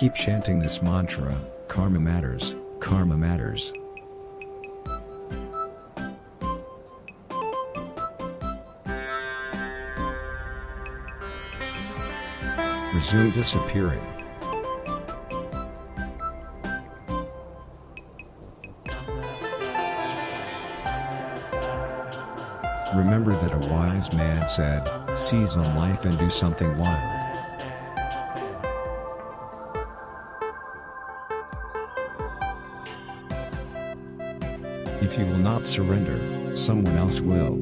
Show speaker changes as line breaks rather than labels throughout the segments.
Keep chanting this mantra, karma matters, karma matters. Resume disappearing. Remember that a wise man said, seize on life and do something wild. If you will not surrender, someone else will.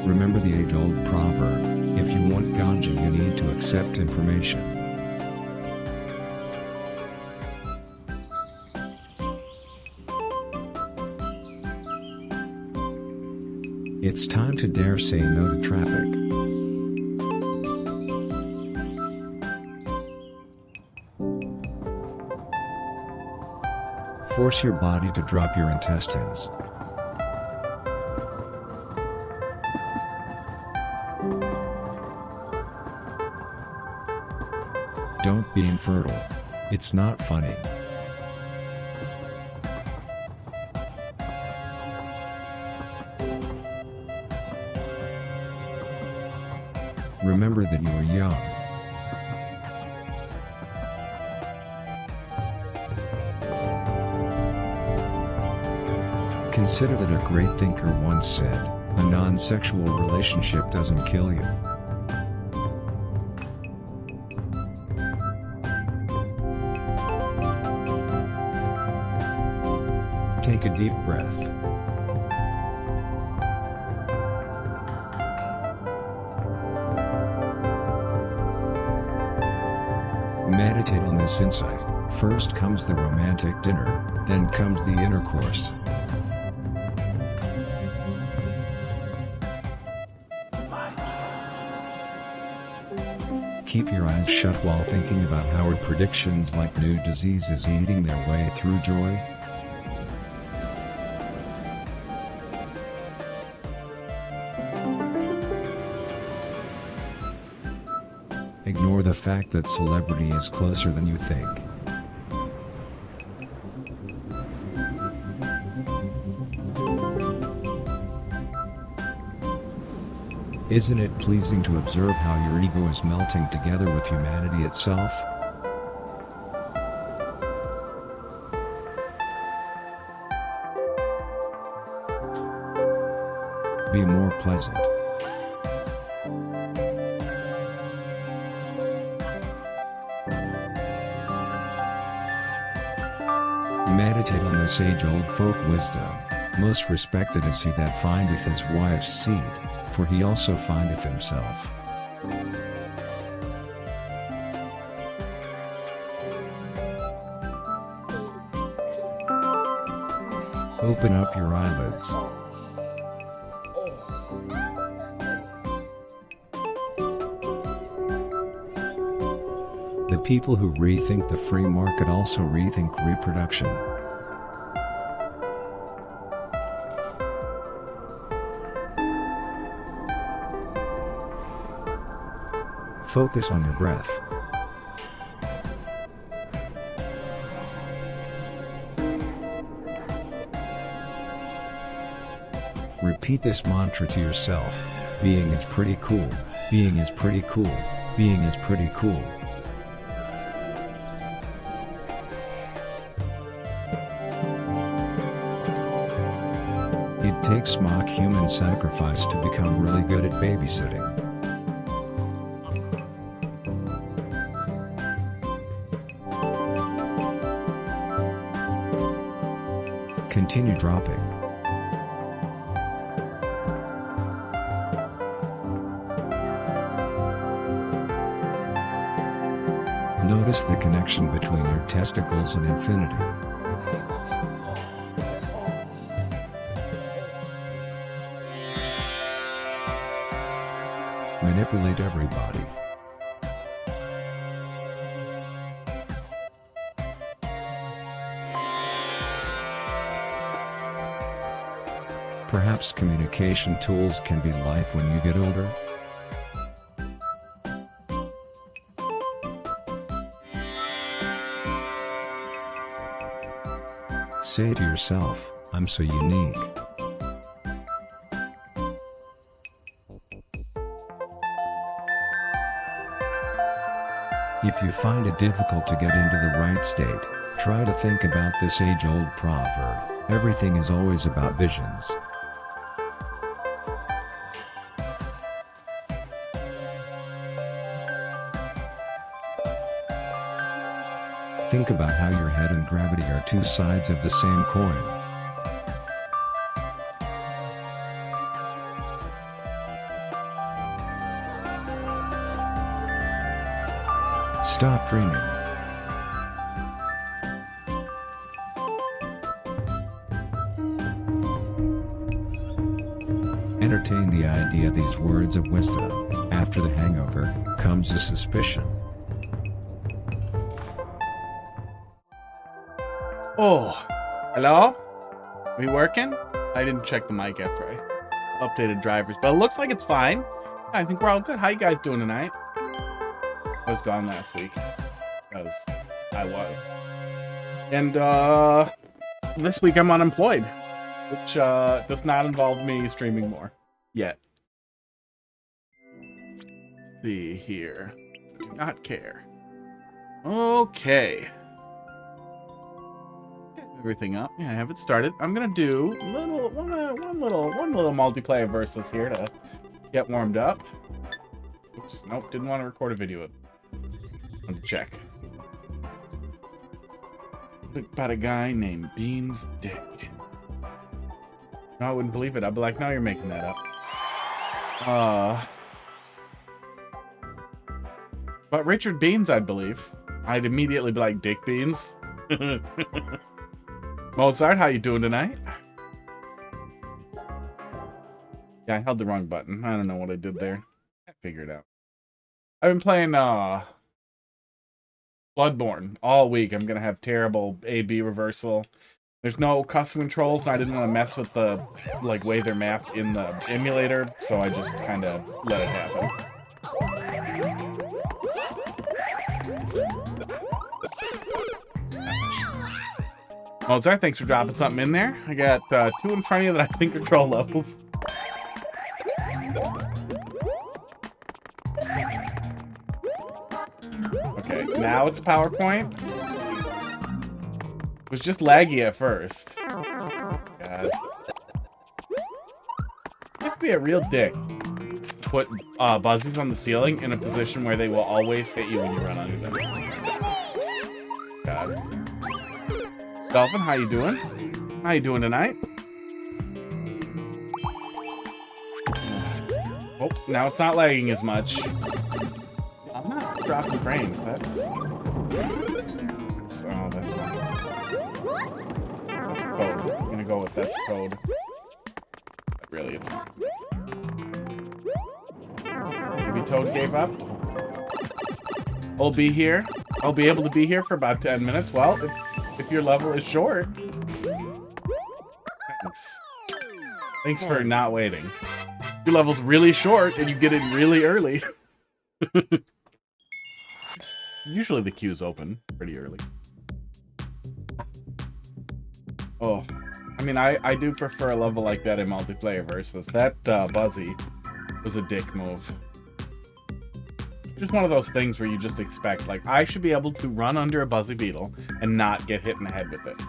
Remember the age-old proverb, if you want ganja you need to accept information. It's time to dare say no to traffic. Force your body to drop your intestines. Don't be infertile. It's not funny. Remember that you are young. Consider that a great thinker once said, a non-sexual relationship doesn't kill you. Take a deep breath. Meditate on this insight. First comes the romantic dinner, then comes the intercourse. Keep your eyes shut while thinking about how are predictions like new diseases eating their way through joy? Ignore the fact that celebrity is closer than you think. Isn't it pleasing to observe how your ego is melting together with humanity itself? Be more pleasant. Meditate on this age-old folk wisdom. Most respected is he that findeth his wife's seed, for he also findeth himself. Open up your eyelids. The people who rethink the free market also rethink reproduction. Focus on your breath. Repeat this mantra to yourself. Being is pretty cool. Being is pretty cool. Being is pretty cool. It takes mock human sacrifice to become really good at babysitting. Continue dropping. Notice the connection between your testicles and infinity. Manipulate everybody. Perhaps communication tools can be life when you get older? Say to yourself, I'm so unique. If you find it difficult to get into the right state, try to think about this age-old proverb, everything is always about visions. Think about how your head and gravity are two sides of the same coin. Stop dreaming. Entertain the idea these words of wisdom. After the hangover, comes a suspicion.
Oh, hello? We working? I didn't check the mic after I updated drivers, but it looks like it's fine. I think we're all good. How you guys doing tonight? I was gone last week, because I was. And this week I'm unemployed, which does not involve me streaming more, yet. Let's see here. Do not care. Okay. Everything up. Yeah, I have it started. I'm gonna do one little multiplayer versus here to get warmed up. Oops, nope, didn't want to record a video. Let me check. About a guy named Beans Dick. No, I wouldn't believe it. I'd be like, no, you're making that up. But Richard Beans, I'd believe. I'd immediately be like, Dick Beans. Mozzart, how you doing tonight? Yeah, I held the wrong button. I don't know what I did there. Can't figure it out. I've been playing Bloodborne all week. I'm gonna have terrible A/B reversal. There's no custom controls, and I didn't want to mess with the way they're mapped in the emulator, so I just kind of let it happen. Mozzart, thanks for dropping something in there. I got two in front of you that I think are troll levels. Okay, now it's PowerPoint. It was just laggy at first. God. You have to be a real dick. Put buzzies on the ceiling in a position where they will always hit you when you run under them. God. Dolphin, how you doing? How you doing tonight? Oh, now it's not lagging as much. I'm not dropping frames. That's oh, that's fine. Code. I'm gonna go with that code. That really is. Maybe Toad gave up. I'll be here. I'll be able to be here for about 10 minutes. Well, if your level is short. Thanks. Thanks for not waiting. Your level's really short and you get in really early. Usually the queue's open pretty early. Oh, I mean, I do prefer a level like that in multiplayer versus that Buzzy was a dick move. Just one of those things where you just expect, like, I should be able to run under a Buzzy Beetle and not get hit in the head with it.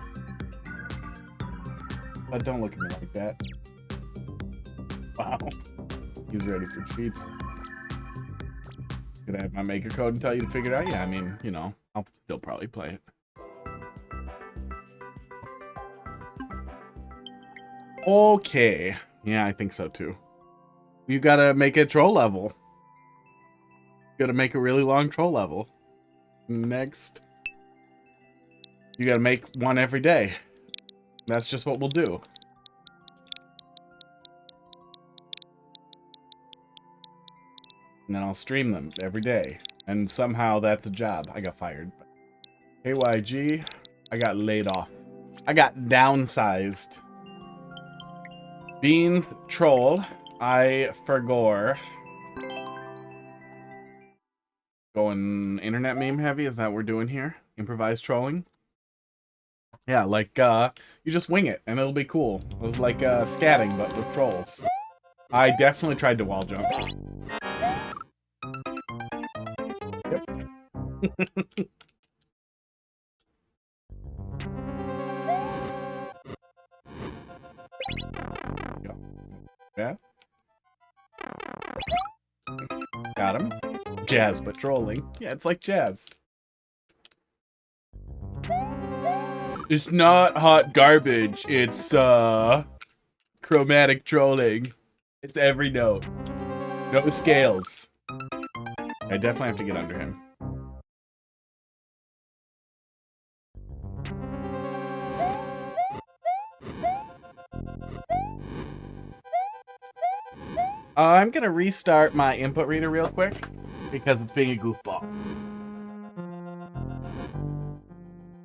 But don't look at me like that. Wow. He's ready for cheats. Could I have my maker code and tell you to figure it out? Yeah, I mean, you know, I'll still probably play it. Okay. Yeah, I think so too. You gotta make a troll level. You gotta make a really long troll level. Next. You gotta make one every day. That's just what we'll do. And then I'll stream them every day. And somehow that's a job. I got fired. KYG, I got laid off. I got downsized. Beans trolled. I forgore. Going internet meme heavy? Is that what we're doing here? Improvised trolling? Yeah, like, you just wing it, and it'll be cool. It was like, scatting, but with trolls. I definitely tried to wall jump. Yep. Yeah. Got him. Jazz, but trolling. Yeah, it's like jazz. It's not hot garbage. It's, chromatic trolling. It's every note. No scales. I definitely have to get under him. I'm gonna restart my input reader real quick because it's being a goofball.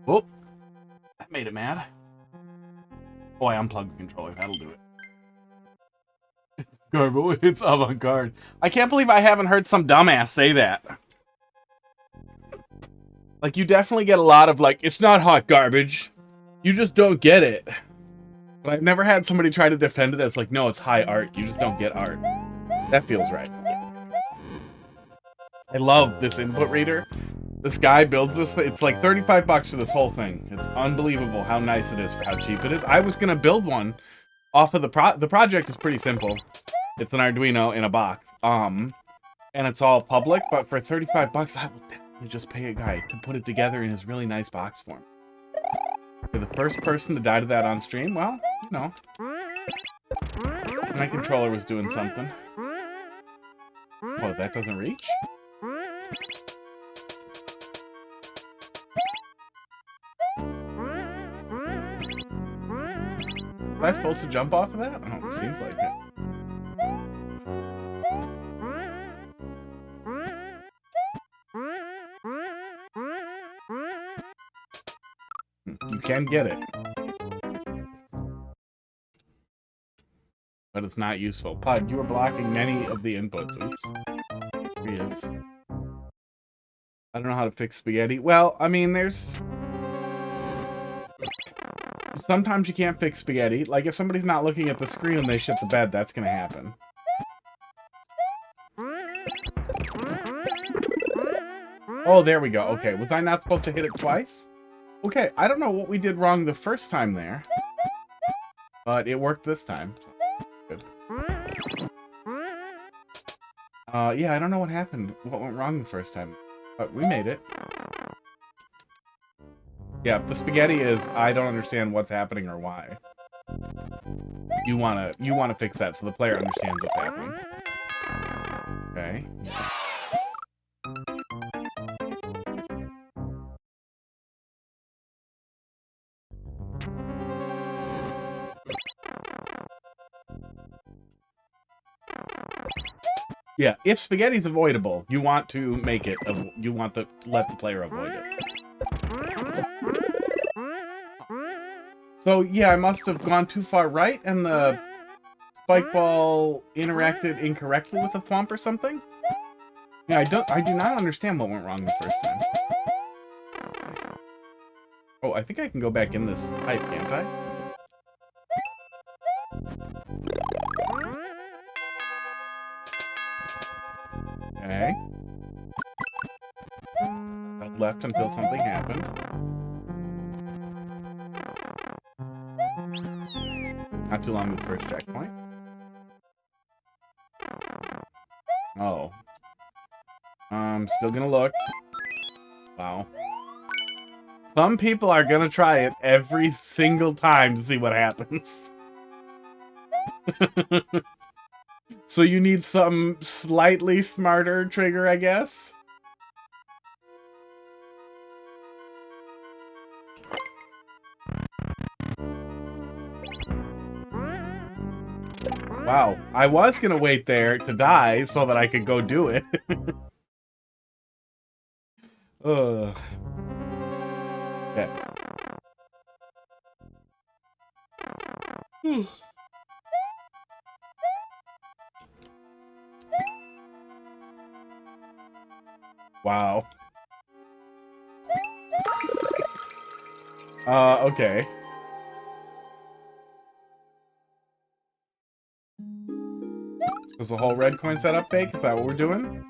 Oh, that made it mad. Boy, unplug the controller. That'll do it. Garbo, it's avant-garde. I can't believe I haven't heard some dumbass say that. Like, you definitely get a lot of, like, it's not hot garbage. You just don't get it. But I've never had somebody try to defend it as, like, no, it's high art. You just don't get art. That feels right. I love this input reader. This guy builds this. It's like 35 bucks for this whole thing. It's unbelievable how nice it is for how cheap it is. I was going to build one off of the project is pretty simple. It's an Arduino in a box. And it's all public, but for 35 bucks, I will definitely just pay a guy to put it together in his really nice box form. For the first person to die to that on stream, well, you know. My controller was doing something. Oh, that doesn't reach? Am I supposed to jump off of that? Oh, it seems like it. You can get it. But it's not useful. Pud, you are blocking many of the inputs. Oops. Here he is. I don't know how to fix spaghetti. Well, I mean, there's... Sometimes you can't fix spaghetti. Like, if somebody's not looking at the screen and they shit the bed, that's gonna happen. Oh, there we go. Okay, was I not supposed to hit it twice? Okay, I don't know what we did wrong the first time there. But it worked this time. So good. Yeah, I don't know what happened. What went wrong the first time. But we made it. Yeah, if the spaghetti is, I don't understand what's happening or why. You wanna fix that so the player understands what's happening. Okay. Yeah, if spaghetti's avoidable, you want to make it. You want to let the player avoid it. So yeah, I must have gone too far right, and the spike ball interacted incorrectly with the thwomp or something. Yeah, I do not understand what went wrong the first time. Oh, I think I can go back in this pipe, can't I? Okay. Held left until something happened. Not too long to the first checkpoint. Oh. Still gonna look. Wow. Some people are gonna try it every single time to see what happens. So you need some slightly smarter trigger, I guess? Wow, I was gonna wait there to die so that I could go do it. Ugh. Okay. Wow. Okay. Is the whole red coin setup fake? Is that what we're doing?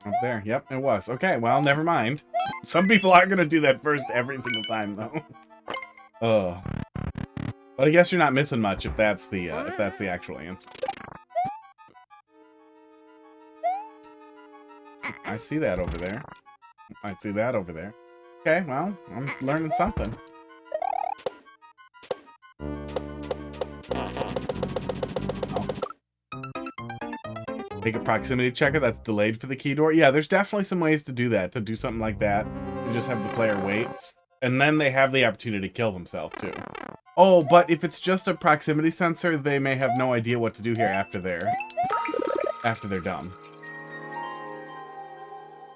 Up there. Yep, it was. Okay, well, never mind. Some people are gonna do that first every single time, though. Ugh. But I guess you're not missing much if that's the actual answer. I see that over there. I see that over there. Okay, well, I'm learning something. Oh. Make a proximity checker that's delayed for the key door. Yeah, there's definitely some ways to do that, to do something like that. You just have the player wait, and then they have the opportunity to kill themselves, too. Oh, but if it's just a proximity sensor, they may have no idea what to do here after they're done.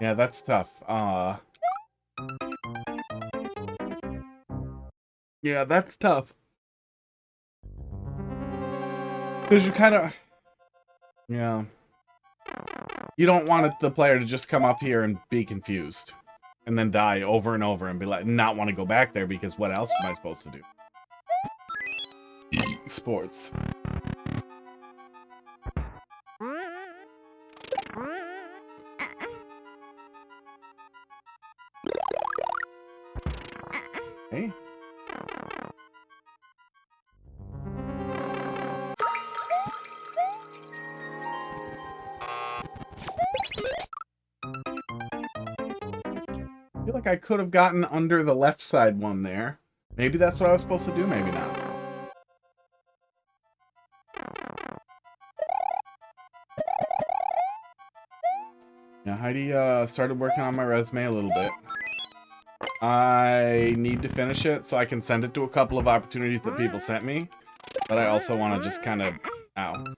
Yeah, that's tough. Yeah, that's tough. Because you kind of... Yeah. You don't want the player to just come up here and be confused. And then die over and over and be like, not want to go back there because what else am I supposed to do? Sports. Hey. I feel like I could have gotten under the left side one there. Maybe that's what I was supposed to do, maybe not. Yeah, Heidi started working on my resume a little bit. I need to finish it so I can send it to a couple of opportunities that people sent me. But I also want to just kind of,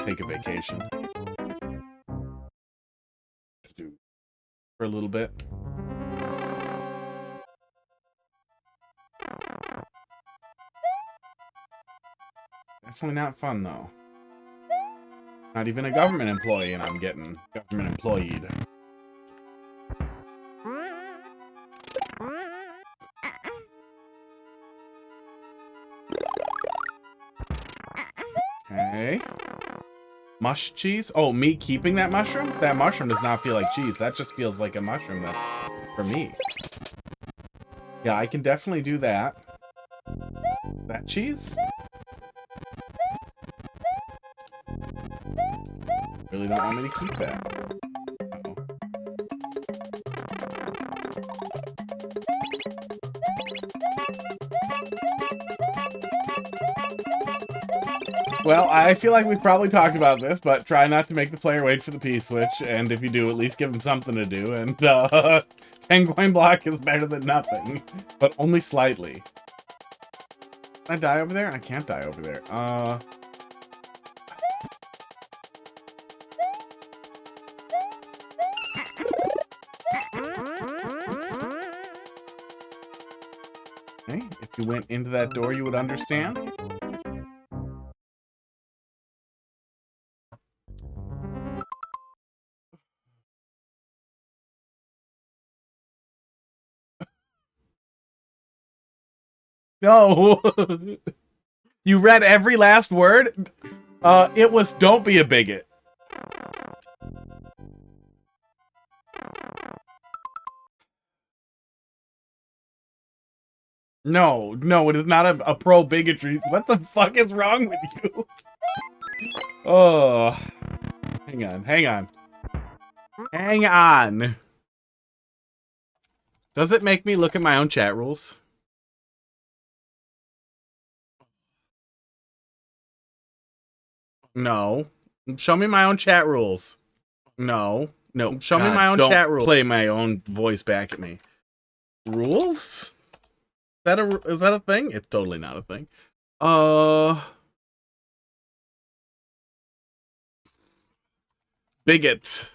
take a vacation. For a little bit. Definitely not fun, though. Not even a government employee, and I'm getting government employed. Okay. Mush cheese? Oh, me keeping that mushroom? That mushroom does not feel like cheese. That just feels like a mushroom that's for me. Yeah, I can definitely do that. That cheese? Really don't want me to keep that. Uh-oh. Well, I feel like we've probably talked about this, but try not to make the player wait for the P-switch, and if you do, at least give them something to do, and 10 coin block is better than nothing, but only slightly. Can I die over there? I can't die over there. Okay, if you went into that door, you would understand. No! You read every last word? It was don't be a bigot. No, no, it is not a pro-bigotry. What the fuck is wrong with you? Oh. Hang on, hang on. Hang on. Does it make me look at my own chat rules? No. Show me my own chat rules. No. No. Show me my own chat rules. Play my own voice back at me. Rules? Is that a thing? It's totally not a thing. Bigot.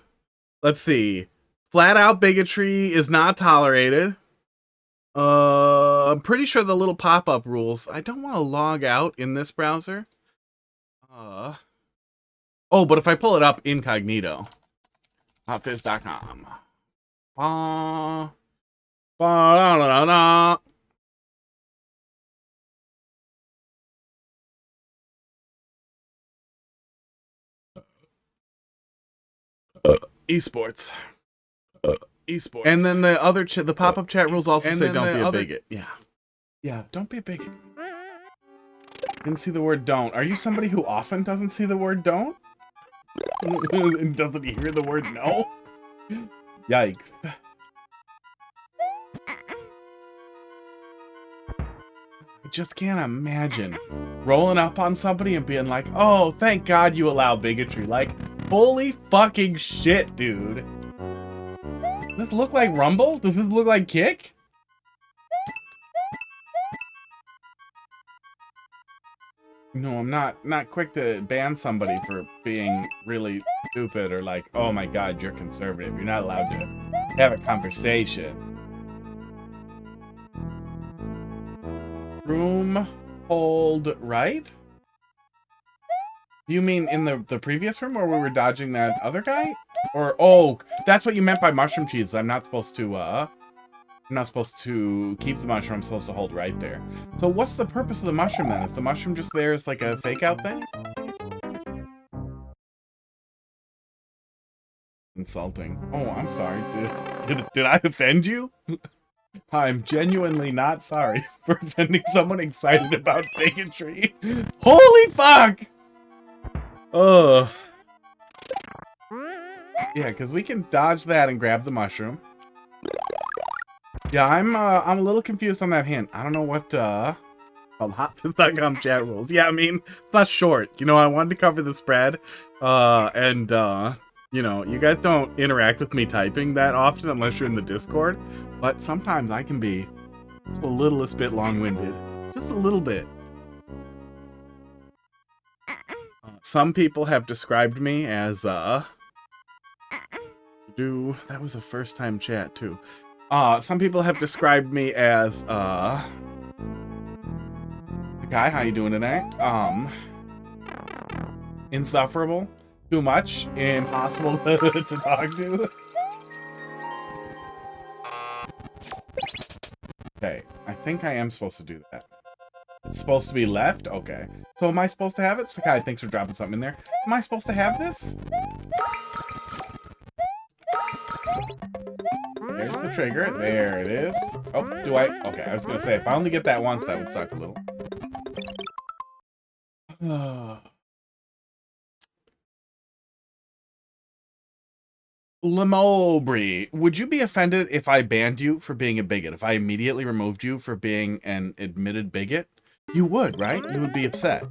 Let's see. Flat out bigotry is not tolerated. I'm pretty sure the little pop-up rules. I don't want to log out in this browser. Oh, but if I pull it up incognito, hotfizz.com. Esports. Esports. And then the other the pop-up chat rules also say don't be a bigot. Yeah, don't be a bigot. Didn't see the word don't. Are you somebody who often doesn't see the word don't? And doesn't hear the word no? Yikes. I just can't imagine rolling up on somebody and being like, oh, thank God you allow bigotry. Like, holy fucking shit, dude. Does this look like Rumble? Does this look like Kick? No, I'm not quick to ban somebody for being really stupid or like, oh my God, you're conservative. You're not allowed to have a conversation. Room hold right? Do you mean in the previous room where we were dodging that other guy? Or, oh, that's what you meant by mushroom cheese. I'm not supposed to keep the mushroom. I'm supposed to hold right there. So what's the purpose of the mushroom then? Is the mushroom just there as like a fake out thing? Insulting. Oh, I'm sorry. Did I offend you? I'm genuinely not sorry for offending someone excited about bigotry. Holy fuck! Ugh. Yeah, because we can dodge that and grab the mushroom. Yeah, I'm a little confused on that hint. I don't know what hotfizz.com chat rules. Yeah, I mean, it's not short. You know, I wanted to cover the spread. You know, you guys don't interact with me typing that often unless you're in the Discord. But sometimes I can be just the littlest bit long-winded. Just a little bit. Some people have described me as, that was a first-time chat, too. Some people have described me as, Sakai, how you doing tonight? Insufferable, too much, impossible to talk to. Okay, I think I am supposed to do that. It's supposed to be left? Okay. So am I supposed to have it? Sakai, thanks for dropping something in there. Am I supposed to have this? There's the trigger. There it is. Oh, do I? Okay, I was going to say, if I only get that once, that would suck a little. Lemobri, would you be offended if I banned you for being a bigot? If I immediately removed you for being an admitted bigot? You would, right? You would be upset.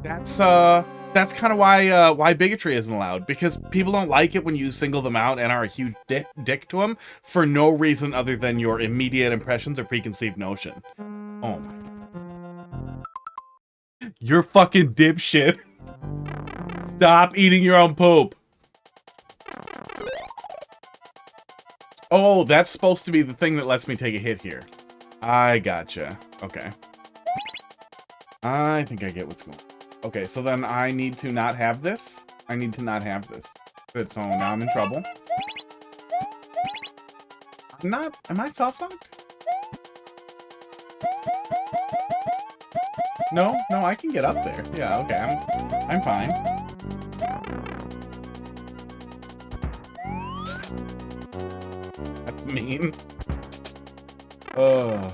That's kind of why bigotry isn't allowed, because people don't like it when you single them out and are a huge dick to them for no reason other than your immediate impressions or preconceived notion. Oh my God. You're fucking dipshit. Stop eating your own poop. Oh, that's supposed to be the thing that lets me take a hit here. I gotcha. Okay. I think I get what's going on. Okay, so then I need to not have this. I need to not have this. Good, so now I'm in trouble. I'm not... Am I soft-locked? No, I can get up there. Yeah, okay, I'm fine. That's mean. Ugh.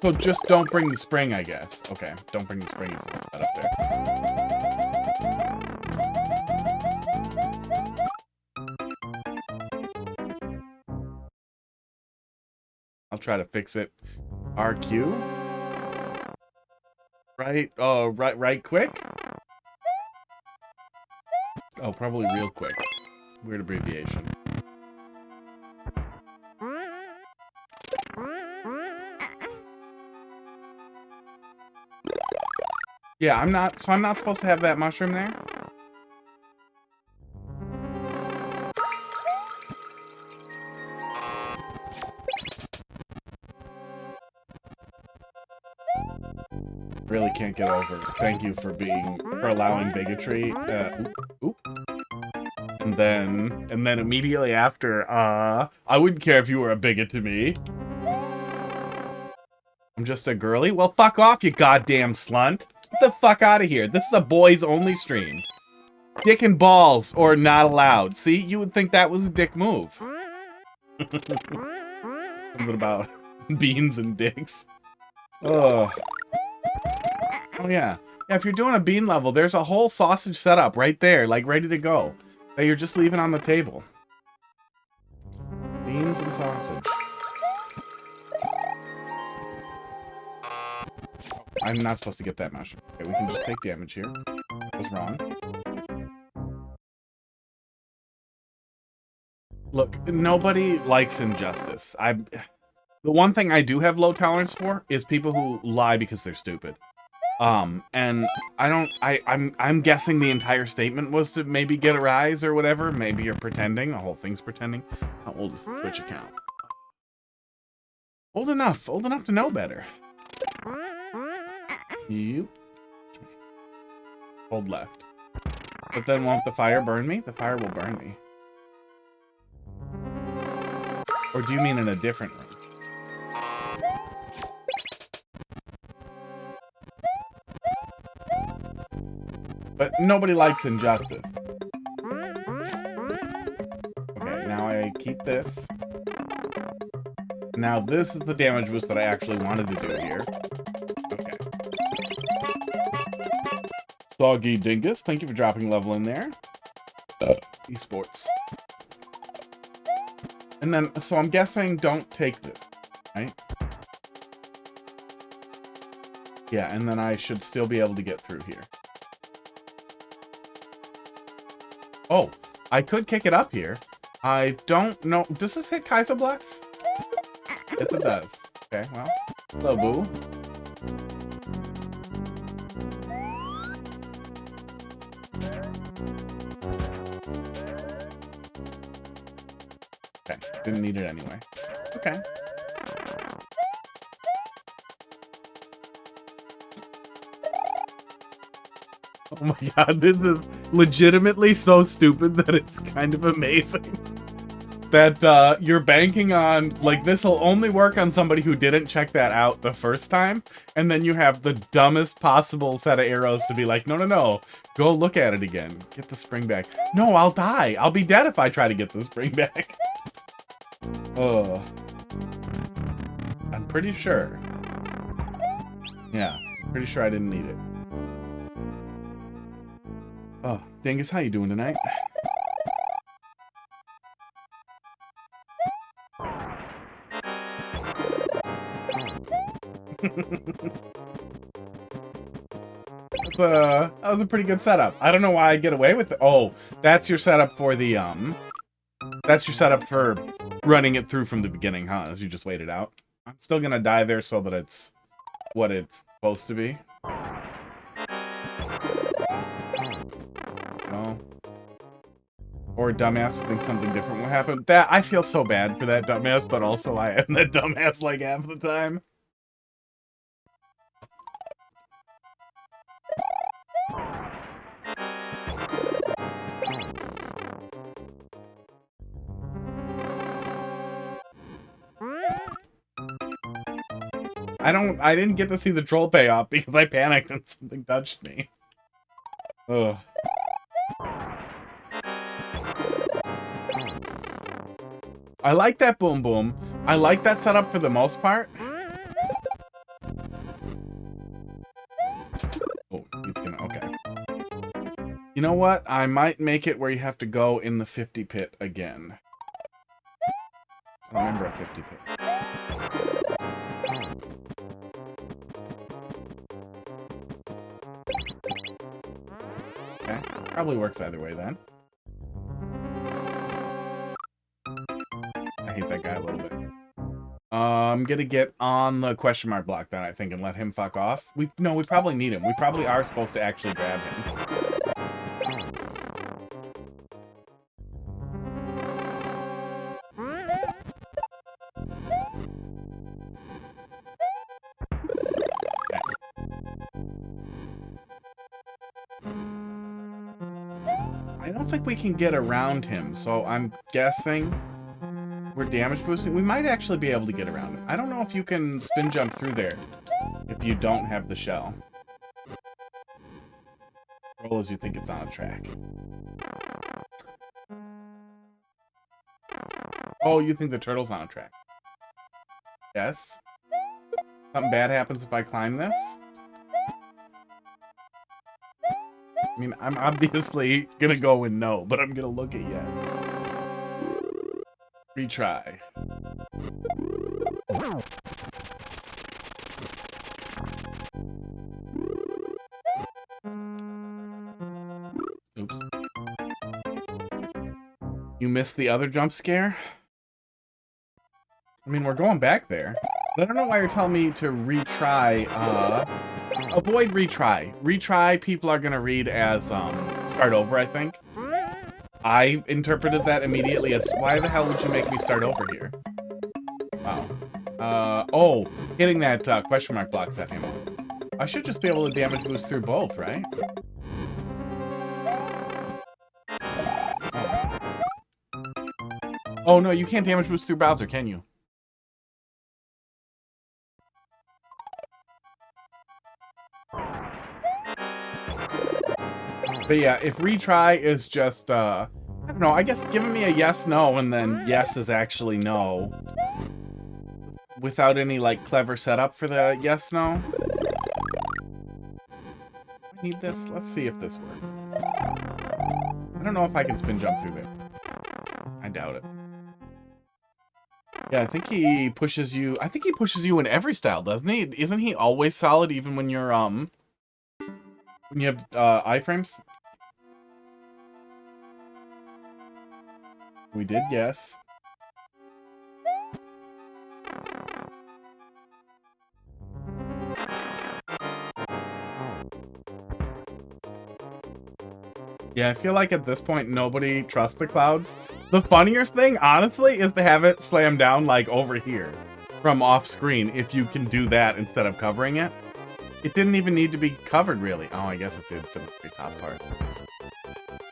So just don't bring the spring, I guess. Okay, don't bring the spring. That up there. I'll try to fix it. RQ? Right, right quick? Oh, probably real quick. Weird abbreviation. Yeah, I'm not supposed to have that mushroom there? Really can't get over it. Thank you for allowing bigotry. Oop. And then immediately after, I wouldn't care if you were a bigot to me. I'm just a girly? Well, fuck off, you goddamn slunt. Get the fuck out of here. This is a boys-only stream. Dick and balls, or not allowed. See, you would think that was a dick move. Something about beans and dicks. Ugh. Oh, yeah. Yeah, if you're doing a bean level, there's a whole sausage setup right there, like, ready to go. That you're just leaving on the table. Beans and sausage. I'm not supposed to get that mushroom. Okay, we can just take damage here. That was wrong. Look, nobody likes injustice. The one thing I do have low tolerance for is people who lie because they're stupid. And I'm guessing the entire statement was to maybe get a rise or whatever. Maybe you're pretending. The whole thing's pretending. How old is the Twitch account? Old enough to know better. You hold left. But then won't the fire burn me? The fire will burn me. Or do you mean in a different room? But nobody likes injustice. Okay, now I keep this. Now this is the damage boost that I actually wanted to do here. Okay. Doggy Dingus, thank you for dropping level in there. Esports. And then, so I'm guessing don't take this, right? Yeah, and then I should still be able to get through here. Oh, I could kick it up here. I don't know. Does this hit Kaiser blocks? Yes, it does. Okay, well. Hello, boo. Okay, didn't need it anyway. Okay. Oh my god, this is legitimately so stupid that it's kind of amazing. That you're banking on, like, this'll only work on somebody who didn't check that out the first time, and then you have the dumbest possible set of arrows to be like, no, go look at it again. Get the spring back. No, I'll die. I'll be dead if I try to get the spring back. Oh. I'm pretty sure. Yeah, pretty sure I didn't need it. Oh, Dingus, how you doing tonight? That was a pretty good setup. I don't know why I get away with it. Oh, that's your setup for the, that's your setup for running it through from the beginning, huh? As you just wait it out. I'm still gonna die there so that it's what it's supposed to be. Oh. Or a dumbass who thinks something different will happen. That, I feel so bad for that dumbass, but also I am that dumbass like half the time. I didn't get to see the troll payoff because I panicked and something touched me. Ugh. I like that boom boom. I like that setup for the most part. Oh, he's gonna, okay. You know what? I might make it where you have to go in the 50 pit again. I remember a 50 pit. Okay, probably works either way then. I hate that guy a little bit. I'm gonna get on the question mark block then, I think, and let him fuck off. No, we probably need him. We probably are supposed to actually grab him. I don't think we can get around him, so I'm guessing we're damage boosting. We might actually be able to get around him. I don't know if you can spin jump through there if you don't have the shell. Roll as you think it's on a track. Oh, you think the turtle's on a track? Yes. Something bad happens if I climb this? I mean, I'm obviously gonna go with no, but I'm gonna look at yeah. Retry. Oops. You missed the other jump scare? I mean, we're going back there. But I don't know why you're telling me to retry, avoid retry. Retry, people are gonna read as, start over, I think. I interpreted that immediately as, why the hell would you make me start over here? Wow. Oh, hitting that, question mark blocks that ammo. I should just be able to damage boost through both, right? Oh, no, you can't damage boost through Bowser, can you? But yeah, if retry is just, I don't know, I guess giving me a yes, no, and then yes is actually no. Without any, like, clever setup for the yes, no. I need this. Let's see if this works. I don't know if I can spin jump through there. I doubt it. Yeah, I think he pushes you in every style, doesn't he? Isn't he always solid even when you're, when you have, iframes? We did yes. Yeah, I feel like at this point, nobody trusts the clouds. The funniest thing, honestly, is to have it slam down, like, over here from off screen, if you can do that instead of covering it. It didn't even need to be covered, really. Oh, I guess it did for the very top part.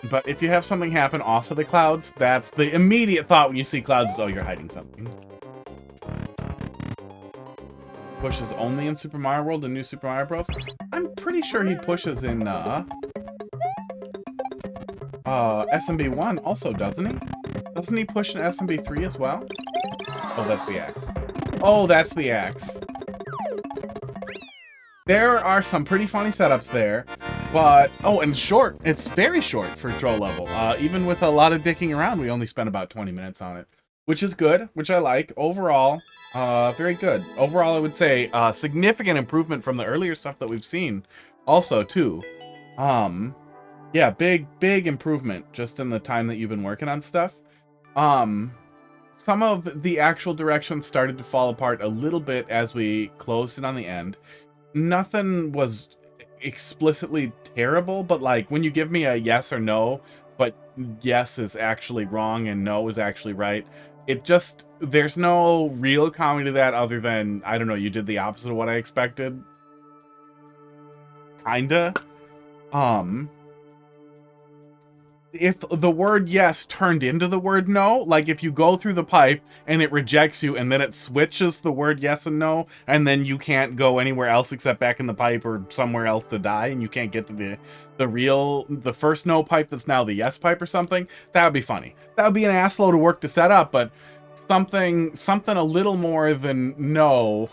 But if you have something happen off of the clouds, that's the immediate thought when you see clouds is, oh, you're hiding something. Pushes only in Super Mario World and New Super Mario Bros. I'm pretty sure he pushes in, SMB1 also, doesn't he? Doesn't he push in SMB3 as well? Oh, that's the axe. Oh, that's the axe. There are some pretty funny setups there, but... Oh, and short. It's very short for Troll level. Even with a lot of dicking around, we only spent about 20 minutes on it. Which is good, which I like. Overall, very good. Overall, I would say significant improvement from the earlier stuff that we've seen. Also, too. Yeah, big improvement just in the time that you've been working on stuff. Some of the actual directions started to fall apart a little bit as we closed it on the end. Nothing was explicitly terrible, but like when you give me a yes or no, but yes is actually wrong and no is actually right, it just, there's no real comedy to that other than, I don't know, you did the opposite of what I expected. Kinda. If the word yes turned into the word no, like if you go through the pipe and it rejects you and then it switches the word yes and no, and then you can't go anywhere else except back in the pipe or somewhere else to die, and you can't get to the first no pipe that's now the yes pipe or something, that would be funny. That would be an assload of work to set up, but something a little more than no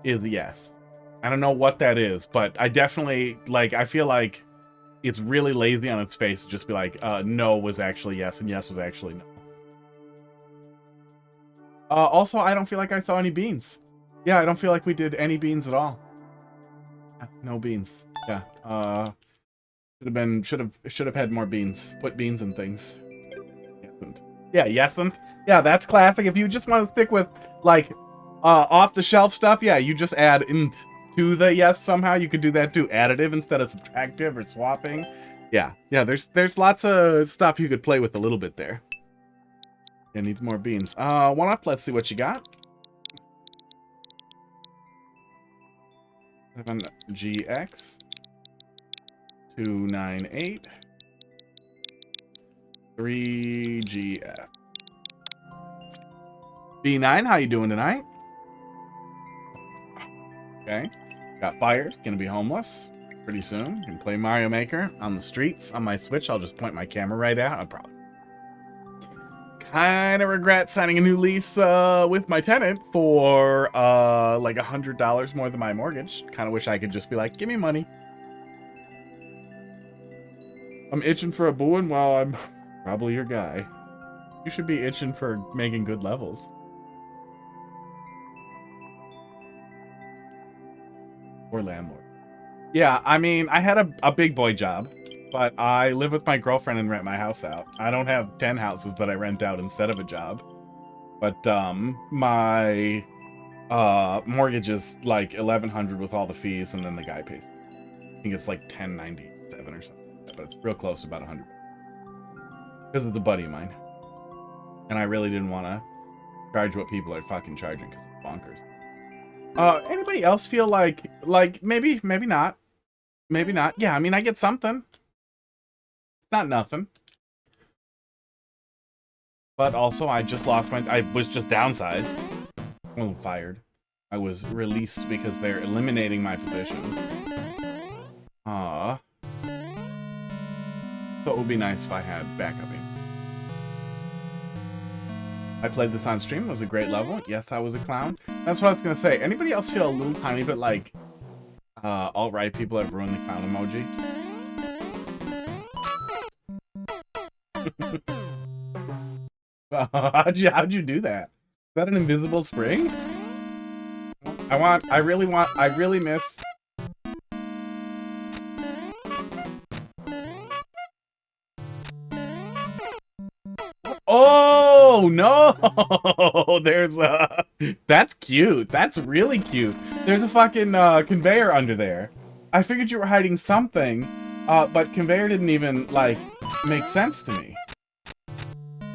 is yes. I don't know what that is, but I definitely, like, I feel like it's really lazy on its face to just be like, no was actually yes, and yes was actually no. Also, I don't feel like I saw any beans. Yeah, I don't feel like we did any beans at all. No beans. Yeah. Should have had more beans. Put beans in things. Yesn't. Yeah, yesn't. Yeah, that's classic. If you just want to stick with, like, off the shelf stuff, yeah, you just add int to the yes somehow. You could do that too. Additive instead of subtractive or swapping. Yeah, there's lots of stuff you could play with a little bit there. Yeah, needs more beans. One up, let's see what you got. 7GX 298 3GF. B9, how you doing tonight? Okay. Got fired. Gonna be homeless pretty soon. Can play Mario Maker on the streets on my Switch. I'll just point my camera right out. I'll probably kind of regret signing a new lease with my tenant for like $100 more than my mortgage. Kind of wish I could just be like, give me money. I'm itching for a booing. Well, I'm probably your guy. You should be itching for making good levels. Or landlord. Yeah, I mean, I had a big boy job, but I live with my girlfriend and rent my house out. I don't have 10 houses that I rent out instead of a job. But my mortgage is like $1,100 with all the fees, and then the guy pays. I think it's like $10.97 or something. But it's real close to about $100. Because it's a buddy of mine. And I really didn't want to charge what people are fucking charging because it's bonkers. Anybody else feel like maybe not. Maybe not. Yeah, I mean, I get something. It's not nothing. But also, I just lost I was just downsized. I wasn't fired. I was released because they're eliminating my position. So it would be nice if I had backup. I played this on stream. It was a great level. Yes, I was a clown. That's what I was going to say. Anybody else feel a little tiny bit like alt-right people have ruined the clown emoji? How'd you do that? Is that an invisible spring? I really miss... Oh, no! There's that's cute. That's really cute. There's a fucking conveyor under there. I figured you were hiding something, but conveyor didn't even, like, make sense to me.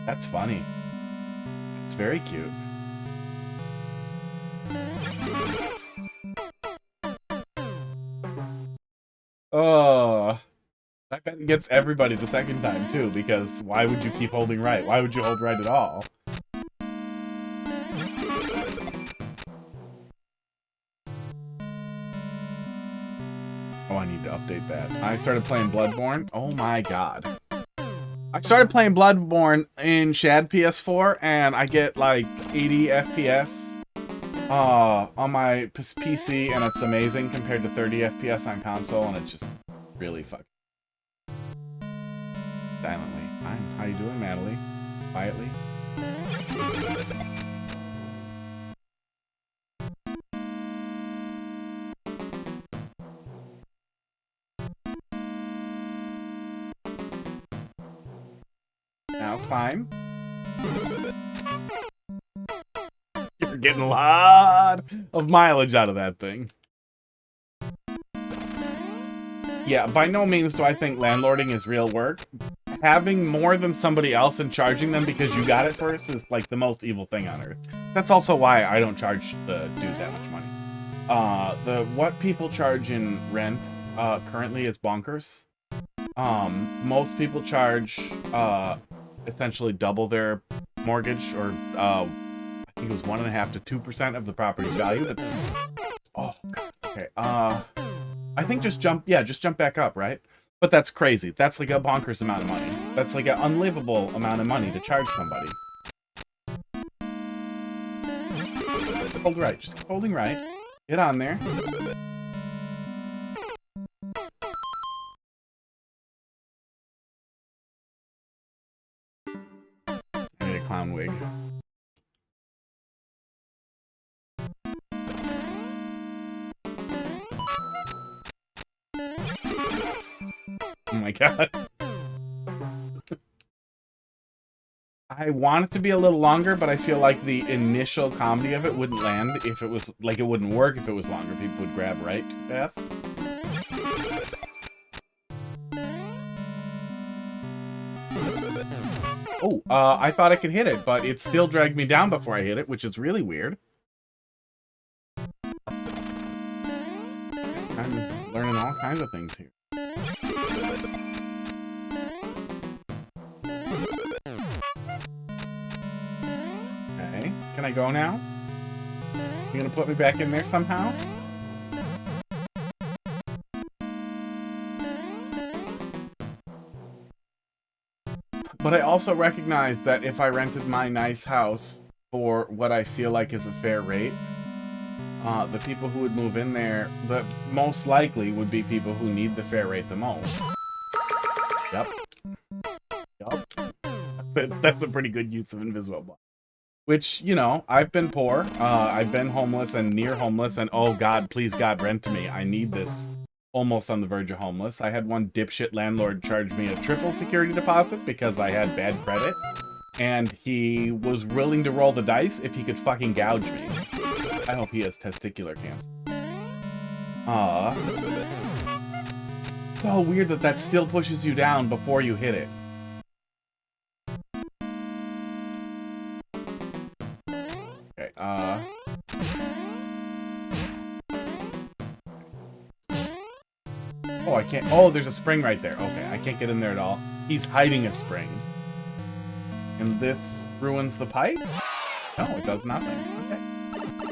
That's funny. It's very cute. Oh... I bet it gets everybody the second time, too, because why would you keep holding right? Why would you hold right at all? Oh, I need to update that. I started playing Bloodborne. Oh my god. I started playing Bloodborne in Shad PS4, and I get like 80 FPS on my PC, and it's amazing compared to 30 FPS on console, and it's just really fucking... Silently. Hi, how you doing, Natalie? Quietly. Now climb. You're getting a lot of mileage out of that thing. Yeah, by no means do I think landlording is real work. Having more than somebody else and charging them because you got it first is like the most evil thing on earth. That's also why I don't charge the dude that much money. What people charge in rent currently is bonkers. Most people charge essentially double their mortgage, or I think it was 1.5% to 2% of the property's value. Oh, okay. I think just jump back up, right? But that's crazy. That's like a bonkers amount of money. That's like an unlivable amount of money to charge somebody. Hold right. Just keep holding right. Get on there. I need a clown wig. Oh my god. I want it to be a little longer, but I feel like the initial comedy of it wouldn't land if it was, like, it wouldn't work if it was longer. People would grab right too fast. Oh, I thought I could hit it, but it still dragged me down before I hit it, which is really weird. I'm learning all kinds of things here. Can I go now? You gonna put me back in there somehow? But I also recognize that if I rented my nice house for what I feel like is a fair rate, the people who would move in there, the most likely would be people who need the fair rate the most. Yep. That's a pretty good use of invisible block. Which, you know, I've been poor, I've been homeless and near homeless, and oh god, please god, rent to me. I need this. Almost on the verge of homeless. I had one dipshit landlord charge me a triple security deposit because I had bad credit, and he was willing to roll the dice if he could fucking gouge me. I hope he has testicular cancer. So weird that that still pushes you down before you hit it. Okay, oh, I can't. Oh, there's a spring right there. Okay, I can't get in there at all. He's hiding a spring. And this ruins the pipe? No, it does nothing. Okay.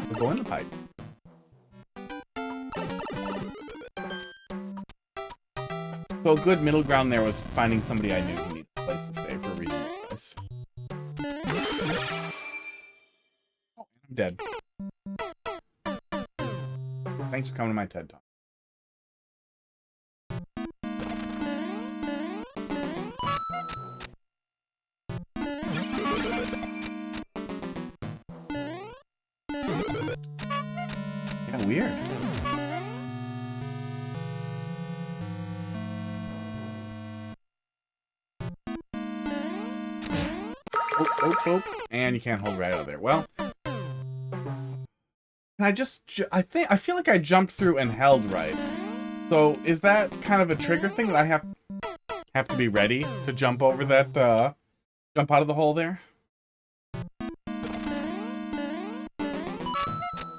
We'll go in the pipe. So a good middle ground there was finding somebody I knew who needed a place to stay for a reason. Oh, I'm dead. Thanks for coming to my TED Talk. Yeah, weird. Oh. And you can't hold right out of there. Well, I feel like I jumped through and held right. So is that kind of a trigger thing that I have to be ready to jump over that, jump out of the hole there?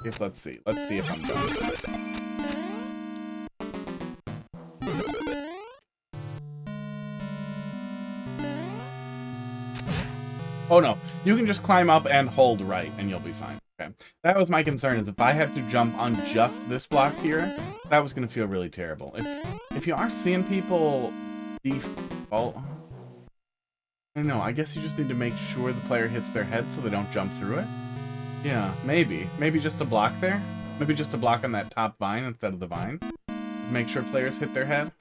Yes, let's see. Let's see if I'm done. Oh no, you can just climb up and hold right and you'll be fine. Okay. That was my concern, is if I had to jump on just this block here, that was gonna feel really terrible. If you are seeing people default, I don't know, I guess you just need to make sure the player hits their head so they don't jump through it. Yeah, maybe. Maybe just a block there? Maybe just a block on that top vine instead of the vine. Make sure players hit their head.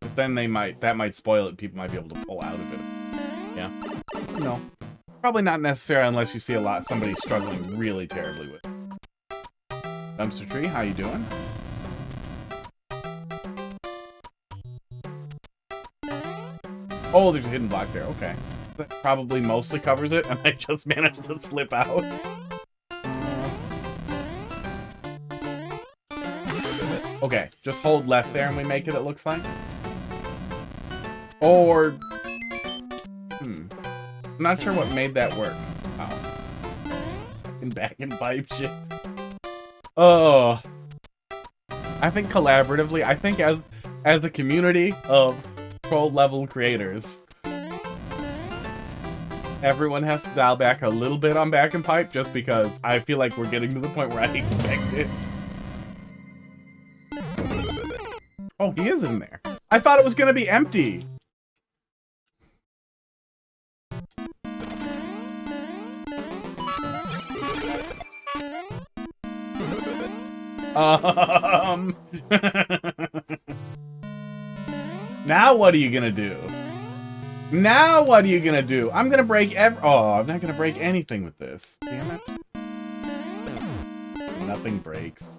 But then that might spoil it. People might be able to pull out of it. Yeah. No. Probably not necessary unless you see somebody struggling really terribly with it. Dumpster Tree, how you doing? Oh, there's a hidden block there. Okay. That probably mostly covers it, and I just managed to slip out. Okay, just hold left there and we make it looks like. Or... I'm not sure what made that work. Oh. Fucking back and pipe shit. Oh. I think collaboratively, I think as a community of pro level creators, everyone has to dial back a little bit on back and pipe just because I feel like we're getting to the point where I expect it. Oh, he is in there. I thought it was gonna be empty. Now what are you gonna do? Now what are you gonna do? I'm gonna break oh, I'm not gonna break anything with this. Damn it. Nothing breaks.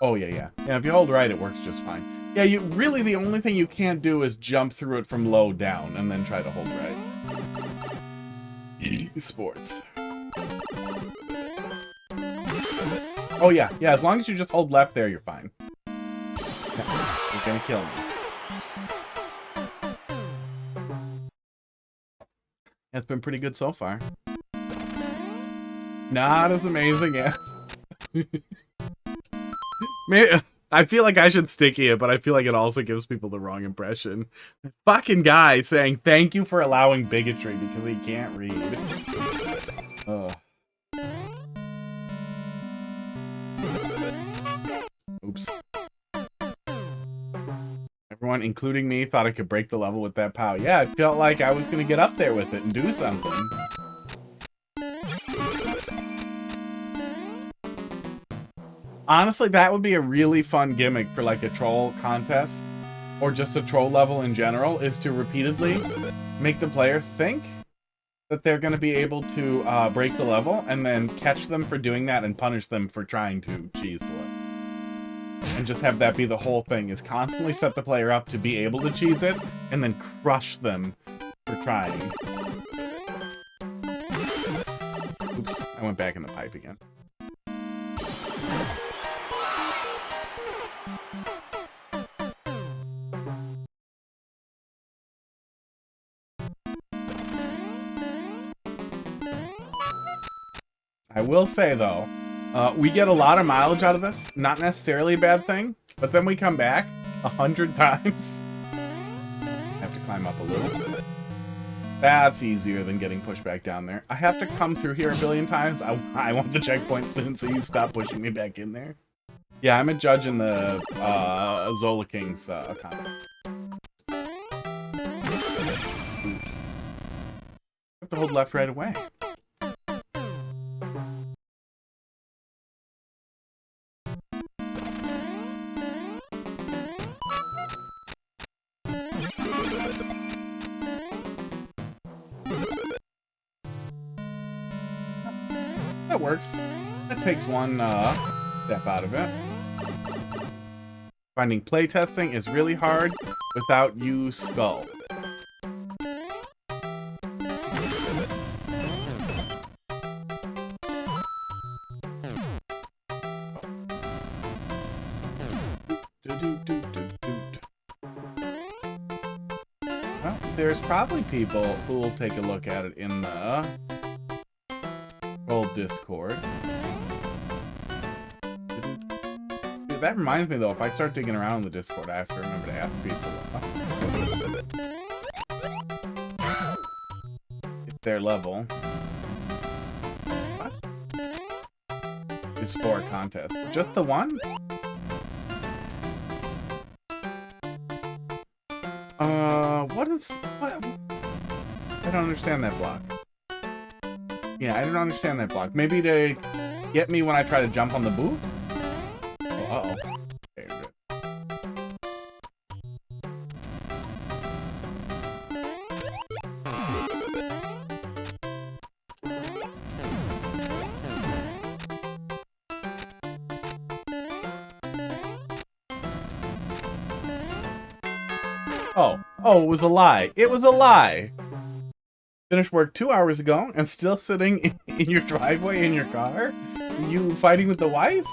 Oh, yeah. Yeah, if you hold right, it works just fine. Yeah, really the only thing you can't do is jump through it from low down and then try to hold right. Sports. Oh, yeah, as long as you just hold left there, you're fine. You're gonna kill me. It's been pretty good so far. Not as amazing as... Maybe, I feel like I should stick here, but I feel like it also gives people the wrong impression. The fucking guy saying thank you for allowing bigotry because he can't read. Ugh. Everyone, including me, thought I could break the level with that POW. Yeah, I felt like I was gonna get up there with it and do something. Honestly, that would be a really fun gimmick for like a troll contest or just a troll level in general, is to repeatedly make the player think that they're going to be able to break the level and then catch them for doing that and punish them for trying to cheese the level. And just have that be the whole thing, is constantly set the player up to be able to cheese it and then crush them for trying. Oops, I went back in the pipe again. I will say, though, we get a lot of mileage out of this. Not necessarily a bad thing, but then we come back 100 times. Have to climb up a little. That's easier than getting pushed back down there. I have to come through here a billion times. I want the checkpoint soon, so you stop pushing me back in there. Yeah, I'm a judge in the Zola King's contest. Have to hold left right away. That works. That takes one step out of it. Finding playtesting is really hard without you skull. Well, there's probably people who will take a look at it in the old Discord. Dude, that reminds me though, if I start digging around in the Discord, I have to remember to ask people if their level what? Is for a contest. Just the one? What? I don't understand that block. Yeah, I don't understand that block. Maybe to get me when I try to jump on the booth? Oh, uh-oh. Okay, good. Oh, it was a lie. It was a lie. Finished work 2 hours ago and still sitting in your driveway in your car? You fighting with the wife?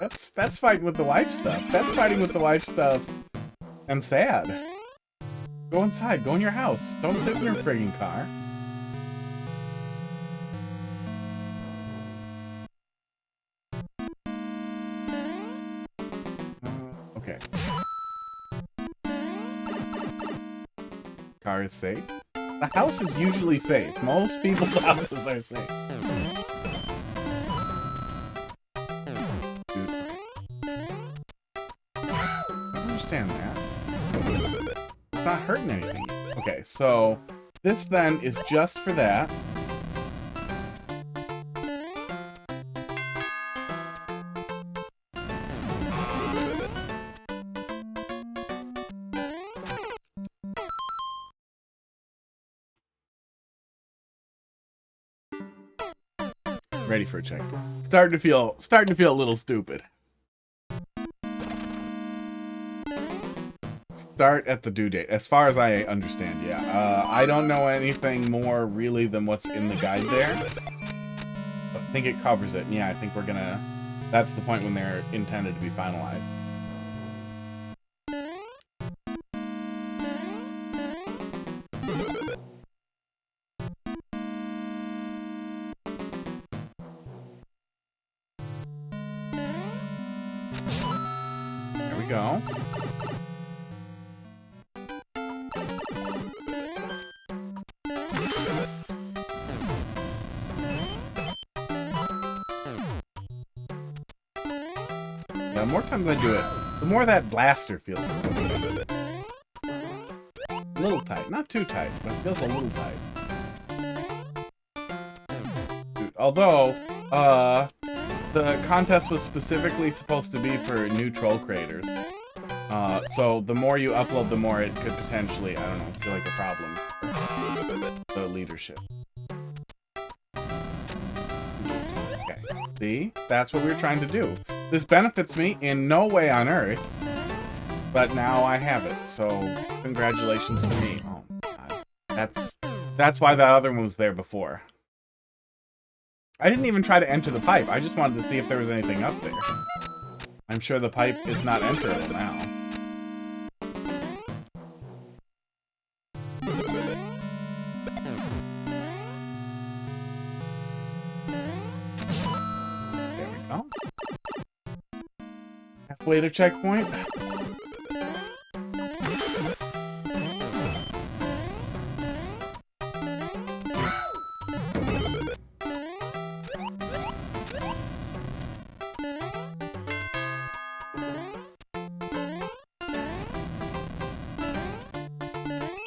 That's fighting with the wife stuff. That's fighting with the wife stuff and sad. Go inside. Go in your house. Don't sit in your friggin' car. Okay. Car is safe. The house is usually safe. Most people's houses are safe. Dude. I don't understand that. It's not hurting anything. Okay, so this then is just for that. Ready for a check. Starting to feel a little stupid. Start at the due date, as far as I understand. Yeah, I don't know anything more really than what's in the guide there. I think it covers it. And yeah, I think we're gonna. That's the point when they're intended to be finalized. Go. The more times I do it, the more that blaster feels. little tight. Not too tight, but it feels a little tight. Although, the contest was specifically supposed to be for new troll creators. So the more you upload, the more it could potentially, I don't know, feel like a problem. The leadership. Okay, see? That's what we were trying to do. This benefits me in no way on earth, but now I have it, so congratulations to me. Oh, God. That's why that other one was there before. I didn't even try to enter the pipe. I just wanted to see if there was anything up there. I'm sure the pipe is not enterable now. There we go. Halfway to checkpoint.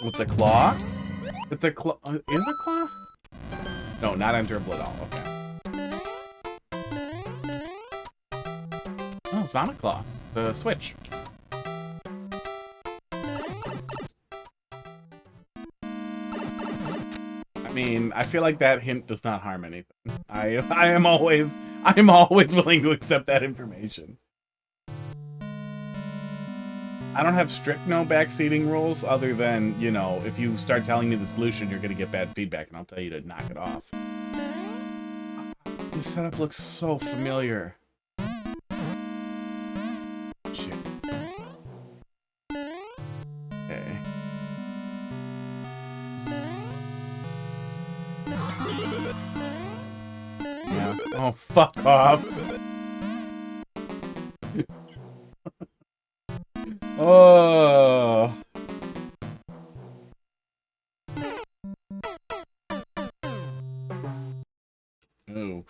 What's a claw? It's a claw. Is a claw? No, not enterable at all. Okay. Oh, Sonic Claw. The Switch. I mean, I feel like that hint does not harm anything. I'm always willing to accept that information. I don't have strict no backseating rules other than, you know, if you start telling me the solution, you're going to get bad feedback, and I'll tell you to knock it off. This setup looks so familiar. Shit. Okay. Yeah. Oh, fuck off. Oh. Ooh.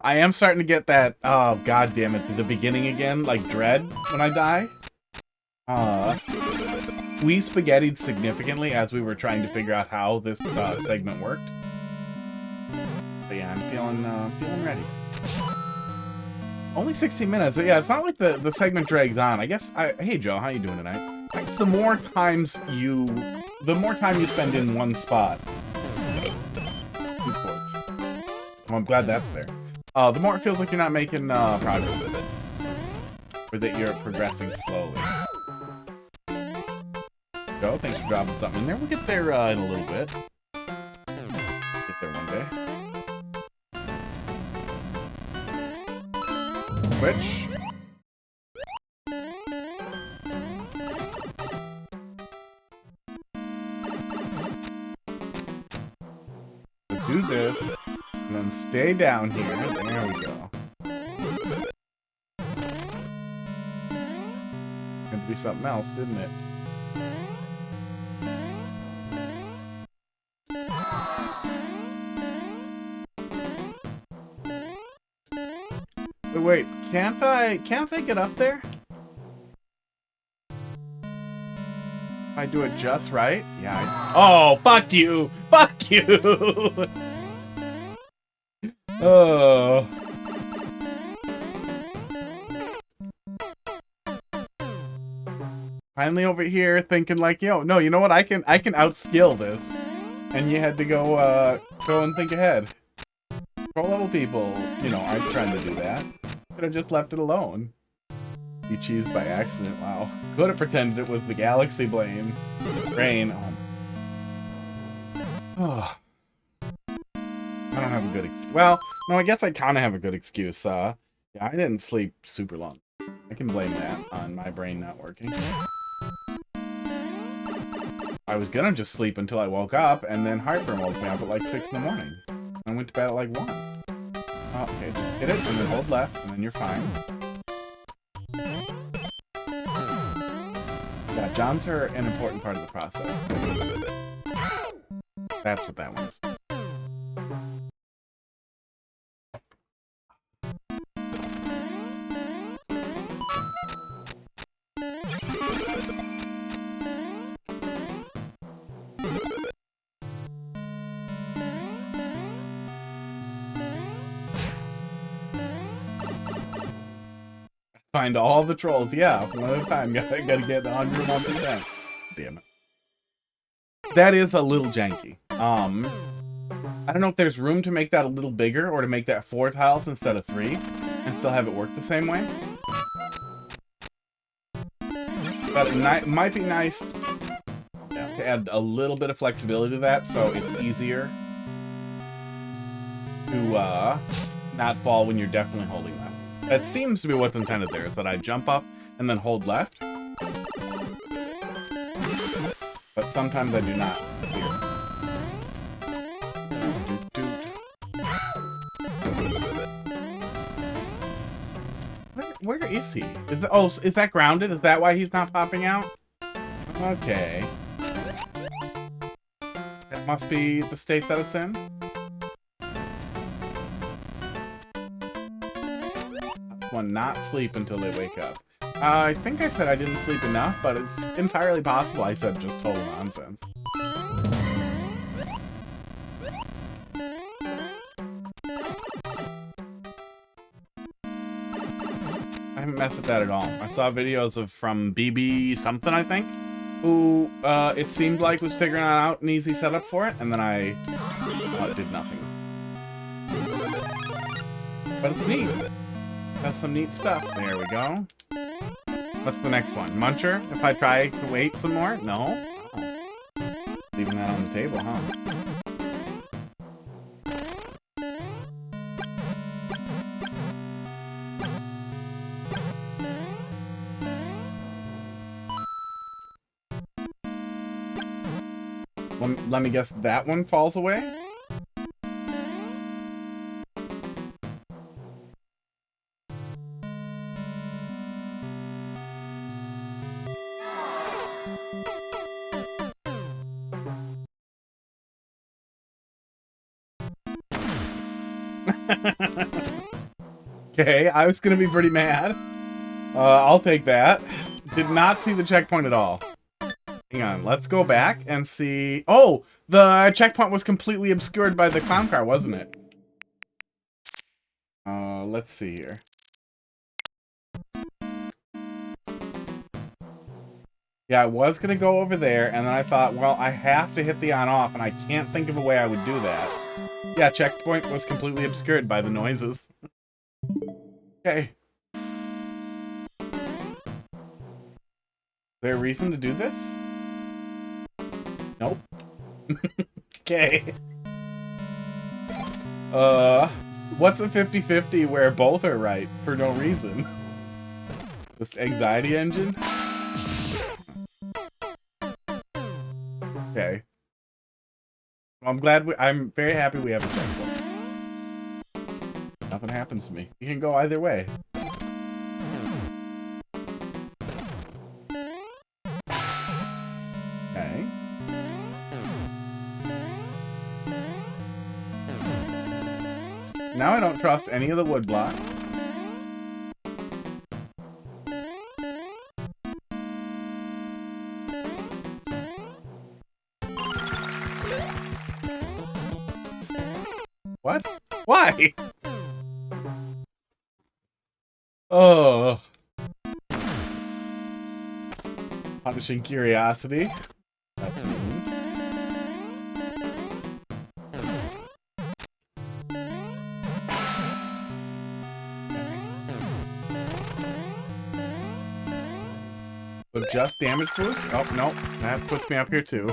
I am starting to get that, oh, god damn it, the beginning again, like dread when I die. We spaghettied significantly as we were trying to figure out how this segment worked. But yeah, I'm feeling ready. Only 16 minutes. Yeah, it's not like the segment drags on. I guess hey Joe, how you doing tonight? I guess the more time you spend in one spot. Well, I'm glad that's there. The more it feels like you're not making progress with it. Or that you're progressing slowly. Joe, thanks for dropping something in there. We'll get there in a little bit. Get there one day. Switch. So do this, and then stay down here. There we go. Had to be something else, didn't it? But wait, can't I get up there? If I do it just right? Yeah, oh, fuck you! Fuck you! Oh. Finally over here thinking like, yo, no, you know what? I can outskill this. And you had to go and think ahead. Pro level people, you know, aren't trying to do that. Could have just left it alone. You cheesed by accident. Wow. Could have pretended it was the galaxy brain. Oh. I don't have a good excuse. Well, no, I guess I kind of have a good excuse. Yeah, I didn't sleep super long. I can blame that on my brain not working. I was gonna just sleep until I woke up, and then heartburn woke me up at like 6 in the morning. I went to bed at like 1. Oh, okay, just hit it, and then hold left, and then you're fine. Yeah, Johns are an important part of the process. That's what that one is. find all the trolls. Yeah, one at a time. Gotta get 101%. Damn it. That is a little janky. I don't know if there's room to make that a little bigger or to make that 4 tiles instead of 3 and still have it work the same way. But it might be nice to add a little bit of flexibility to that so it's easier to not fall when you're definitely holding left. That seems to be what's intended there, is that I jump up and then hold left. But sometimes I do not here. Where is he? Is that grounded? Is that why he's not popping out? Okay. That must be the state that it's in. One not sleep until they wake up. I think I said I didn't sleep enough, but it's entirely possible I said just total nonsense. I haven't messed with that at all. I saw videos from BB something, I think, who it seemed like was figuring out an easy setup for it, and then I did nothing. But it's neat. That's some neat stuff. There we go. What's the next one? Muncher? If I try to wait some more? No? Oh. Leaving that on the table, huh? Let me guess, that one falls away? Okay, I was gonna be pretty mad. I'll take that. Did not see the checkpoint at all. Hang on, let's go back and see. Oh, the checkpoint was completely obscured by the clown car, wasn't it? Let's see here. Yeah, I was gonna go over there, and then I thought, well, I have to hit the on-off, and I can't think of a way I would do that. Yeah, checkpoint was completely obscured by the noises. Okay. Is there a reason to do this? Nope. Okay. What's a 50-50 where both are right for no reason? Just anxiety engine? Okay. Well, I'm very happy we have a checkpoint. Nothing happens to me. You can go either way. Okay. Now I don't trust any of the wood block. What? Why? Oh. Punishing curiosity. That's mean. So just damage boost? Oh, no. That puts me up here too.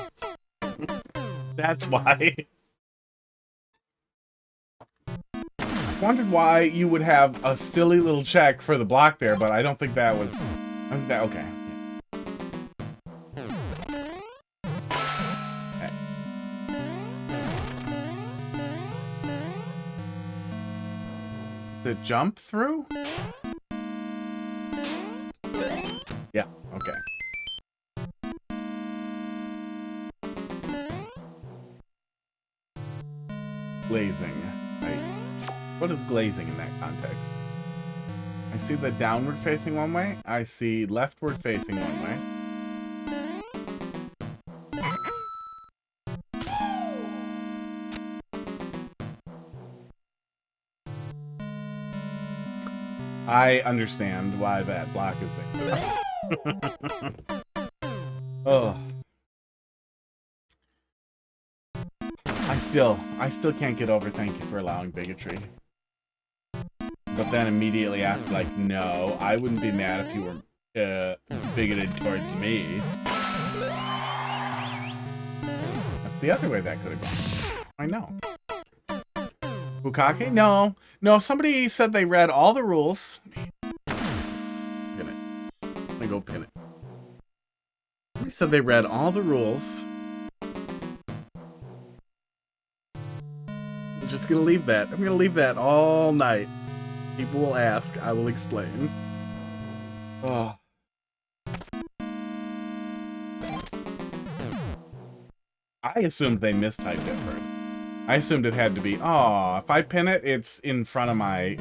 That's why. Wondered why you would have a silly little check for the block there, but I don't think that was... okay. The jump through? Yeah, okay. Glazing. What is glazing in that context? I see the downward facing one way. I see leftward facing one way. I understand why that block is there. Oh. I still can't get over thank you for allowing bigotry. But then immediately after, like, no, I wouldn't be mad if you were bigoted towards me. That's the other way that could have gone. I know. Bukake? No. No, somebody said they read all the rules. Pin it. Let me go pin it. Somebody said they read all the rules. I'm just gonna leave that. I'm gonna leave that all night. People will ask. I will explain. Oh. I assumed they mistyped it first. I assumed it had to be, oh, if I pin it, it's in front of my,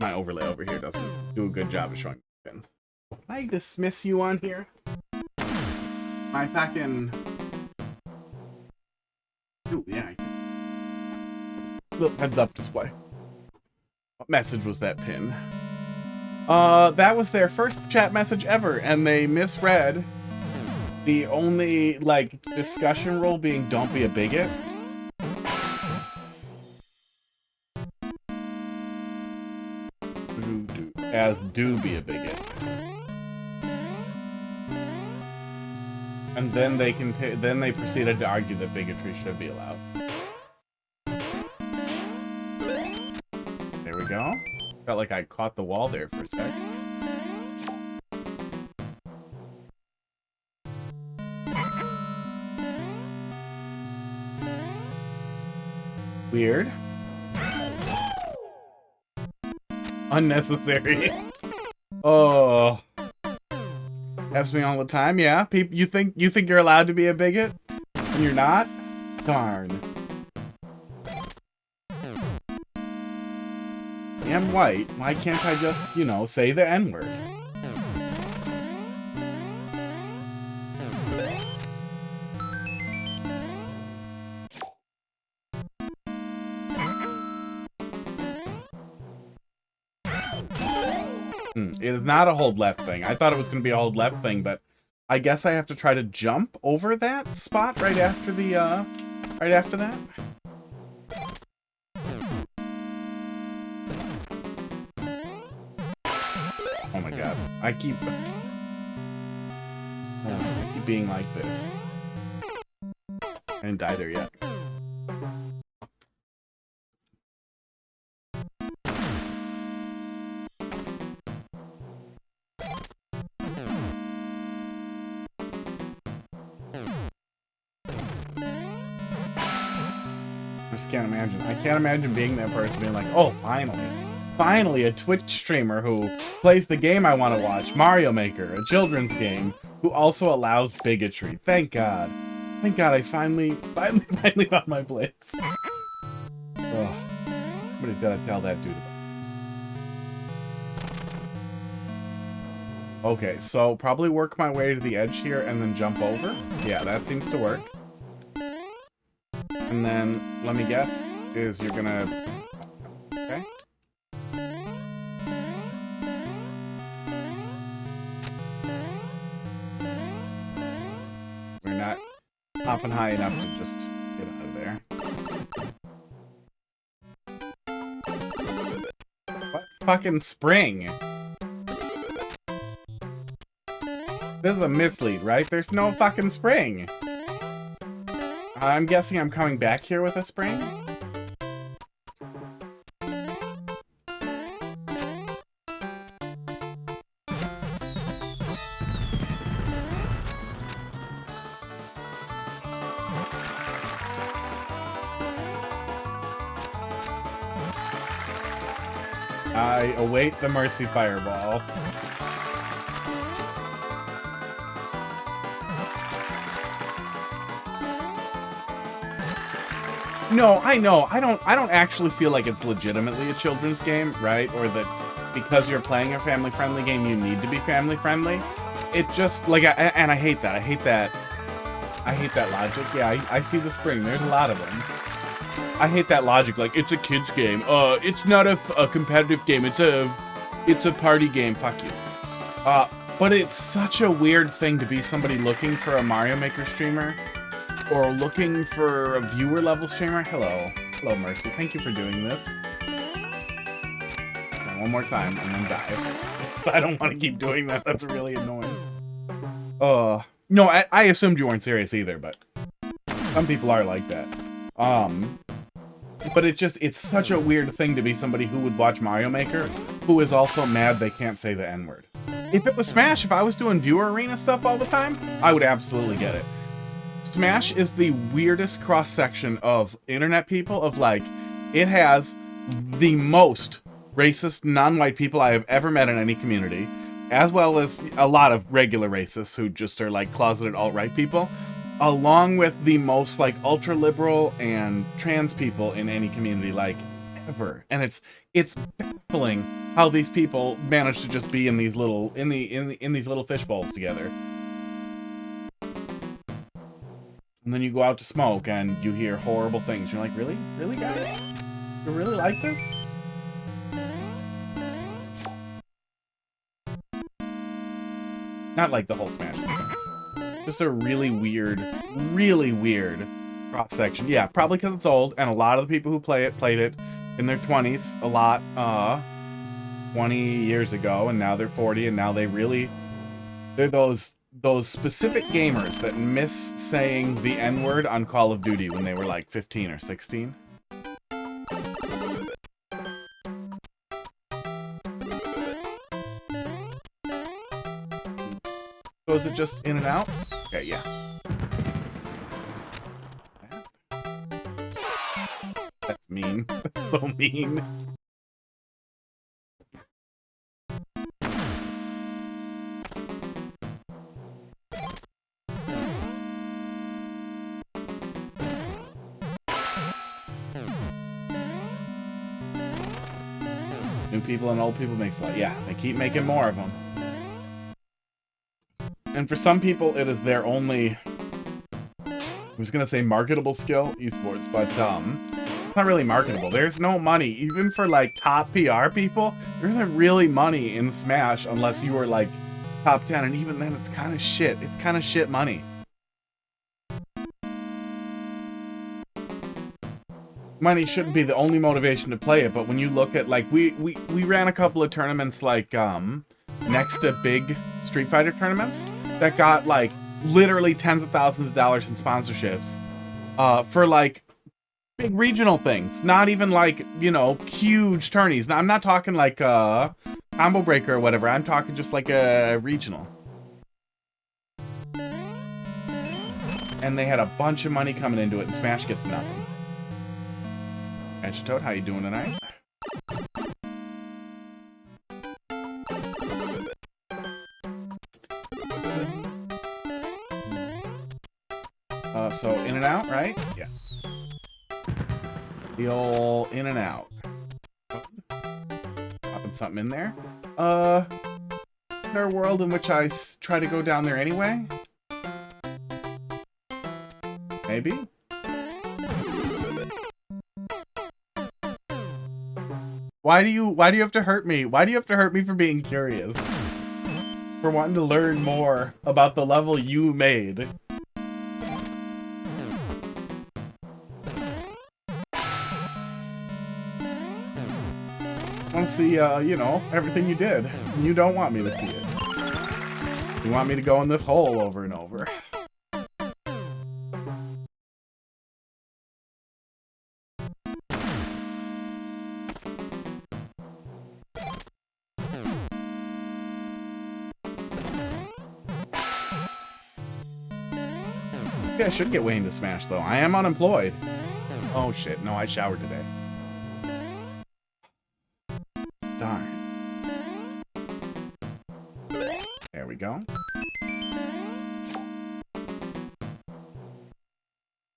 my overlay over here doesn't do a good job of showing pins. Can I dismiss you on here? My fucking... Ooh, yeah. Little heads up display. What message was that pin? That was their first chat message ever, and they misread the only, like, discussion rule being don't be a bigot. As do be a bigot. And then they proceeded to argue that bigotry should be allowed. There we go. Felt like I caught the wall there for a sec. Weird. Unnecessary. Oh. Happens to me all the time, yeah. People, you think you're allowed to be a bigot? And you're not? Darn. I'm white. Why can't I just, you know, say the N-word? It is not a hold left thing. I thought it was going to be a hold left thing, but I guess I have to try to jump over that spot right after the, right after that. Oh my god. I keep being like this. I didn't die there yet. I can't imagine being that person being like, oh, finally a Twitch streamer who plays the game I want to watch, Mario Maker, a children's game, who also allows bigotry. Thank God. Thank God I finally found my place. Oh, somebody's gotta tell that dude about it. Okay, so probably work my way to the edge here and then jump over. Yeah, that seems to work. And then, let me guess, is you're gonna... Okay. We're not hopping high enough to just get out of there. What fucking spring? This is a mislead, right? There's no fucking spring. I'm guessing I'm coming back here with a spring? I await the Mercy Fireball. No, I know. I don't actually feel like it's legitimately a children's game, right? Or that because you're playing a family-friendly game, you need to be family-friendly. It just, like, and I hate that. I hate that logic. Yeah, I see the spring. There's a lot of them. I hate that logic. Like, it's a kid's game. It's not a competitive game. It's a party game. Fuck you. But it's such a weird thing to be somebody looking for a Mario Maker streamer or looking for a viewer level streamer. Hello. Hello, Mercy. Thank you for doing this. Okay, one more time and then dive. So I don't want to keep doing that. That's really annoying. No, I assumed you weren't serious either, but some people are like that. But it's such a weird thing to be somebody who would watch Mario Maker who is also mad they can't say the N-word. If it was Smash, if I was doing viewer arena stuff all the time, I would absolutely get it. Smash is the weirdest cross-section of internet people of like, it has the most racist non-white people I have ever met in any community, as well as a lot of regular racists who just are like closeted alt-right people, along with the most like ultra-liberal and trans people in any community like ever. And it's baffling how these people manage to just be in these little in these little fish bowls together. And then you go out to smoke and you hear horrible things. You're like, really? Really, guys? You really like this? Not like the whole Smash thing. Just a really weird cross-section. Yeah, probably because it's old, and a lot of the people who played it in their 20s, a lot, 20 years ago, and now they're 40, and now they're those specific gamers that miss saying the N-word on Call of Duty when they were like 15 or 16. So is it just in and out? Okay, yeah. That's mean. That's so mean. New people and old people makes like, yeah, they keep making more of them. And for some people, it is their only, I was gonna say marketable skill, esports, but it's not really marketable. There's no money, even for like top PR people, there isn't really money in Smash unless you are like top 10, and even then it's kind of shit. It's kind of shit money. Money shouldn't be the only motivation to play it, but when you look at like, we ran a couple of tournaments like next to big Street Fighter tournaments that got like literally tens of thousands of dollars in sponsorships for like big regional things, not even like, you know, huge tourneys. Now, I'm not talking like Combo Breaker or whatever. I'm talking just like a regional. And they had a bunch of money coming into it, and Smash gets nothing. R.Toad, how you doing tonight? So in and out, right? Yeah. The old in and out. Popping something in there. Is there a world in which I try to go down there anyway? Maybe? Why do you have to hurt me? Why do you have to hurt me for being curious? For wanting to learn more about the level you made. I want to see, you know, everything you did. You don't want me to see it. You want me to go in this hole over and over. Yeah, I should get way into Smash, though. I am unemployed. Oh, shit. No, I showered today. Darn. There we go.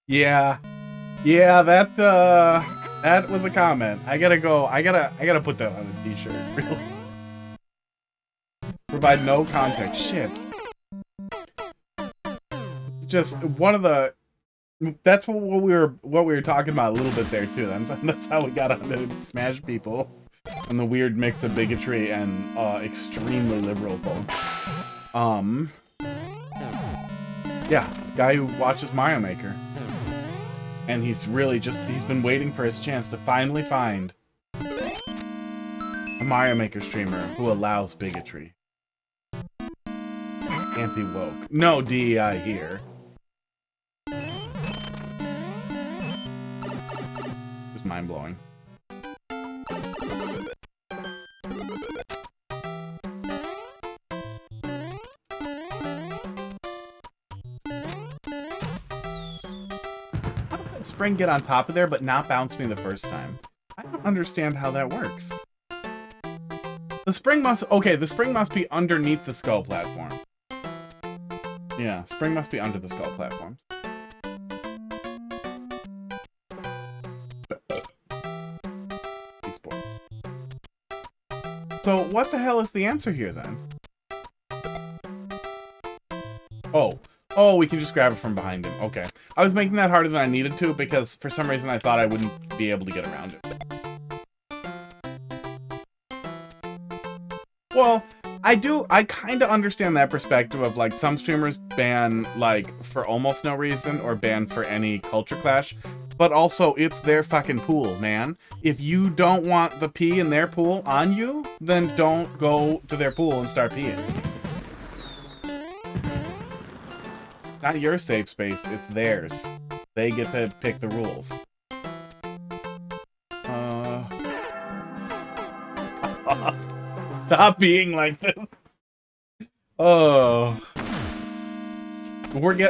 Yeah. Yeah, that was a comment. I gotta put that on a t-shirt. Really. Provide no context. Shit. Just one of the That's what we were talking about a little bit there too. That's how we got onto Smash people and the weird mix of bigotry and extremely liberal folks. Yeah, guy who watches Mario Maker, and he's been waiting for his chance to finally find a Mario Maker streamer who allows bigotry. Anti-woke. No DEI here. Just mind-blowing. How did that spring get on top of there but not bounce me the first time? I don't understand how that works. The spring must be underneath the skull platform. Yeah, spring must be under the skull platforms. So what the hell is the answer here then? Oh, we can just grab it from behind him. Okay. I was making that harder than I needed to because for some reason I thought I wouldn't be able to get around it. Well, I kind of understand that perspective of, like, some streamers ban, like, for almost no reason or ban for any culture clash, but also it's their fucking pool, man. If you don't want the pee in their pool on you, then don't go to their pool and start peeing. Not your safe space, it's theirs. They get to pick the rules. Stop being like this. Oh.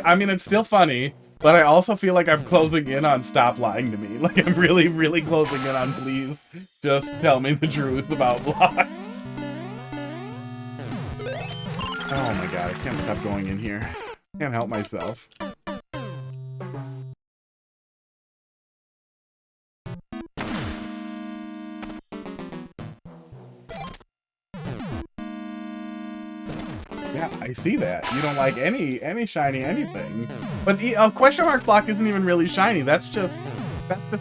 I mean, it's still funny, but I also feel like I'm closing in on stop lying to me. Like, I'm really, really closing in on please just tell me the truth about blocks. Oh my god, I can't stop going in here. Can't help myself. Yeah, I see that. You don't like any shiny anything. But a question mark block isn't even really shiny. That's just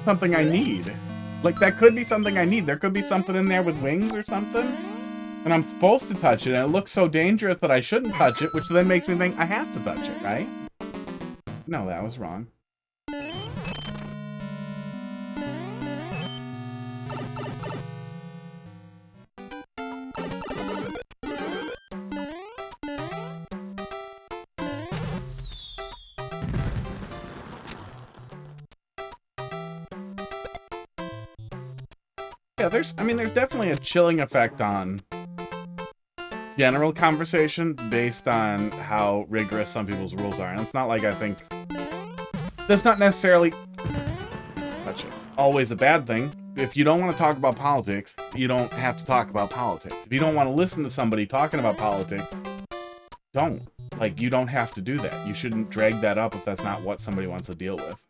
something I need. Like, that could be something I need. There could be something in there with wings or something. And I'm supposed to touch it, and it looks so dangerous that I shouldn't touch it, which then makes me think I have to touch it, right? No, that was wrong. Yeah, there's definitely a chilling effect on general conversation based on how rigorous some people's rules are. And it's not like I think that's not necessarily always a bad thing. If you don't want to talk about politics, you don't have to talk about politics. If you don't want to listen to somebody talking about politics, don't. Like, you don't have to do that. You shouldn't drag that up if that's not what somebody wants to deal with.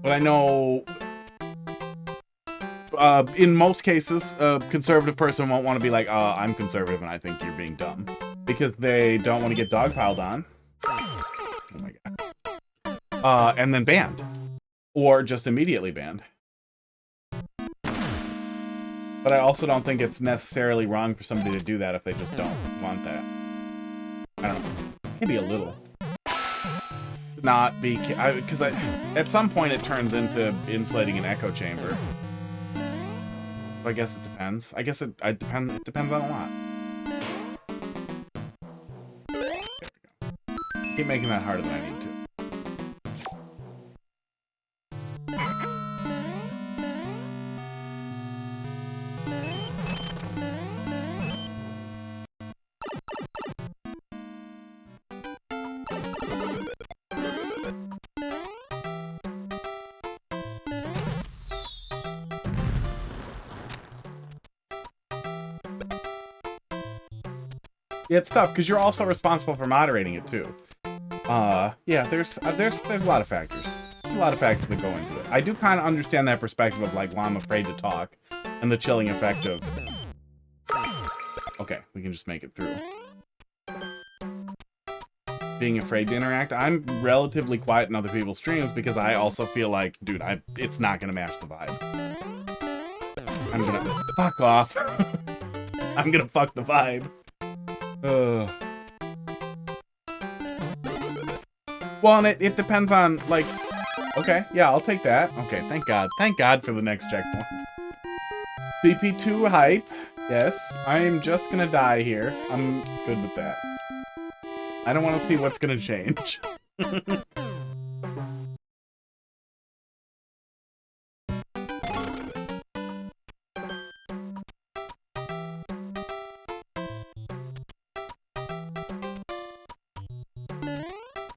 But I know in most cases, a conservative person won't want to be like, I'm conservative and I think you're being dumb. Because they don't want to get dogpiled on. Oh my god. And then banned. Or just immediately banned. But I also don't think it's necessarily wrong for somebody to do that if they just don't want that. I don't know. Maybe a little. Not be... Because at some point it turns into insulating an echo chamber. I guess it depends. I guess it depends on a lot. There we go. Keep making that harder than I need to. Yeah, it's tough because you're also responsible for moderating it too. Yeah, there's a lot of factors. A lot of factors that go into it. I do kind of understand that perspective of like, well, I'm afraid to talk, and the chilling effect of. Okay, we can just make it through. being afraid to interact. I'm relatively quiet in other people's streams because I also feel like, dude, it's not gonna match the vibe. I'm gonna fuck off. I'm gonna fuck the vibe. Well, and it depends on, like, okay, yeah, I'll take that. Okay, thank God. Thank God for the next checkpoint. CP2 hype. Yes, I'm just gonna die here. I'm good with that. I don't want to see what's gonna change.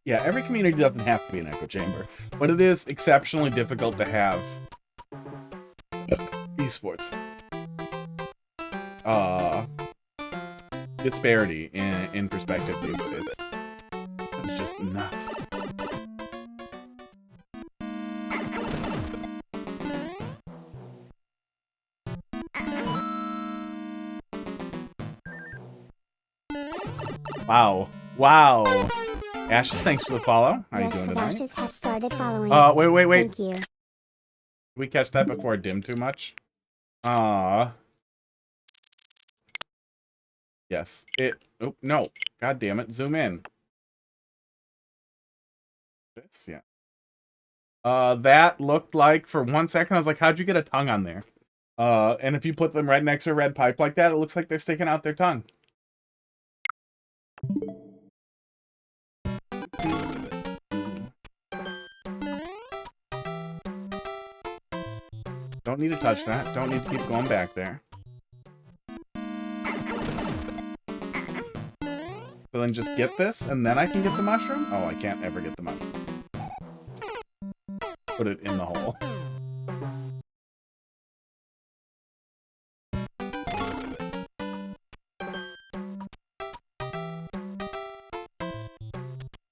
Yeah, every community doesn't have to be an echo chamber, but it is exceptionally difficult to have esports. Disparity in perspective these days. It's just nuts. Wow. Wow. Ashes, thanks for the follow. How you doing tonight?
Ashes has started following.
Wait.
Thank you.
Did we catch that before it dimmed too much? Yes. Oh, no. God damn it. Zoom in. This, yeah. That looked like, for 1 second, I was like, how'd you get a tongue on there? And if you put them right next to a red pipe like that, it looks like they're sticking out their tongue. Don't need to touch that. Don't need to keep going back there. So then just get this, and then I can get the mushroom? Oh, I can't ever get the mushroom. Put it in the hole.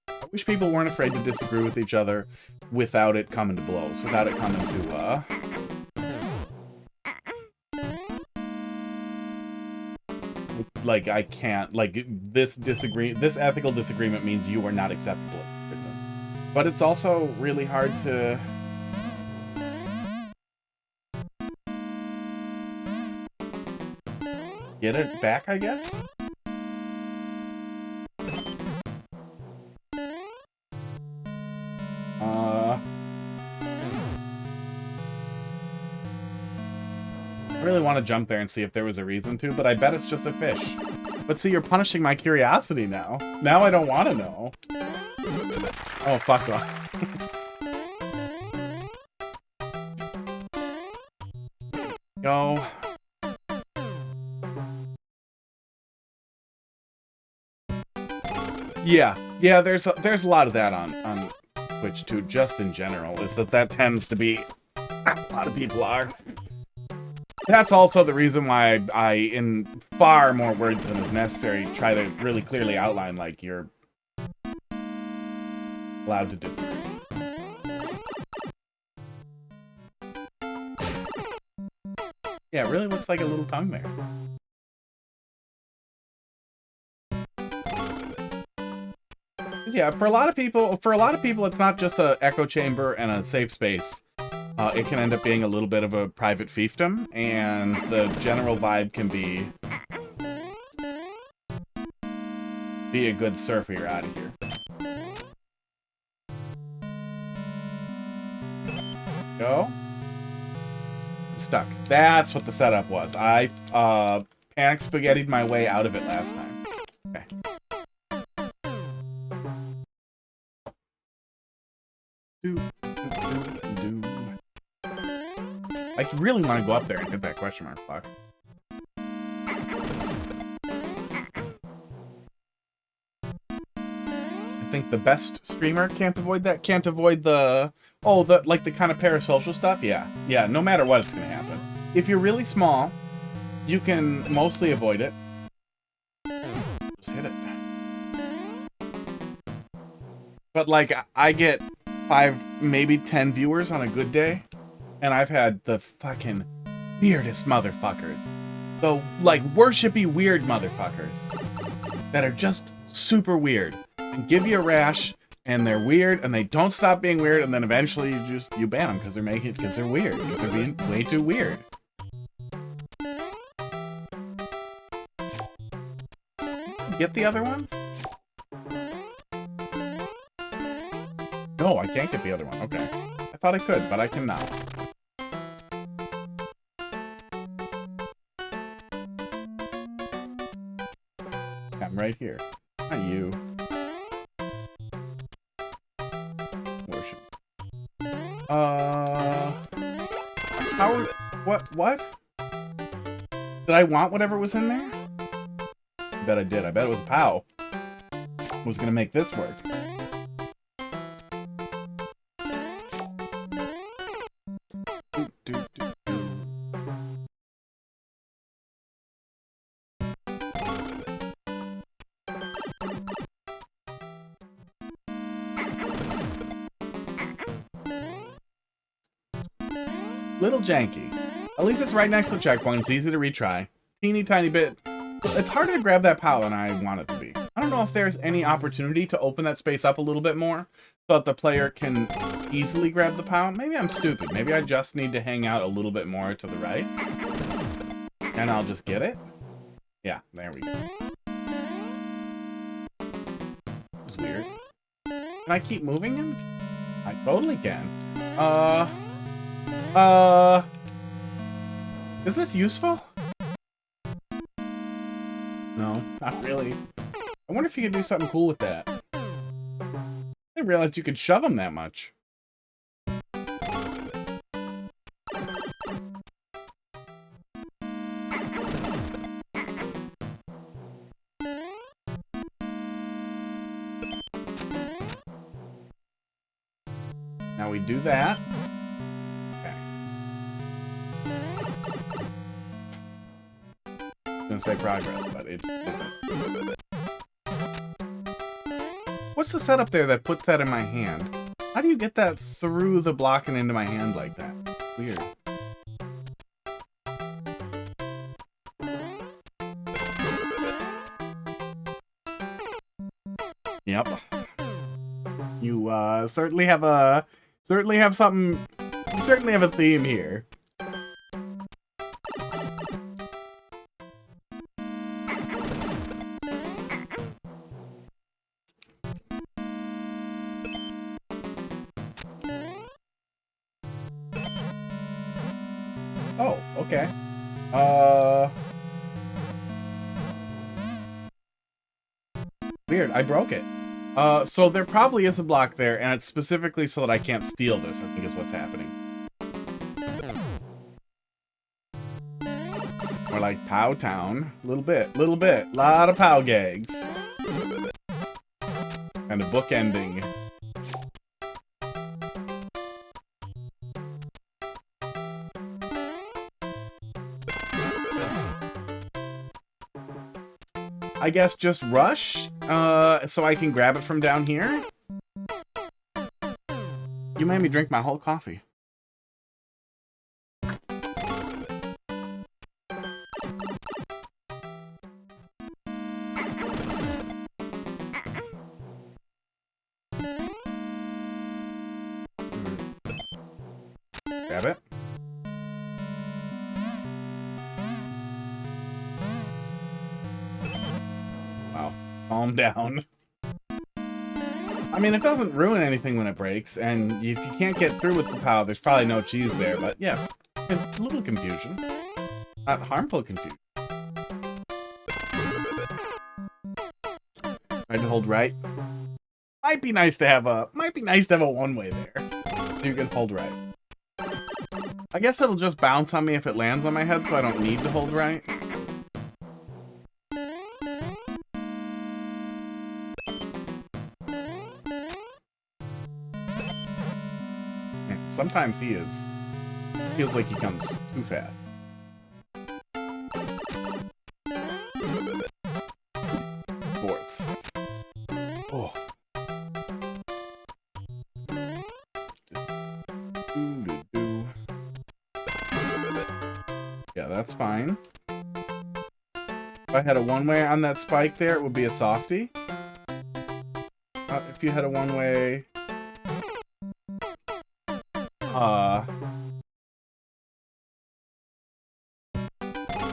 I wish people weren't afraid to disagree with each other without it coming to blows, without it coming to, like, I can't, like, this ethical disagreement means you are not acceptable as a person. But it's also really hard to... get it back, I guess? I really want to jump there and see if there was a reason to, but I bet it's just a fish. But see, you're punishing my curiosity now. Now I don't want to know. Oh, fuck off. Go. Yeah, there's a lot of that on Twitch too, just in general, is that tends to be a lot of people are. That's also the reason why I, in far more words than is necessary, try to really clearly outline, like, you're allowed to disagree. Yeah, it really looks like a little tongue there. Yeah, for a lot of people, it's not just a echo chamber and a safe space. It can end up being a little bit of a private fiefdom, and the general vibe can be a good surfer. You're out of here. Go. I'm stuck. That's what the setup was. I panic spaghettied my way out of it last time. Okay. I really want to go up there and hit that question mark block. I think the best streamer can't avoid that. Can't avoid the like the kind of parasocial stuff. Yeah, no matter what, it's gonna happen. If you're really small, you can mostly avoid it. Just hit it. But like, I get 5, maybe 10 viewers on a good day. And I've had the fucking weirdest motherfuckers. The, like, worshipy weird motherfuckers. That are just super weird. give you a rash, and they're weird, and they don't stop being weird, and then eventually you ban them because they're weird, because they're being way too weird. Get the other one? No, I can't get the other one. Okay. I thought I could, but I cannot. I'm right here. Not you. Worship. What? Did I want whatever was in there? I bet I did. I bet it was a POW. Was gonna make this work. Little janky. At least it's right next to the checkpoint. It's easy to retry. Teeny tiny bit. It's harder to grab that POW than I want it to be. I don't know if there's any opportunity to open that space up a little bit more so that the player can easily grab the POW. Maybe I'm stupid. Maybe I just need to hang out a little bit more to the right. And I'll just get it. Yeah, there we go. It's weird. Can I keep moving him? I totally can. Is this useful? No, not really. I wonder if you could do something cool with that. I didn't realize you could shove them that much. Now we do that. Gonna say progress, but it isn't. What's the setup there that puts that in my hand? How do you get that through the block and into my hand like that? Weird. Yep. You certainly have a theme here. Oh, okay. Weird, I broke it. So there probably is a block there, and it's specifically so that I can't steal this, I think is what's happening. Or like POW Town. Little bit. Lot of POW gags. Kind of bookending. I guess just rush, so I can grab it from down here. You made me drink my whole coffee. Grab it. Calm down. I mean, it doesn't ruin anything when it breaks, and if you can't get through with the POW, there's probably no cheese there, but yeah, a little confusion. Not harmful confusion. Try to hold right. Might be nice to have a one-way there. So you can hold right. I guess it'll just bounce on me if it lands on my head, so I don't need to hold right. Sometimes he is. Feels like he comes too fast. Sports. Oh. Yeah, that's fine. If I had a one-way on that spike there, it would be a softie. if you had a one-way.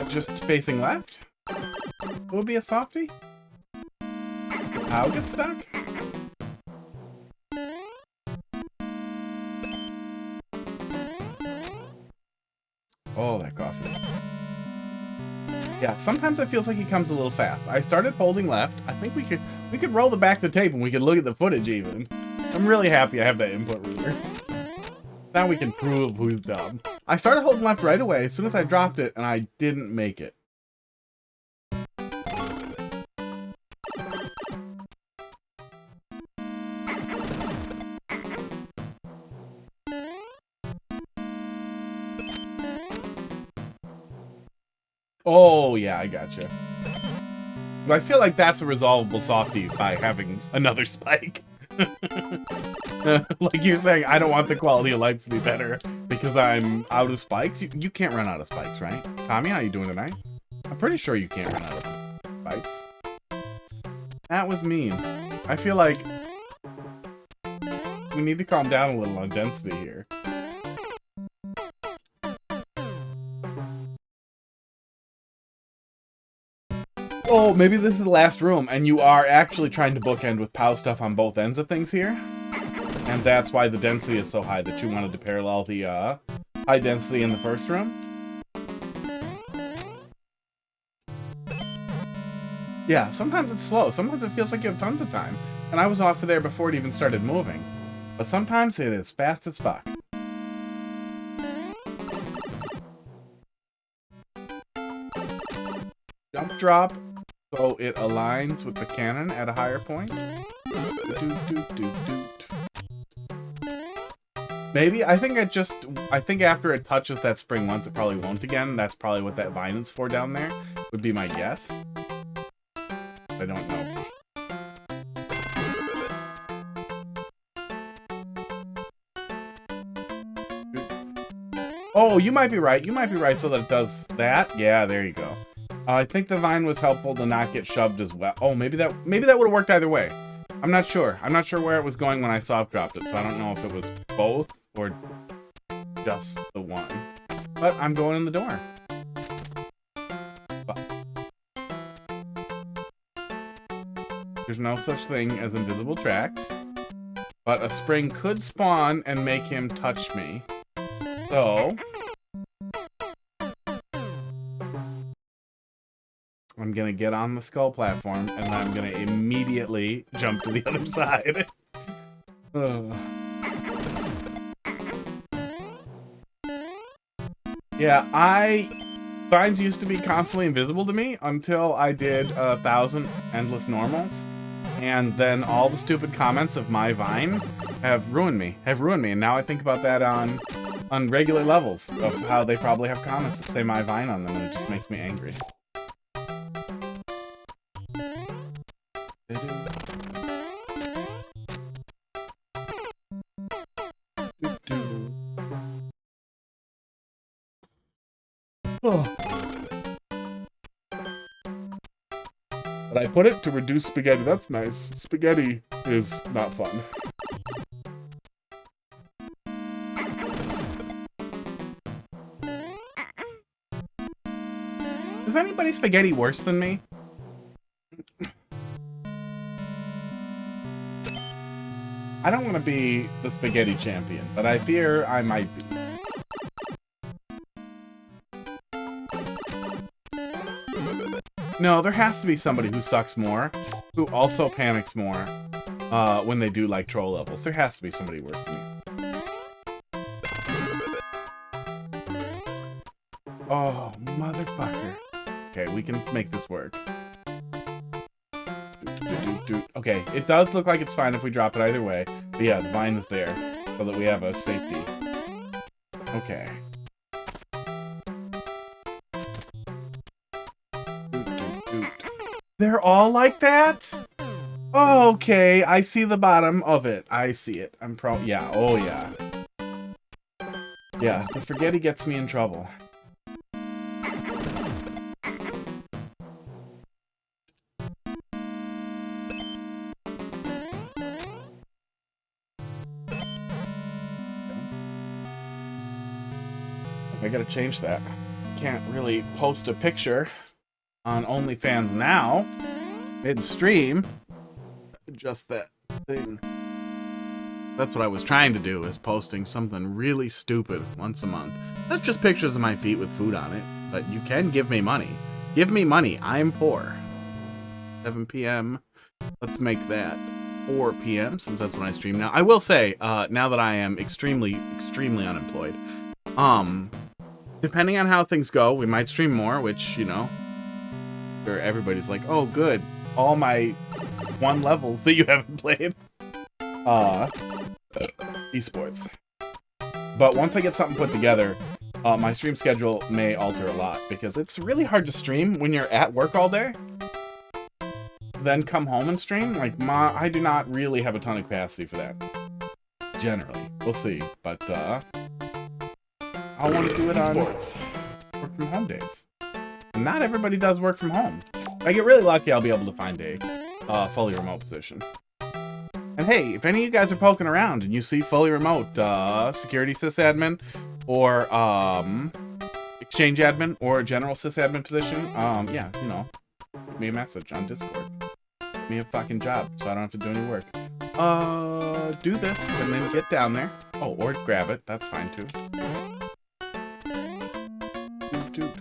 Just facing left? It would be a softie? I'll get stuck? Oh, that coffee. Yeah, sometimes it feels like he comes a little fast. I started holding left. I think we could roll the back of the tape and we could look at the footage even. I'm really happy I have that input reader. Now we can prove who's dumb. I started holding left right away as soon as I dropped it, and I didn't make it. Oh, yeah, I gotcha. But I feel like that's a resolvable softie by having another spike. Like you're saying, I don't want the quality of life to be better because I'm out of spikes. You can't run out of spikes, right? Tommy, how you doing tonight? I'm pretty sure you can't run out of spikes. That was mean. I feel like we need to calm down a little on density here. Oh, maybe this is the last room, and you are actually trying to bookend with POW stuff on both ends of things here. And that's why the density is so high, that you wanted to parallel the high density in the first room. Yeah, sometimes it's slow. Sometimes it feels like you have tons of time. And I was off of there before it even started moving. But sometimes it is fast as fuck. Jump drop. So it aligns with the cannon at a higher point. Maybe, I think after it touches that spring once, it probably won't again. That's probably what that vine is for down there, would be my guess. I don't know. Oh, you might be right. You might be right so that it does that. Yeah, there you go. I think the vine was helpful to not get shoved as well. Oh, maybe that would have worked either way. I'm not sure. I'm not sure where it was going when I soft dropped it, so I don't know if it was both or just the one. But I'm going in the door. But there's no such thing as invisible tracks, but a spring could spawn and make him touch me. So I'm gonna get on the skull platform, and then I'm gonna immediately jump to the other side. Yeah, vines used to be constantly invisible to me until I did 1,000 endless normals, and then all the stupid comments of my vine have ruined me, and now I think about that on regular levels of how they probably have comments that say my vine on them, and it just makes me angry. Oh. But I put it to reduce spaghetti. That's nice. Spaghetti is not fun. Is anybody spaghetti worse than me? I don't want to be the spaghetti champion, but I fear I might be. No, there has to be somebody who sucks more, who also panics more when they do like troll levels. There has to be somebody worse than me. Oh, motherfucker. Okay, we can make this work. Okay, it does look like it's fine if we drop it either way. But yeah, the vine is there, so that we have a safety. Okay. They're all like that? Oh, okay, I see the bottom of it. I see it. Yeah, oh yeah. Yeah, the spaghetti gets me in trouble. gotta change that. Can't really post a picture on OnlyFans now. Mid-stream. Just that thing. That's what I was trying to do, is posting something really stupid once a month. That's just pictures of my feet with food on it. But you can give me money. Give me money. I'm poor. 7 p.m. Let's make that 4 p.m. since that's when I stream now. I will say, now that I am extremely unemployed, depending on how things go, we might stream more, which, you know, where everybody's like, oh, good. All my 1 levels that you haven't played. Esports. But once I get something put together, my stream schedule may alter a lot, because it's really hard to stream when you're at work all day. Then come home and stream. Like, I do not really have a ton of capacity for that. Generally. We'll see. But, I want to do it on work from home days. Not everybody does work from home. If I get really lucky, I'll be able to find a fully remote position. And hey, if any of you guys are poking around and you see fully remote security sysadmin or exchange admin or general sysadmin position, yeah, you know, give me a message on Discord. Give me a fucking job so I don't have to do any work. Do this and then get down there. Oh, or grab it. That's fine too. Dude.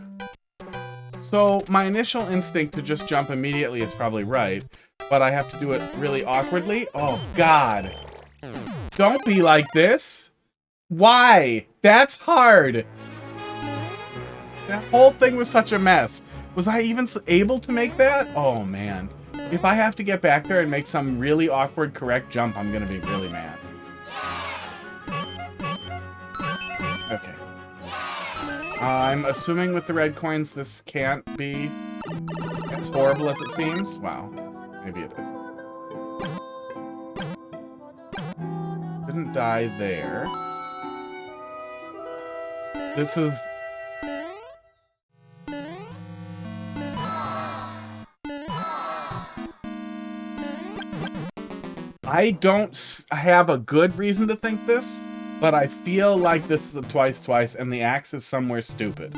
So my initial instinct to just jump immediately is probably right. But I have to do it really awkwardly. Oh, God. Don't be like this. Why? That's hard. That whole thing was such a mess. Was I even able to make that? Oh, man. If I have to get back there and make some really awkward correct jump, I'm going to be really mad. Okay. I'm assuming with the red coins, this can't be as horrible as it seems. Wow. Maybe it is. Didn't die there. This is... I don't have a good reason to think this, but I feel like this is a twice, and the axe is somewhere stupid.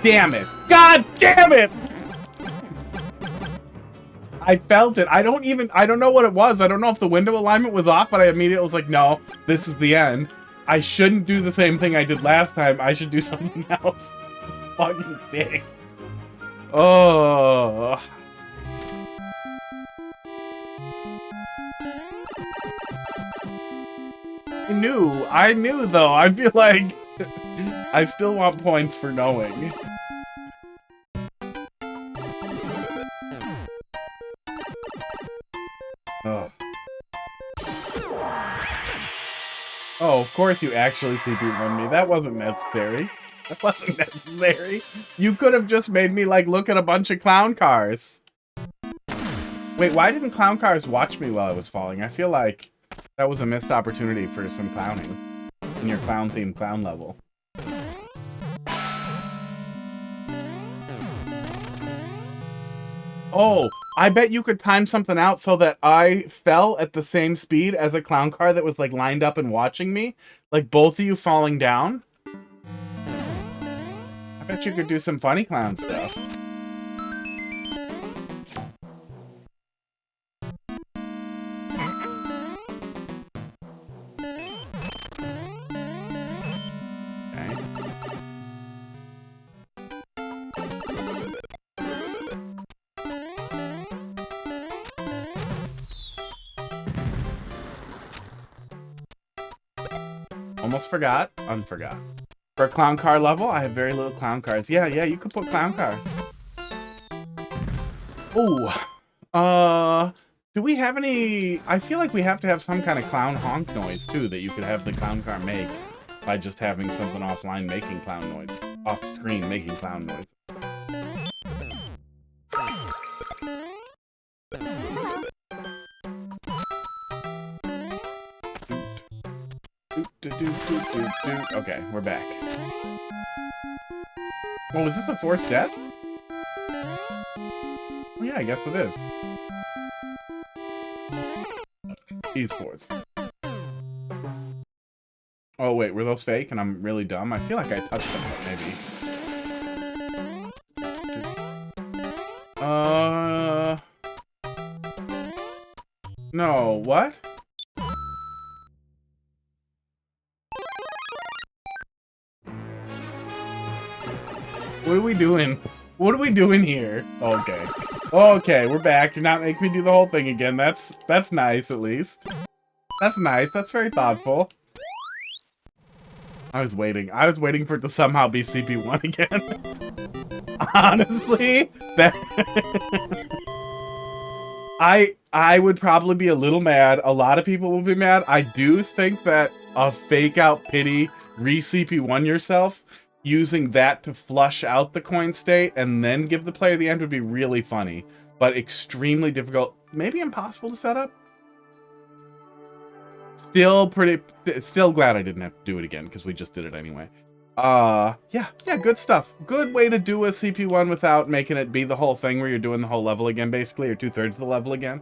Damn it. God damn it! I felt it. I don't know what it was. I don't know if the window alignment was off, but I immediately was like, no, this is the end. I shouldn't do the same thing I did last time. I should do something else. Fucking dick. Oh. I knew though. I'd be like, I still want points for knowing. Oh. Oh, of course you actually CP1'd me. That wasn't necessary. That wasn't necessary. You could have just made me, like, look at a bunch of clown cars. Wait, why didn't clown cars watch me while I was falling? I feel like that was a missed opportunity for some clowning in your clown-themed clown level. Oh, I bet you could time something out so that I fell at the same speed as a clown car that was, like, lined up and watching me. Like, both of you falling down. I bet you could do some funny clown stuff. Almost forgot. Unforgot. For a clown car level, I have very little clown cars. Yeah, you could put clown cars. Ooh. Do we have any... I feel like we have to have some kind of clown honk noise, too, that you could have the clown car make by just having something offline making clown noise. Off-screen making clown noise. Okay, we're back. Oh, is this a forced death? Oh yeah, I guess it is. Esports. Oh, wait, were those fake and I'm really dumb? I feel like I touched them, but maybe. No, what? What are we doing? What are we doing here? Okay. Okay, we're back. You're not making me do the whole thing again. That's nice, at least. That's nice. That's very thoughtful. I was waiting. I was waiting for it to somehow be CP1 again. Honestly, that... I would probably be a little mad. A lot of people will be mad. I do think that a fake out pity re-CP1 yourself, using that to flush out the coin state and then give the player the end would be really funny, but extremely difficult. Maybe impossible to set up. Still glad I didn't have to do it again because we just did it anyway. Yeah, good stuff. Good way to do a CP1 without making it be the whole thing where you're doing the whole level again, basically, or 2/3 of the level again.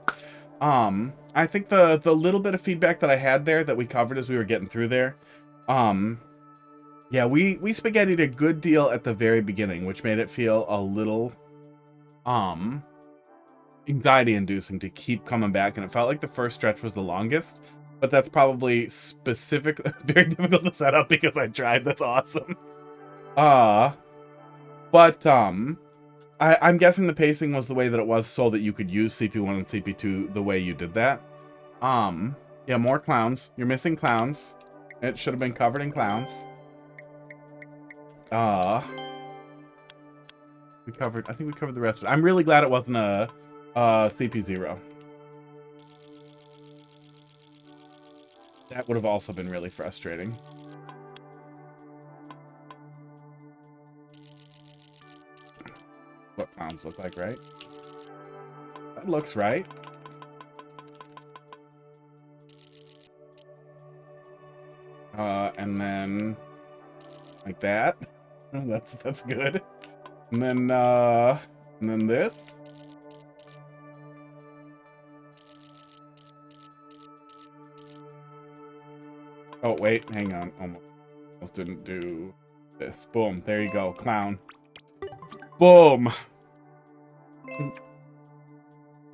I think the little bit of feedback that I had there that we covered as we were getting through there, yeah, we spaghettied a good deal at the very beginning, which made it feel a little, anxiety-inducing to keep coming back, and it felt like the first stretch was the longest. But that's probably very difficult to set up because I tried. That's awesome. I'm guessing the pacing was the way that it was so that you could use CP1 and CP2 the way you did that. Yeah, more clowns. You're missing clowns. It should have been covered in clowns. I think we covered the rest of it. I'm really glad it wasn't a CP0. That would have also been really frustrating. What clowns look like, right? That looks right. And then like that. That's good. And then this. Oh, wait, hang on. Almost didn't do this. Boom. There you go. Clown. Boom.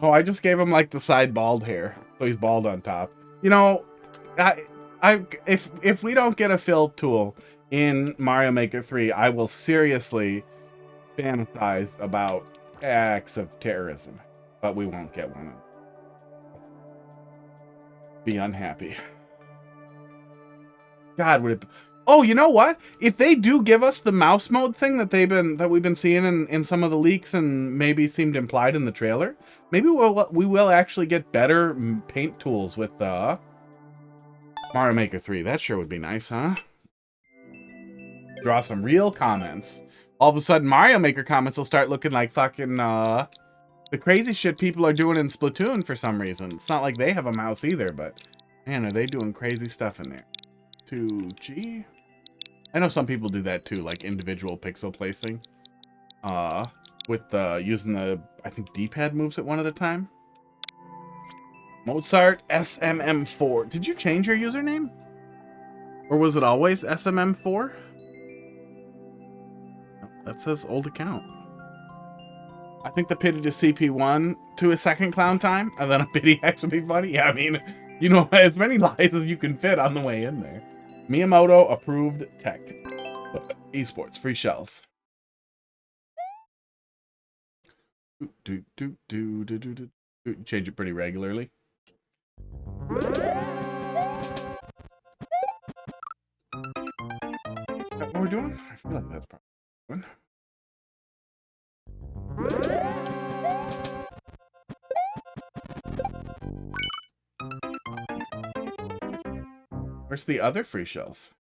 Oh, I just gave him, like, the side bald hair. So he's bald on top. You know, if we don't get a fill tool in Mario Maker 3, I will seriously fantasize about acts of terrorism. But we won't get one. Be unhappy. God, would it... Oh, you know what? If they do give us the mouse mode thing that we've been seeing in some of the leaks and maybe seemed implied in the trailer, maybe we will actually get better paint tools with Mario Maker 3. That sure would be nice, huh? Draw some real comments. All of a sudden, Mario Maker comments will start looking like fucking the crazy shit people are doing in Splatoon for some reason. It's not like they have a mouse either, but man, are they doing crazy stuff in there. 2G. I know some people do that too, like individual pixel placing. With using the, I think, D-pad moves at one at a time. Mozzart SMM4. Did you change your username? Or was it always SMM4? No, that says old account. I think the pity to CP1 to a second clown time, and then a pity X would be funny. Yeah, I mean, you know, as many lies as you can fit on the way in there. Miyamoto approved tech. Esports, free shells. Change it pretty regularly. Is that what we're doing? I feel like that's probably what we're doing. Where's the other free shells?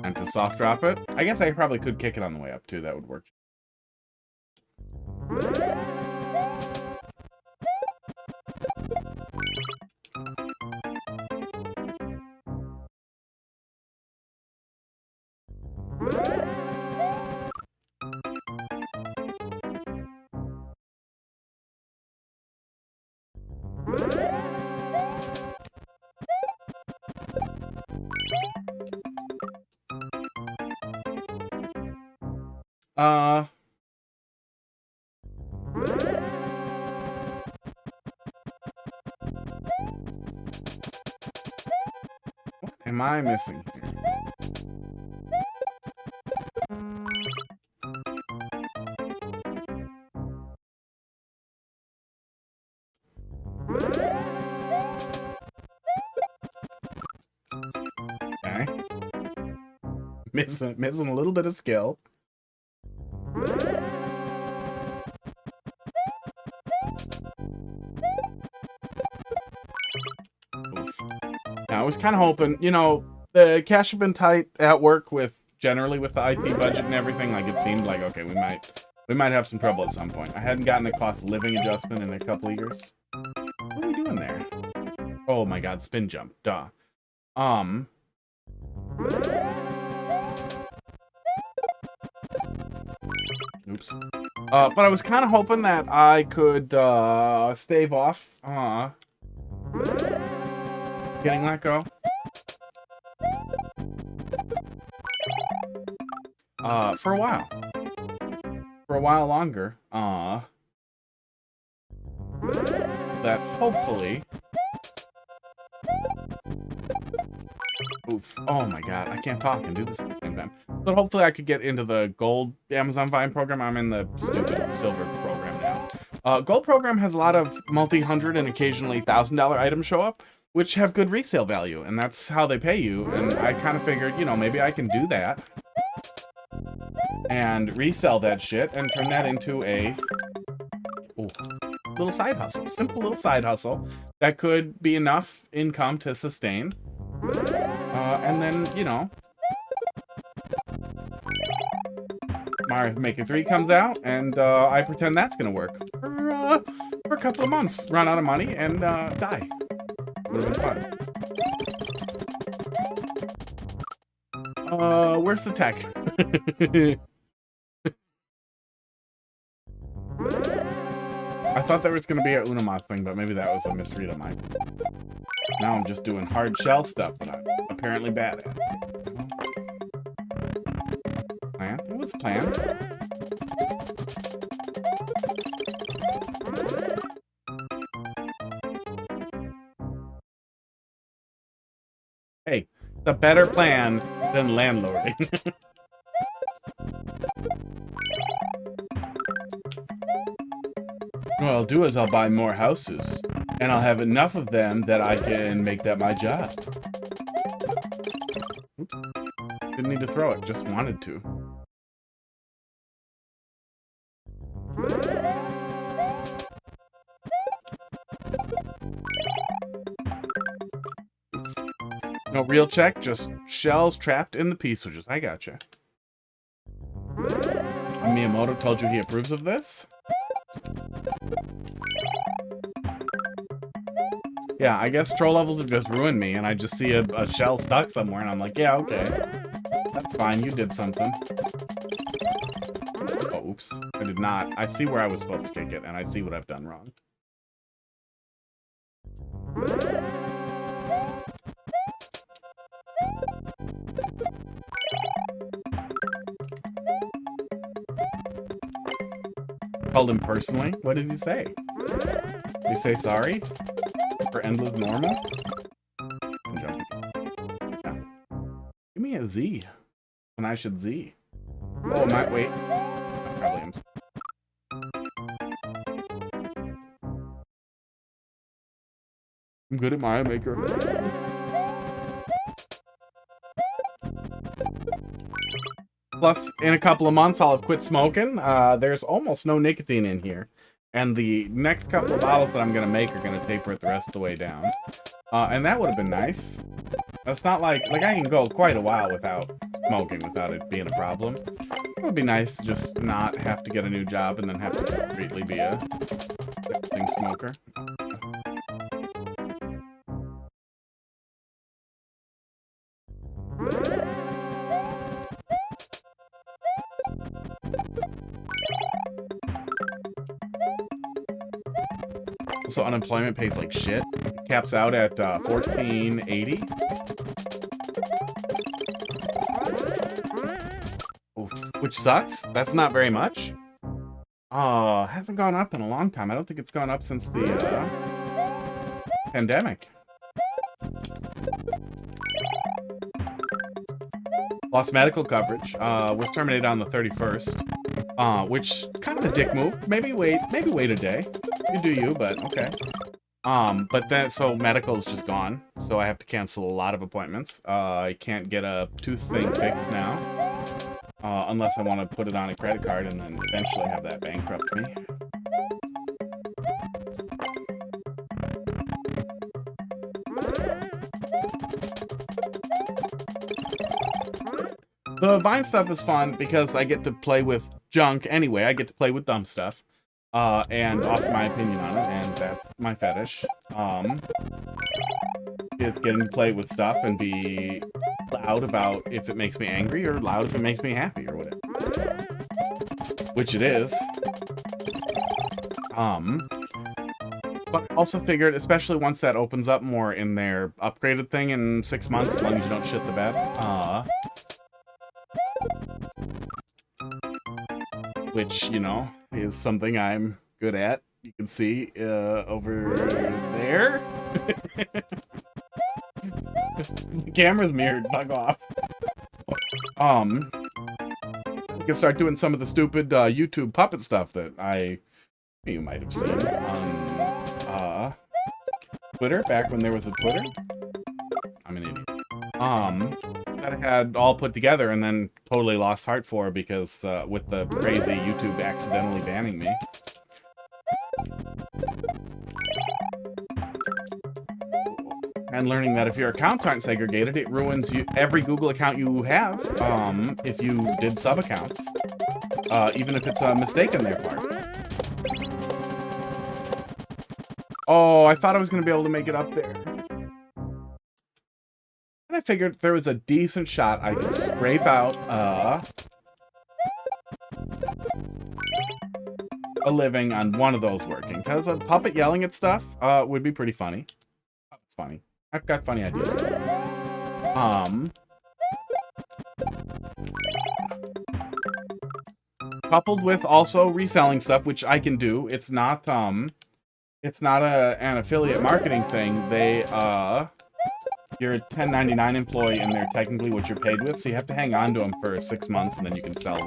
And to soft drop it? I guess I probably could kick it on the way up too. That would work. What am I missing here? Okay. Missing a little bit of skill. Oof. Now, I was kind of hoping, you know, the cash had been tight at work with generally with the IT budget and everything. Like it seemed like, okay, we might have some trouble at some point. I hadn't gotten a cost of living adjustment in a couple of years. What are we doing there? Oh my god, spin jump. Duh. Oops. But I was kind of hoping that I could stave off getting let go. For a while. For a while longer. That hopefully... Oof. Oh my god, I can't talk and do this at the same time. But hopefully I could get into the gold Amazon Vine program. I'm in the stupid silver program now. Gold program has a lot of multi-hundred and occasionally $1,000 items show up, which have good resale value, and that's how they pay you. And I kind of figured, you know, maybe I can do that and resell that shit and turn that into a little side hustle. Simple little side hustle that could be enough income to sustain. And then, you know, Mario Maker 3 comes out, and I pretend that's gonna work for a couple of months. Run out of money and die. Would have been fun. Where's the tech? I thought there was gonna be a Unamoth thing, but maybe that was a misread of mine. Now I'm just doing hard shell stuff that I'm apparently bad at. Plan? What was the plan? Hey, it's a better plan than landlording. What I'll do is I'll buy more houses, and I'll have enough of them that I can make that my job. Oops. Didn't need to throw it, just wanted to. No real check, just shells trapped in the P-switches. I gotcha. Miyamoto told you he approves of this? Yeah, I guess troll levels have just ruined me, and I just see a shell stuck somewhere, and I'm like, yeah, okay. That's fine, you did something. Oh, oops. I did not. I see where I was supposed to kick it, and I see what I've done wrong. Called him personally? What did he say? Did he say sorry? For endless normal? Yeah. Give me a Z. When I should Z. Oh, might wait. I probably am. I'm good at Mario Maker. Plus, in a couple of months, I'll have quit smoking. There's almost no nicotine in here. And the next couple of bottles that I'm going to make are going to taper it the rest of the way down. And that would have been nice. That's not like I can go quite a while without smoking without it being a problem. It would be nice to just not have to get a new job and then have to discreetly be a thing smoker. So unemployment pays like shit. It caps out at $14.80. Oof. which sucks. That's not very much. Hasn't gone up in a long time. I don't think it's gone up since the pandemic. Lost medical coverage. Was terminated on the 31st. Which kind of a dick move. Maybe wait a day. You do you, but okay. But then so medical is just gone. So I have to cancel a lot of appointments. I can't get a tooth thing fixed now. Unless I want to put it on a credit card and then eventually have that bankrupt me. The Vine stuff is fun because I get to play with junk anyway. I get to play with dumb stuff. And offer my opinion on it, and that's my fetish. It's getting to play with stuff and be loud about if it makes me angry or loud if it makes me happy or whatever. Which it is. But I also figured, especially once that opens up more in their upgraded thing in 6 months, as long as you don't shit the bed, which, you know, is something I'm good at. You can see over there. The camera's mirrored. Bug off. We can start doing some of the stupid YouTube puppet stuff that you might have seen on Twitter, back when there was a Twitter. I'm an idiot. That I had all put together and then totally lost heart for because with the crazy YouTube accidentally banning me. And learning that if your accounts aren't segregated, it ruins every Google account you have if you did sub-accounts. Even if it's a mistake on their part. Oh, I thought I was going to be able to make it up there. And I figured there was a decent shot I could scrape out a living on one of those working. Because a puppet yelling at stuff would be pretty funny. It's funny. I've got funny ideas. Coupled with also reselling stuff, which I can do. It's not an affiliate marketing thing. You're a 1099 employee and they're technically what you're paid with, so you have to hang on to them for 6 months and then you can sell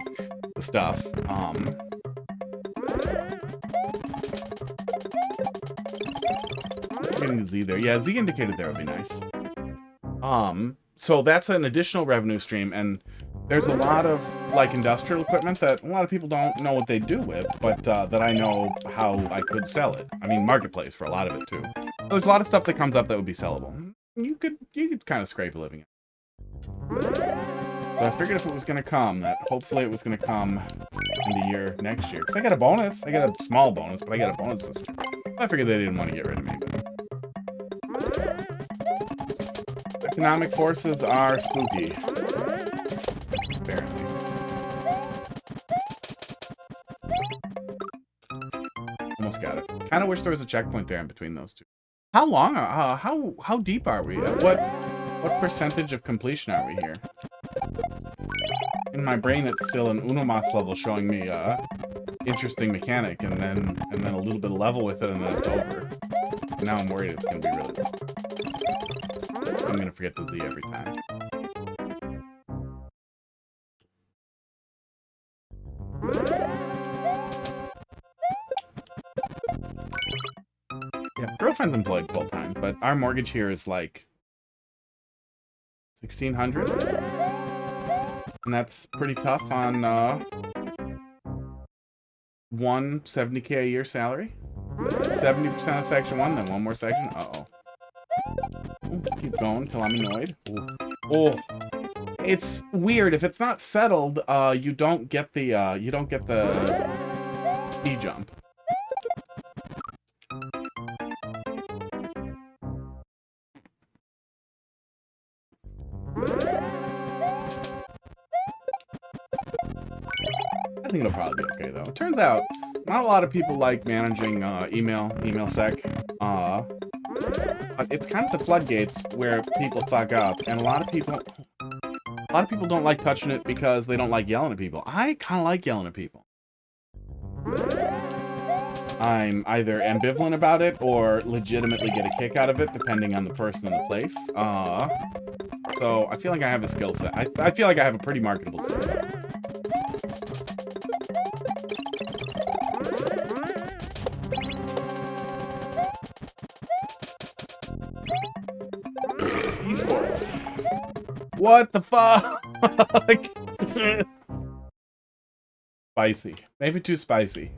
the stuff. Getting the Z there. Yeah, Z indicated there would be nice. So that's an additional revenue stream, and there's a lot of like industrial equipment that a lot of people don't know what they do with, but that I know how I could sell it. I mean, marketplace for a lot of it too. There's a lot of stuff that comes up that would be sellable. You could kind of scrape a living. So I figured if it was gonna come, that hopefully it was gonna come in the year next year. Because I got a bonus. I got a small bonus, but I got a bonus this year. I figured they didn't want to get rid of me. But economic forces are spooky. Apparently. Almost got it. Kind of wish there was a checkpoint there in between those two. How long? How deep are we? What percentage of completion are we here? In my brain, it's still an Unomas level showing me interesting mechanic, and then a little bit of level with it, and then it's over. And now I'm worried it's gonna be really good. I'm gonna forget the Z every time. Yeah, girlfriend's employed full time, but our mortgage here is like $1,600, and that's pretty tough on one 70K a year salary. 70% of section 1, then one more section. Uh-oh. Keep going till I'm annoyed. Ooh. Oh, it's weird. If it's not settled, you don't get the D jump. I think it'll probably be okay though. It turns out not a lot of people like managing email sec. It's kind of the floodgates where people fuck up, and a lot of people A lot of people don't like touching it because they don't like yelling at people. I kind of like yelling at people. I'm either ambivalent about it or legitimately get a kick out of it, depending on the person and the place. So I feel like I have a skill set. I feel like I have a pretty marketable skill set. Esports. What the fuck? Spicy. Maybe too spicy.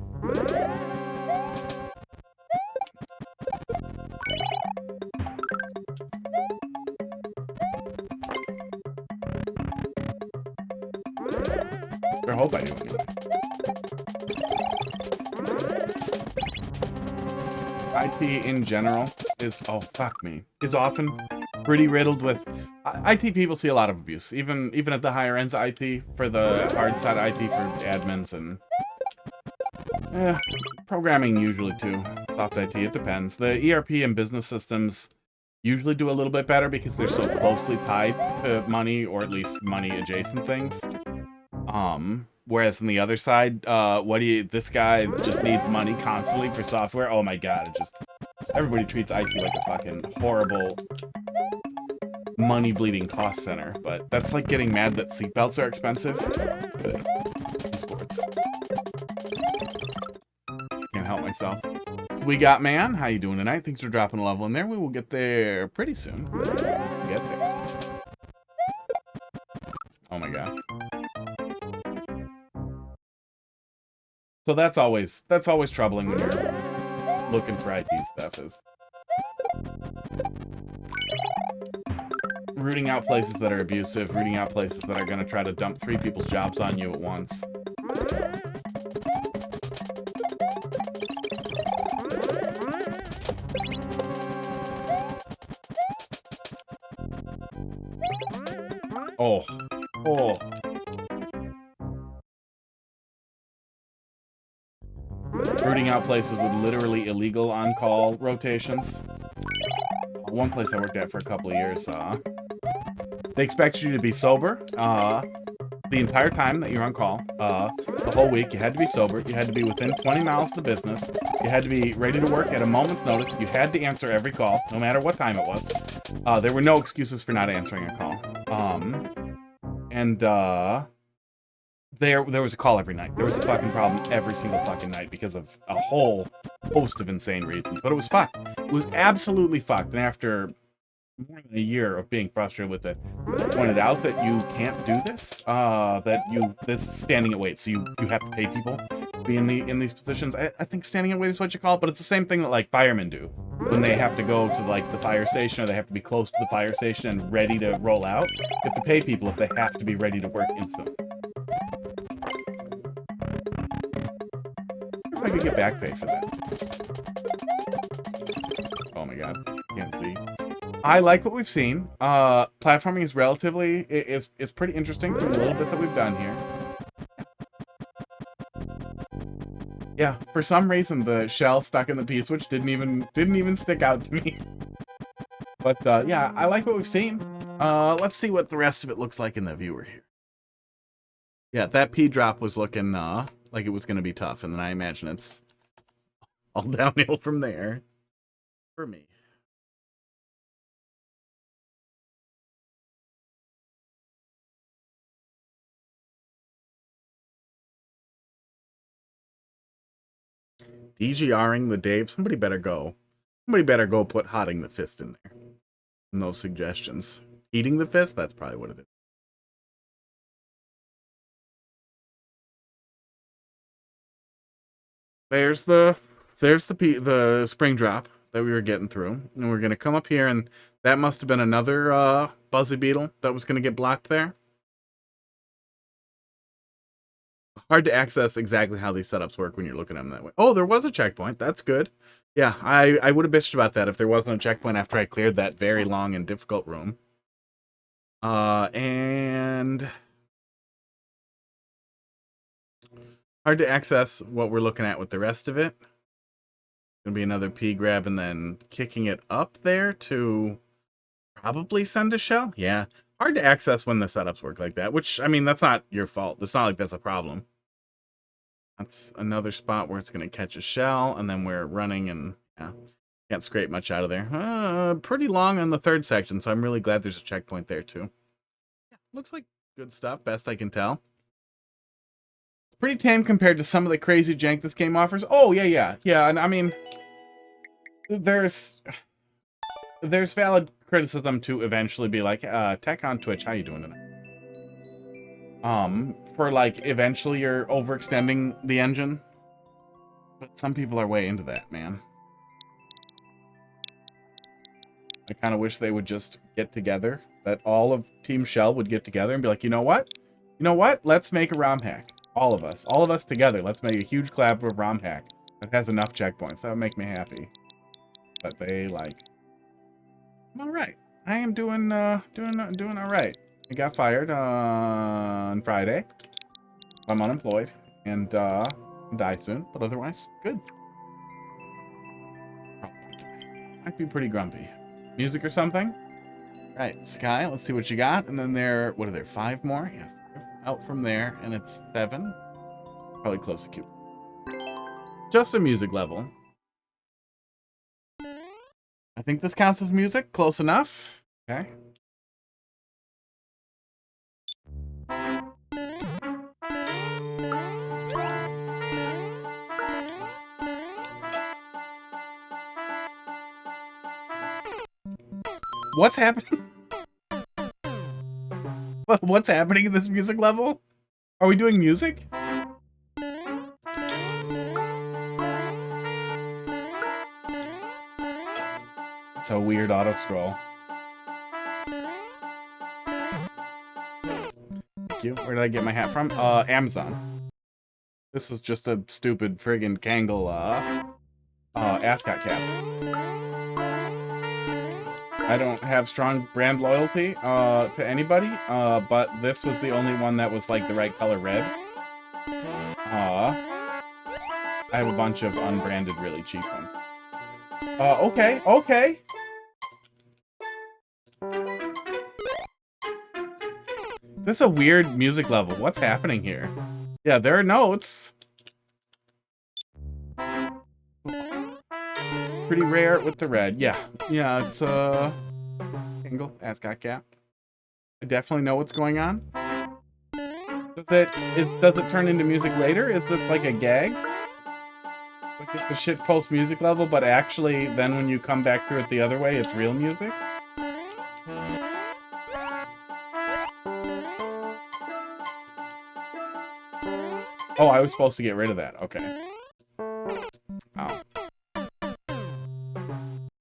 I hope I do anyway. IT in general is, oh fuck me, is often pretty riddled with, IT people see a lot of abuse, even at the higher ends of IT, for the hard side IT for admins and programming usually too. Soft IT, it depends. The ERP and business systems usually do a little bit better because they're so closely tied to money, or at least money adjacent things. Whereas on the other side, this guy just needs money constantly for software. Oh my god, everybody treats IT like a fucking horrible money bleeding cost center. But that's like getting mad that seatbelts are expensive. Esports. Can't help myself. So we got man. How you doing tonight? Thanks for dropping a level in there. We will get there pretty soon. Get there. Oh my god. So that's always troubling when you're looking for IT stuff, is rooting out places that are abusive, rooting out places that are going to try to dump 3 people's jobs on you at once. Oh. Rooting out places with literally illegal on-call rotations. One place I worked at for a couple of years, they expect you to be sober the entire time that you're on call. The whole week, you had to be sober. You had to be within 20 miles of the business. You had to be ready to work at a moment's notice. You had to answer every call, no matter what time it was. There were no excuses for not answering a call. There was a call every night. There was a fucking problem every single fucking night because of a whole host of insane reasons. But it was fucked. It was absolutely fucked. And after more than a year of being frustrated with it, I pointed out that you can't do this. This is standing at wait. So you have to pay people to be in these positions. I think standing at wait is what you call it, but it's the same thing that like firemen do when they have to go to like the fire station, or they have to be close to the fire station and ready to roll out. You have to pay people if they have to be ready to work instantly. I could get back pay for that. Oh my god, can't see. I like what we've seen. Platforming is relatively is pretty interesting from the little bit that we've done here. Yeah, for some reason the shell stuck in the P-switch didn't even stick out to me. But yeah, I like what we've seen. Let's see what the rest of it looks like in the viewer here. Yeah, that P drop was looking like it was going to be tough, and then I imagine it's all downhill from there for me. DGRing the Dave. Somebody better go put hotting the fist in there. No suggestions. Eating the fist? That's probably what it is. There's the spring drop that we were getting through, and we're gonna come up here, and that must have been another Buzzy Beetle that was gonna get blocked there. Hard to access exactly how these setups work when you're looking at them that way. Oh, there was a checkpoint. That's good. Yeah, I would have bitched about that if there wasn't a checkpoint after I cleared that very long and difficult room. And hard to access what we're looking at with the rest of it. Gonna be another P grab and then kicking it up there to probably send a shell. Yeah, hard to access when the setups work like that, which, I mean, that's not your fault. It's not like that's a problem. That's another spot where it's going to catch a shell, and then we're running, and yeah, can't scrape much out of there. Pretty long on the third section, so I'm really glad there's a checkpoint there, too. Yeah, looks like good stuff, best I can tell. It's pretty tame compared to some of the crazy jank this game offers. Oh, yeah, and I mean, there's valid criticism to eventually be like, Tech on Twitch, how you doing tonight? For like, eventually you're overextending the engine. But some people are way into that, man. I kind of wish they would just get together, that all of Team Shell would get together and be like, you know what? You know what? Let's make a ROM hack. All of us together. Let's make a huge collaborative ROM hack that has enough checkpoints. That would make me happy. But they like, I'm all right. I am doing all right. I got fired on Friday. I'm unemployed and die soon, but otherwise good. Might be pretty grumpy. Music or something? Right, Sakai, let's see what you got. And then what are there, 5 more? Yeah, 5 out from there, and it's 7. Probably close to Cube. Just a music level. I think this counts as music. Close enough. Okay. What's happening? What's happening in this music level? Are we doing music? It's a weird auto scroll. Thank you. Where did I get my hat from? Amazon. This is just a stupid friggin' Kangol ascot cap. I don't have strong brand loyalty to anybody, but this was the only one that was like the right color red. I have a bunch of unbranded, really cheap ones. Okay. This is a weird music level. What's happening here? Yeah, there are notes. Pretty rare with the red. Yeah, it's Kangol ascot cap. I definitely know what's going on. Does it turn into music later? Is this like a gag? Like it's the shitpost music level, but actually then when you come back through it the other way, it's real music? Oh, I was supposed to get rid of that. Okay. Oh.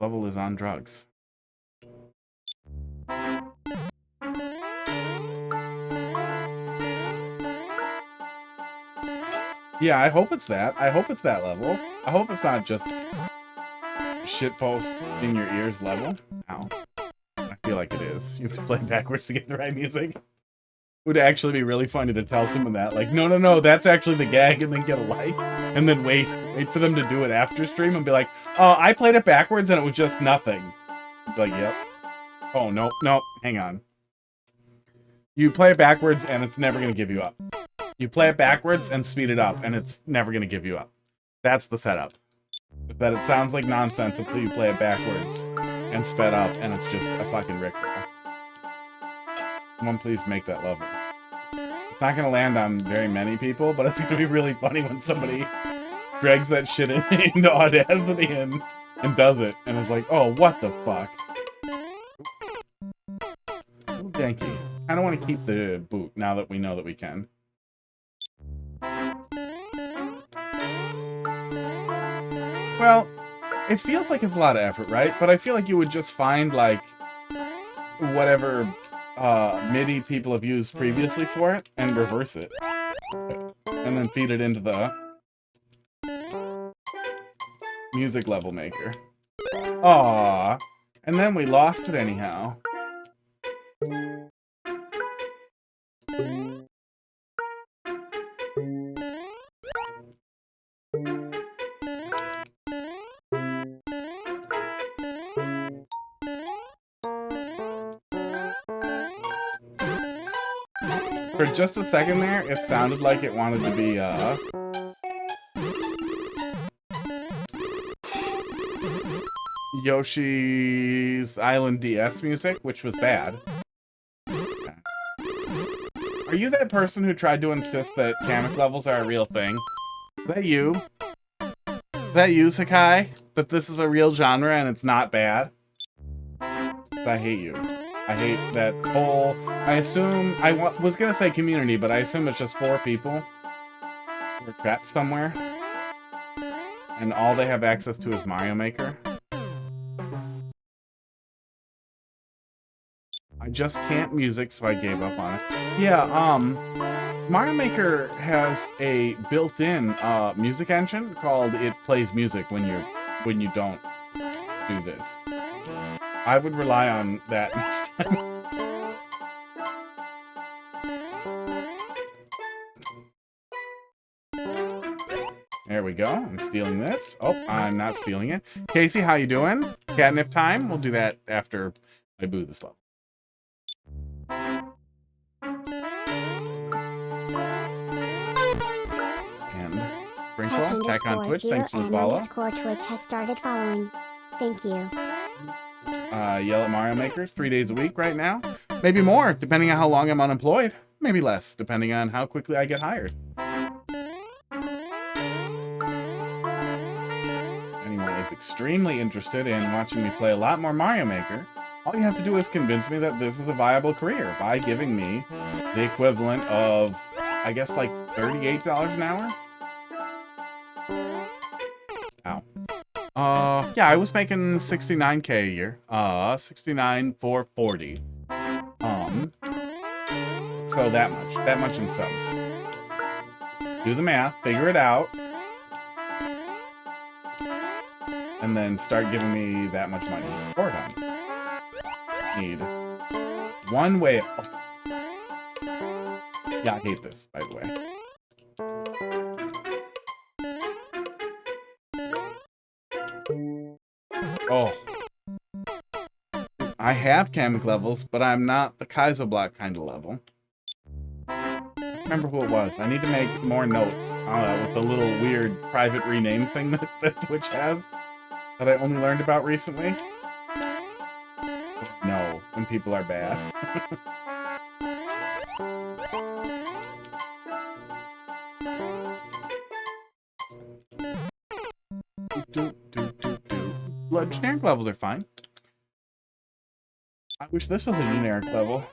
Level is on drugs. Yeah, I hope it's that. I hope it's that level. I hope it's not just shitpost in your ears level. Ow. I feel like it is. You have to play backwards to get the right music. It would actually be really funny to tell someone that. Like, no, that's actually the gag, and then get a like. And then wait for them to do it after stream and be like, oh, I played it backwards and it was just nothing. Be like, yep. Oh, no, hang on. You play it backwards and it's never going to give you up. You play it backwards and speed it up, and it's never going to give you up. That's the setup. That it sounds like nonsense until you play it backwards and sped up, and it's just a fucking rickroll. Someone please make that level. It's not going to land on very many people, but it's going to be really funny when somebody drags that shit into Audacity and does it, and is like, oh, what the fuck? A little janky. I don't want to keep the boot now that we know that we can. Well, it feels like it's a lot of effort, right? But I feel like you would just find, like, whatever MIDI people have used previously for it and reverse it. And then feed it into the music level maker. Aww. And then we lost it anyhow. For just a second there, it sounded like it wanted to be, Yoshi's Island DS music, which was bad. Okay. Are you that person who tried to insist that Kamek levels are a real thing? Is that you? Is that you, Sakai? That this is a real genre and it's not bad? I hate you. I hate that whole... I assume... I was gonna say community, but I assume it's just 4 people. They're trapped somewhere. And all they have access to is Mario Maker. I just can't music, so I gave up on it. Yeah, Mario Maker has a built-in music engine called It Plays Music when you don't do this. I would rely on that next time. There we go. I'm stealing this. Oh, I'm not stealing it. Casey, how you doing? Catnip time? We'll do that after I boo this level. And Sprinkle, back on Twitch. Thanks for the follow.
Twitch has started following. Thank you.
Yell at Mario Makers 3 days a week right now. Maybe more, depending on how long I'm unemployed. Maybe less, depending on how quickly I get hired. Anyone is extremely interested in watching me play a lot more Mario Maker, all you have to do is convince me that this is a viable career by giving me the equivalent of, I guess, like $38 an hour? Ow. Yeah, I was making $69K a year. 69,440. So that much in subs. Do the math, figure it out, and then start giving me that much money to support on. Need one whale. Yeah, I hate this, by the way. Oh. I have Kamek levels, but I'm not the Kaizo block kind of level. I don't remember who it was. I need to make more notes with the little weird private rename thing that Twitch has that I only learned about recently. No, when people are bad. Blood generic levels are fine. I wish this was a generic level.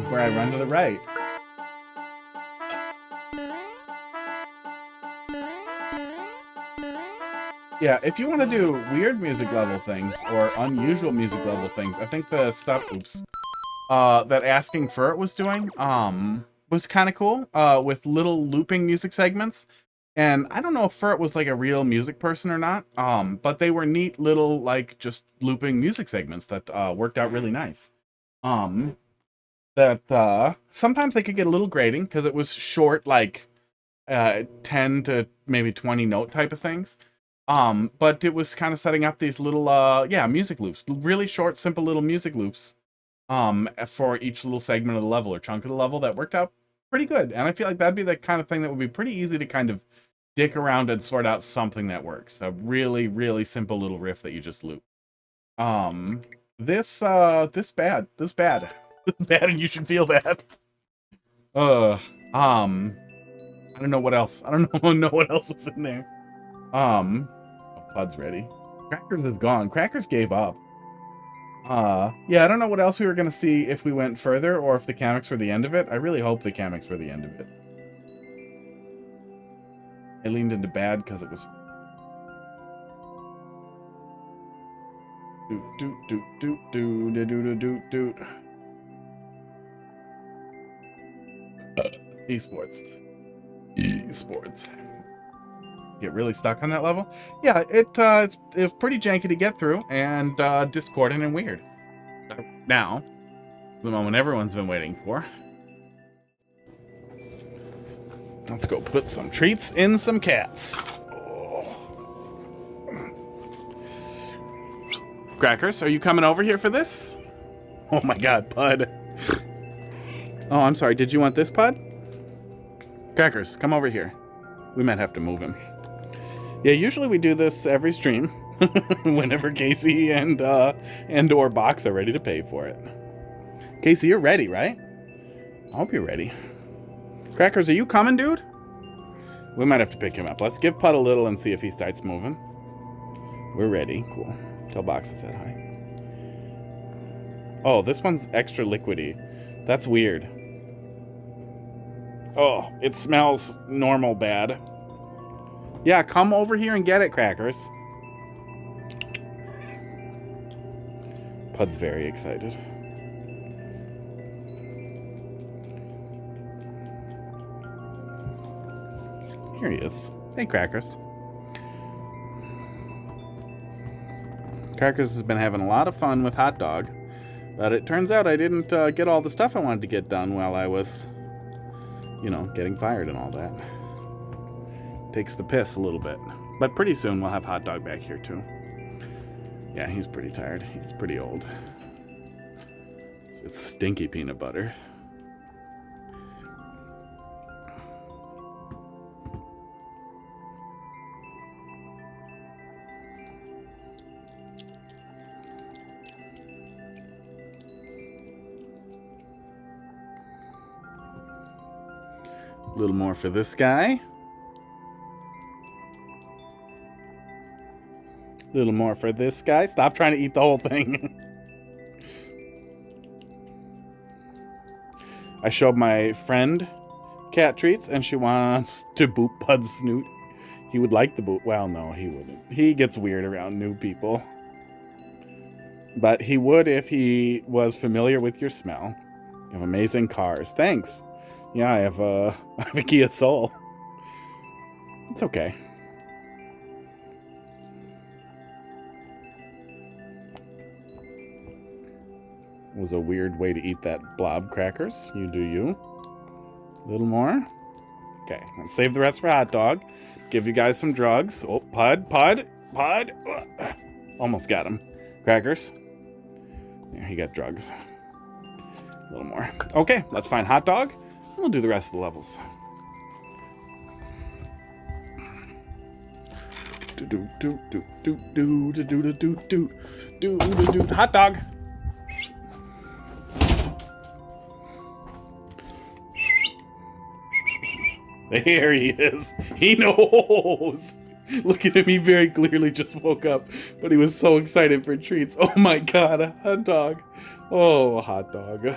Where I run to the right. Yeah, if you want to do weird music level things or unusual music level things, I think the stuff, that Asking for It was doing, was kind of cool, with little looping music segments. And I don't know if Furt was like a real music person or not, but they were neat little, like, just looping music segments that worked out really nice. Sometimes they could get a little grating because it was short, like 10 to maybe 20 note type of things. But it was kind of setting up these little, music loops, really short, simple little music loops, for each little segment of the level or chunk of the level that worked out pretty good. And I feel like that'd be the kind of thing that would be pretty easy to kind of dick around and sort out something that works. A really, really simple little riff that you just loop. This bad. This bad and you should feel bad. I don't know what else. I don't know what else was in there. Pud's ready. Crackers is gone. Crackers gave up. Yeah, I don't know what else we were gonna see if we went further or if the Kameks were the end of it. I really hope the Kameks were the end of it. I leaned into bad because it was Esports. Get really stuck on that level. Yeah, it was pretty janky to get through and discordant and weird. Now, the moment everyone's been waiting for. Let's go put some treats in some cats. Oh. Crackers, are you coming over here for this? Oh my god, Bud. Oh, I'm sorry. Did you want this pod? Crackers, come over here. We might have to move him. Yeah, usually we do this every stream. Whenever Casey and or Box are ready to pay for it. Casey, you're ready, right? I hope you're ready. Crackers, are you coming, dude? We might have to pick him up. Let's give Pud a little and see if he starts moving. We're ready. Cool. Tell Box I said hi. Oh, this one's extra liquidy. That's weird. Oh, it smells normal bad. Yeah, come over here and get it, Crackers. Pud's very excited. Here he is. Hey, Crackers. Crackers has been having a lot of fun with Hot Dog, but it turns out I didn't get all the stuff I wanted to get done while I was, you know, getting fired and all that. Takes the piss a little bit. But pretty soon we'll have Hot Dog back here too. Yeah, he's pretty tired. He's pretty old. It's stinky peanut butter. A little more for this guy. A little more for this guy. Stop trying to eat the whole thing. I showed my friend cat treats and she wants to boot Pud's snoot. He would like the boot. Well, no, he wouldn't. He gets weird around new people. But he would if he was familiar with your smell. You have amazing cars. Thanks. Yeah, I have a Kia Soul. It's okay. It was a weird way to eat that blob, Crackers. You do you. A little more. Okay, let's save the rest for Hot Dog. Give you guys some drugs. Oh, Pud. Almost got him. Crackers. There, he got drugs. A little more. Okay, let's find Hot Dog. We'll do the rest of the levels. Hot Dog. There he is. He knows. Look at him. He very clearly just woke up, but he was so excited for treats. Oh my God, a hot dog. Oh, Hot Dog.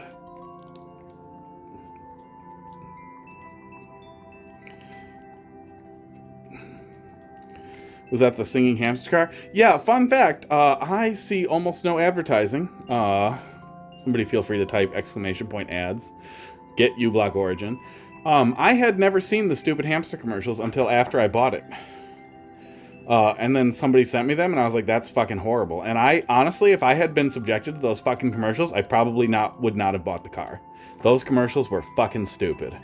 Was that the singing hamster car? Yeah, fun fact. I see almost no advertising. Somebody feel free to type !ads. Get uBlock Origin. I had never seen the stupid hamster commercials until after I bought it. And then somebody sent me them and I was like, that's fucking horrible. And I, honestly, if I had been subjected to those fucking commercials, I probably would not have bought the car. Those commercials were fucking stupid.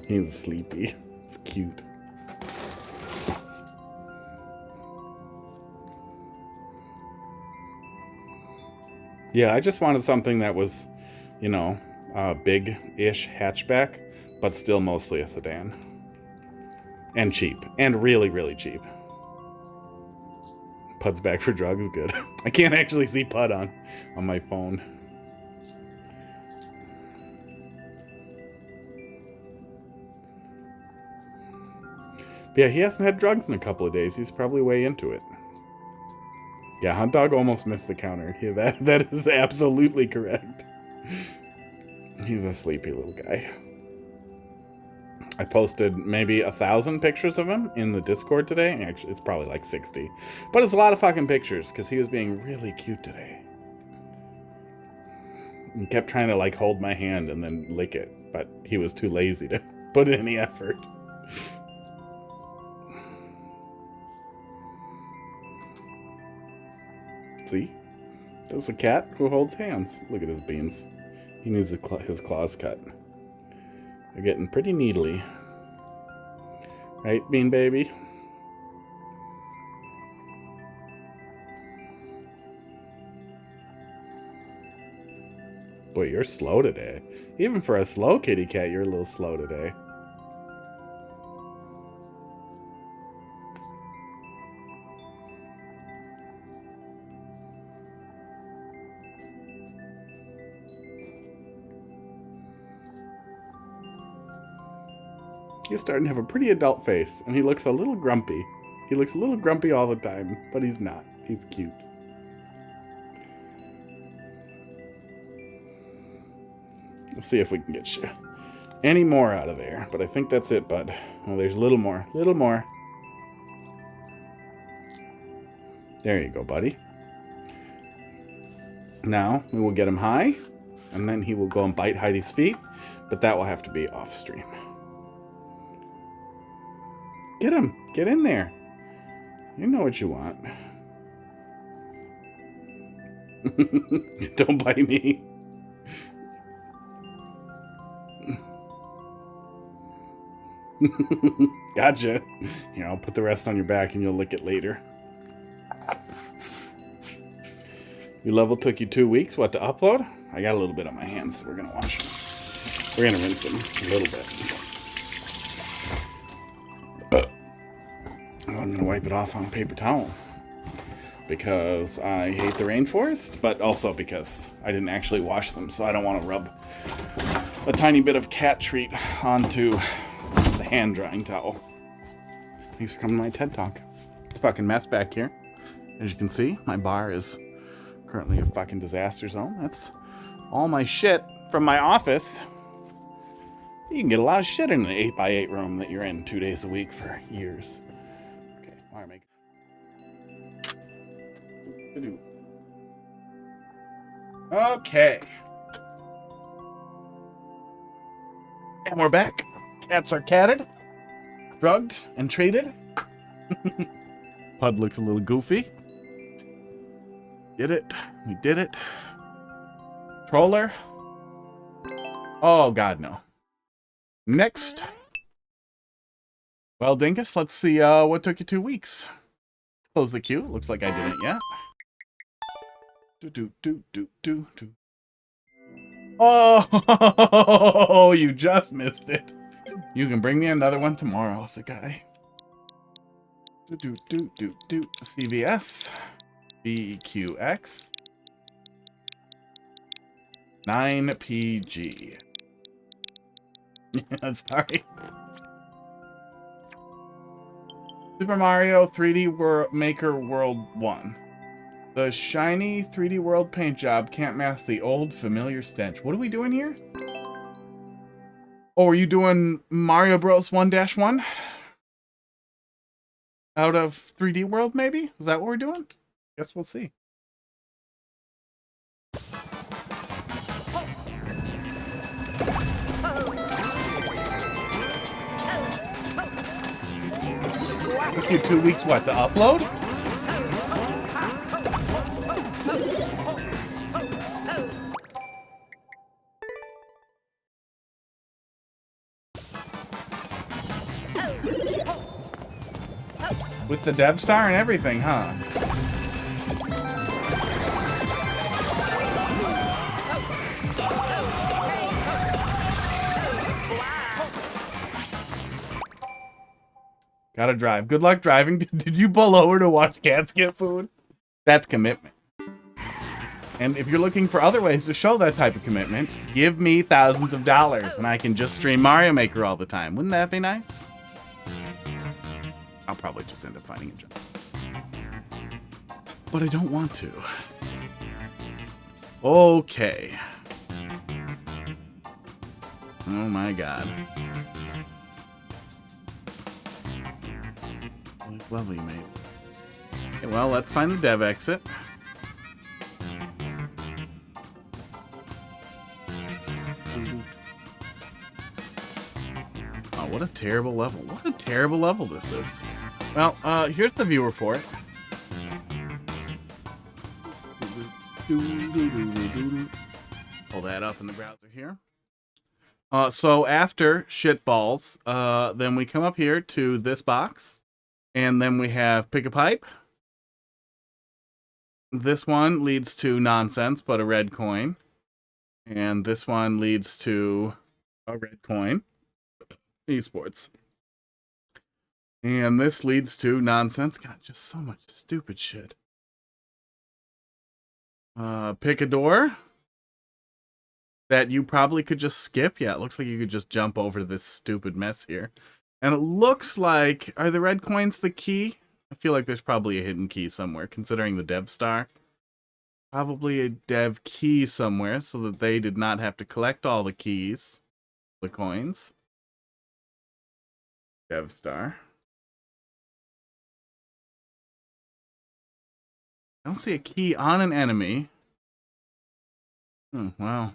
He's sleepy. It's cute. Yeah, I just wanted something that was, you know, big-ish hatchback, but still mostly a sedan. And cheap. And really, really cheap. Pud's back for drugs. Good. I can't actually see Pud on my phone. But yeah, he hasn't had drugs in a couple of days. He's probably way into it. Yeah, Hot Dog almost missed the counter. Yeah, that is absolutely correct. He's a sleepy little guy. I posted maybe 1,000 pictures of him in the Discord today. Actually, it's probably like 60. But it's a lot of fucking pictures because he was being really cute today. He kept trying to like hold my hand and then lick it, but he was too lazy to put in any effort. See? That's a cat who holds hands. Look at his beans. He needs his claws cut. They're getting pretty needly. Right, Bean Baby? Boy, you're slow today. Even for a slow kitty cat, you're a little slow today. He's starting to have a pretty adult face, and he looks a little grumpy. He looks a little grumpy all the time, but he's not. He's cute. Let's see if we can get you any more out of there, but I think that's it, bud. Oh, there's a little more. Little more. There you go, buddy. Now, we will get him high, and then he will go and bite Heidi's feet, but that will have to be off stream. Get him. Get in there. You know what you want. Don't bite me. Gotcha. Here, I'll put the rest on your back and you'll lick it later. Your level took you 2 weeks. What, to upload? I got a little bit on my hands, so we're going to wash them. We're going to rinse them a little bit. I'm going to wipe it off on a paper towel. Because I hate the rainforest, but also because I didn't actually wash them, so I don't want to rub a tiny bit of cat treat onto the hand drying towel. Thanks for coming to my TED Talk. It's a fucking mess back here. As you can see, my bar is currently a fucking disaster zone. That's all my shit from my office. You can get a lot of shit in an 8x8 room that you're in 2 days a week for years. Okay, wire maker. Okay. And we're back. Cats are catted, drugged, and traded. Pud looks a little goofy. Did it. We did it. Troller. Oh, God, no. Next. Well, Dinkus, let's see what took you 2 weeks. Close the queue. Looks like I didn't yet. Oh, you just missed it. You can bring me another one tomorrow, Sakai. CVS. BQX. 9PG. Sorry. Super Mario 3D Maker World 1. The shiny 3D World paint job can't mask the old familiar stench. What are we doing here? Oh, are you doing Mario Bros 1-1? Out of 3D World, maybe? Is that what we're doing? Guess we'll see. Took you 2 weeks, what, to upload? With the dev star and everything, huh? Gotta drive. Good luck driving. Did you pull over to watch cats get food? That's commitment. And if you're looking for other ways to show that type of commitment, give me thousands of dollars and I can just stream Mario Maker all the time. Wouldn't that be nice? I'll probably just end up finding a job. But I don't want to. Okay. Oh my God. Lovely, mate. Okay, well, let's find the dev exit. Oh, what a terrible level. What a terrible level this is. Well, here's the viewer for it. Pull that up in the browser here. So after shitballs, then we come up here to this box. And then we have pick a pipe. This one leads to nonsense, but a red coin. And this one leads to a red coin. Esports. And this leads to nonsense. God, just so much stupid shit. Pick a door that you probably could just skip. Yeah, it looks like you could just jump over this stupid mess here. And it looks like, are the red coins the key? I feel like there's probably a hidden key somewhere, considering the dev star. Probably a dev key somewhere, so that they did not have to collect all the keys. The coins. Dev star. I don't see a key on an enemy. Wow.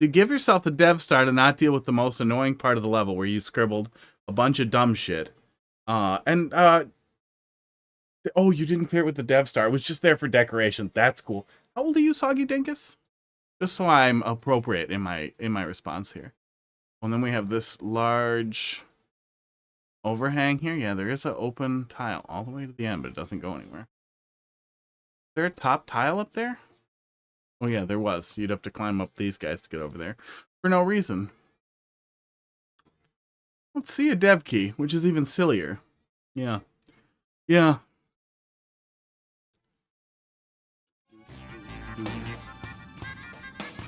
You give yourself a dev star to not deal with the most annoying part of the level where you scribbled a bunch of dumb shit. Oh, you didn't clear it with the dev star. It was just there for decoration. That's cool. How old are you, Soggy Dinkus? Just so I'm appropriate in my response here. And then we have this large overhang here. Yeah, there is an open tile all the way to the end, but it doesn't go anywhere. Is there a top tile up there? Oh yeah, there was. You'd have to climb up these guys to get over there. For no reason. Let's see a dev key, which is even sillier. Yeah. Yeah.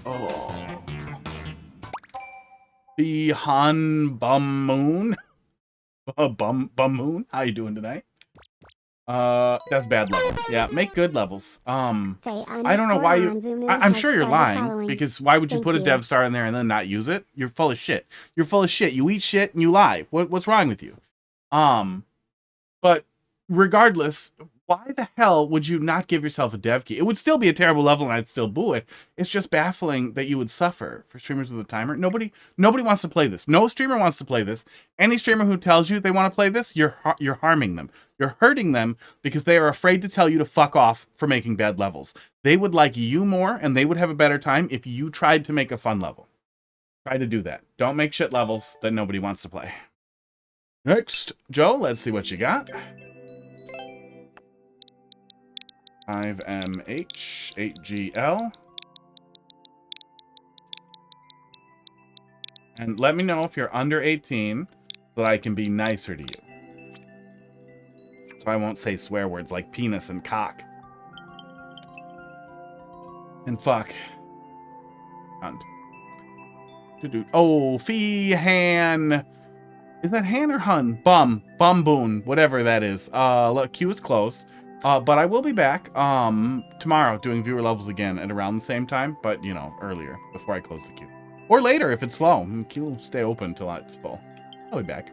Oh. The Han Bum Moon. Bum Moon. How you doing tonight? That's bad level. Yeah, make good levels. I don't know why you... I'm sure you're lying, because why would you put a dev star in there and then not use it? You're full of shit. You're full of shit. You eat shit and you lie. What's wrong with you? But regardless, why the hell would you not give yourself a dev key? It would still be a terrible level and I'd still boo it. It's just baffling that you would suffer for streamers with a timer. Nobody wants to play this. No streamer wants to play this. Any streamer who tells you they want to play this, you're harming them. You're hurting them because they are afraid to tell you to fuck off for making bad levels. They would like you more and they would have a better time if you tried to make a fun level. Try to do that. Don't make shit levels that nobody wants to play. Next, Joe, let's see what you got. 5MH, 8GL. And let me know if you're under 18 so that I can be nicer to you. So I won't say swear words like penis and cock. And fuck. Cunt. Oh, Fee Han. Is that Han or Hun? Bumboon, whatever that is. Look, queue is closed. But I will be back tomorrow doing viewer levels again at around the same time, but you know, earlier before I close the queue. Or later if it's slow. The queue will stay open until it's full. I'll be back.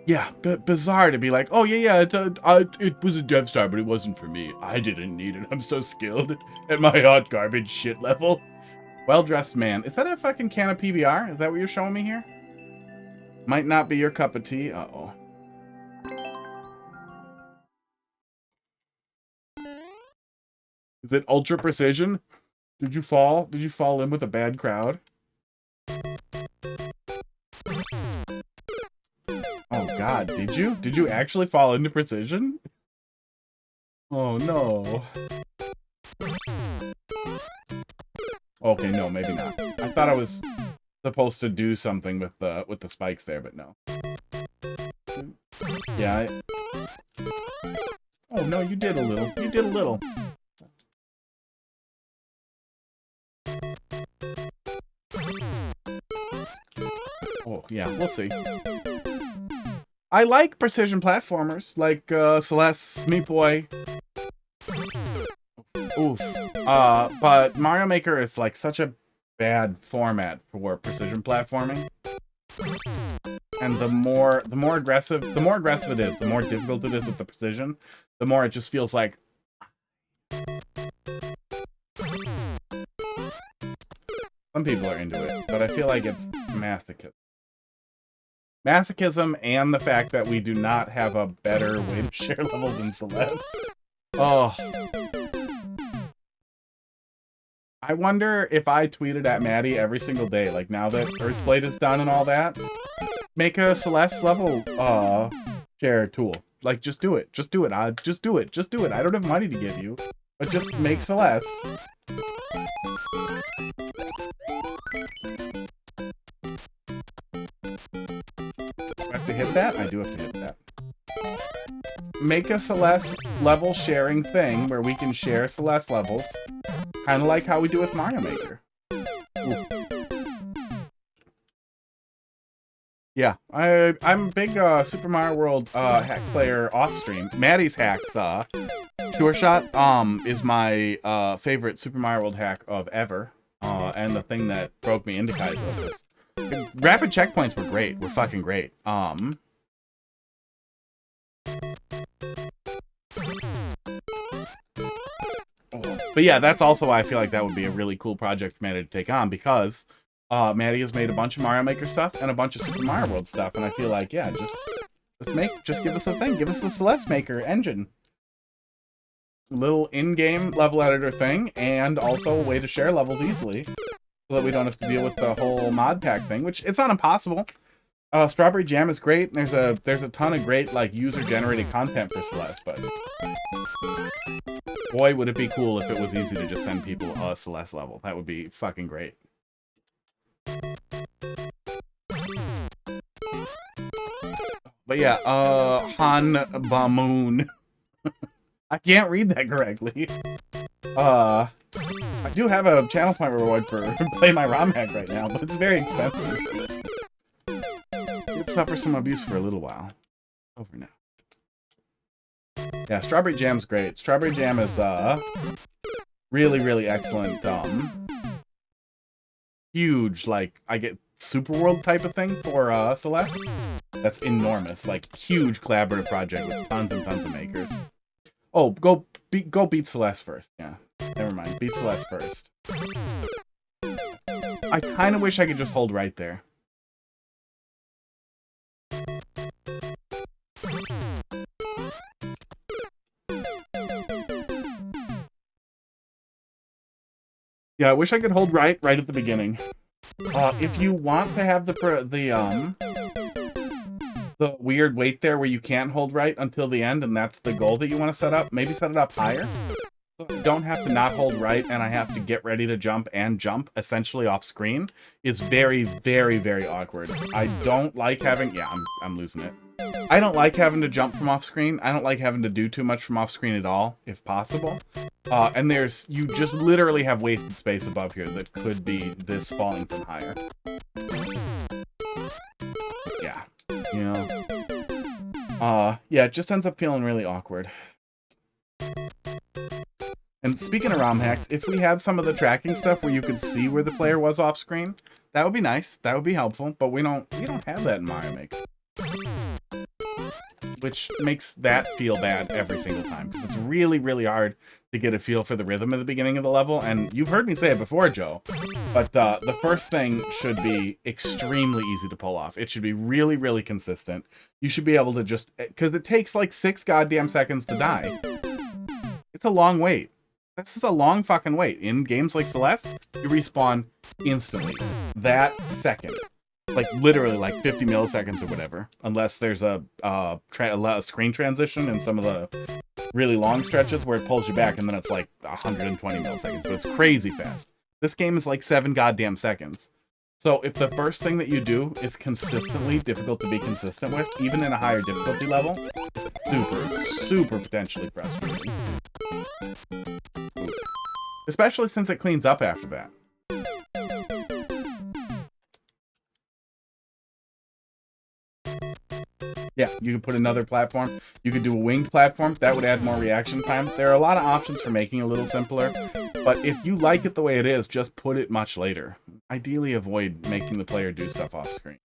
Yeah, bizarre to be like, oh yeah, it was a dev star, but it wasn't for me. I didn't need it. I'm so skilled at my hot garbage shit level. Well-dressed man. Is that a fucking can of PBR? Is that what you're showing me here? Might not be your cup of tea. Uh-oh. Is it ultra precision? Did you fall? Did you fall in with a bad crowd? Oh god, did you? Did you actually fall into precision? Oh no. Okay, no, maybe not. I thought I was supposed to do something with the spikes there, but no. Yeah. Oh no, you did a little. You did a little. Oh, yeah, we'll see. I like precision platformers, like Celeste, Meat Boy. Oof. But Mario Maker is like such a bad format for precision platforming. And the more aggressive it is, the more difficult it is with the precision, the more it just feels like... Some people are into it, but I feel like it's masochism. Masochism and the fact that we do not have a better way to share levels in Celeste. Oh. I wonder if I tweeted at Maddie every single day, like now that Earthblade is done and all that, make a Celeste level share tool. Like just do it. Just do it. Just do it. Just do it. I don't have money to give you. But just make Celeste. Do I have to hit that? I do have to hit that. Make a Celeste level sharing thing where we can share Celeste levels. Kind of like how we do with Mario Maker. Ooh. Yeah, I'm a big Super Mario World hack player off stream. Maddie's hacks, Sure Shot, is my favorite Super Mario World hack of ever. And the thing that broke me into Kaizo was rapid checkpoints were great. Were fucking great. But yeah, that's also why I feel like that would be a really cool project for Maddie to take on, because Maddie has made a bunch of Mario Maker stuff and a bunch of Super Mario World stuff, and I feel like, yeah, just give us a thing. Give us the Celeste Maker engine. Little in-game level editor thing, and also a way to share levels easily, so that we don't have to deal with the whole mod pack thing, which it's not impossible. Strawberry Jam is great, and there's a ton of great like user-generated content for Celeste, but boy, would it be cool if it was easy to just send people a Celeste level. That would be fucking great. But yeah, Han Bamoon. I can't read that correctly. I do have a channel point reward for playing my ROM hack right now, but it's very expensive. It suffers some abuse for a little while. Over now. Yeah, Strawberry Jam's great. Strawberry Jam is really, really excellent. Huge, like, I get Super World type of thing for Celeste. That's enormous. Like, huge collaborative project with tons and tons of makers. Oh, go beat Celeste first. Yeah, never mind. Beat Celeste first. I kind of wish I could just hold right there. Yeah, I wish I could hold right at the beginning. If you want to have the weird wait there where you can't hold right until the end, and that's the goal that you want to set up, maybe set it up higher. So I don't have to not hold right, and I have to get ready to jump and jump essentially off screen is very, very, very awkward. I don't like having... Yeah, I'm losing it. I don't like having to jump from off screen. I don't like having to do too much from off screen at all, if possible. And you just literally have wasted space above here that could be this falling from higher. Yeah, you know. Yeah, it just ends up feeling really awkward. And speaking of ROM hacks, if we had some of the tracking stuff where you could see where the player was off screen, that would be nice. That would be helpful, but we don't have that in Mario Maker. Which makes that feel bad every single time, because it's really, really hard to get a feel for the rhythm at the beginning of the level, and you've heard me say it before, Joe, but the first thing should be extremely easy to pull off. It should be really, really consistent. You should be able to just... because it takes like 6 goddamn seconds to die. It's a long wait. This is a long fucking wait. In games like Celeste, you respawn instantly. That second. Like, literally, like, 50 milliseconds or whatever. Unless there's a screen transition in some of the really long stretches where it pulls you back, and then it's like 120 milliseconds. But it's crazy fast. This game is like 7 goddamn seconds. So if the first thing that you do is consistently difficult to be consistent with, even in a higher difficulty level, it's super potentially frustrating. Especially since it cleans up after that. Yeah, you could put another platform. You could do a winged platform. That would add more reaction time. There are a lot of options for making it a little simpler. But if you like it the way it is, just put it much later. Ideally avoid making the player do stuff off screen.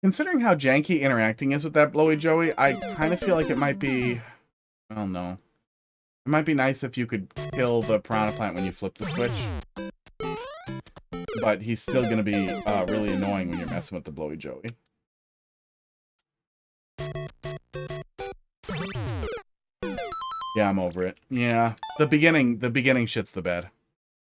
Considering how janky interacting is with that Blowy Joey, I kind of feel like it might be... I don't know. It might be nice if you could kill the piranha plant when you flip the switch. But he's still going to be really annoying when you're messing with the Blowy Joey. Yeah, I'm over it. Yeah, the beginning shits the bed.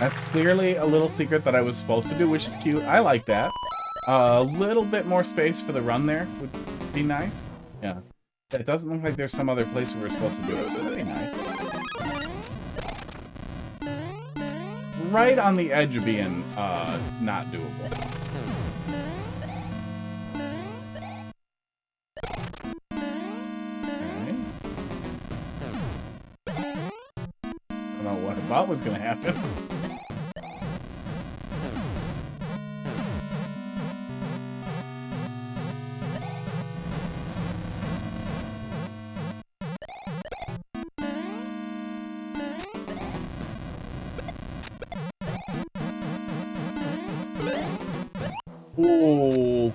That's clearly a little secret that I was supposed to do, which is cute. I like that. A little bit more space for the run there would be nice. Yeah. It doesn't look like there's some other place where we're supposed to do it, so that'd be nice. Right on the edge of being not doable. Okay. I don't know what I thought was gonna happen.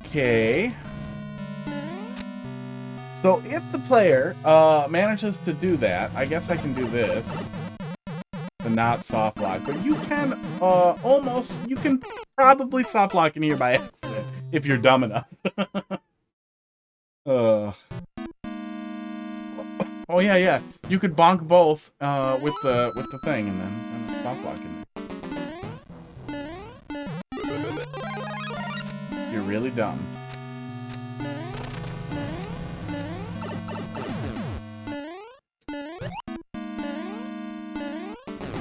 Okay. So if the player manages to do that, I guess I can do this. The not soft lock, but you can you can probably soft lock in here by accident if you're dumb enough. Oh yeah. You could bonk both with the thing and then soft lock in there. You're really dumb.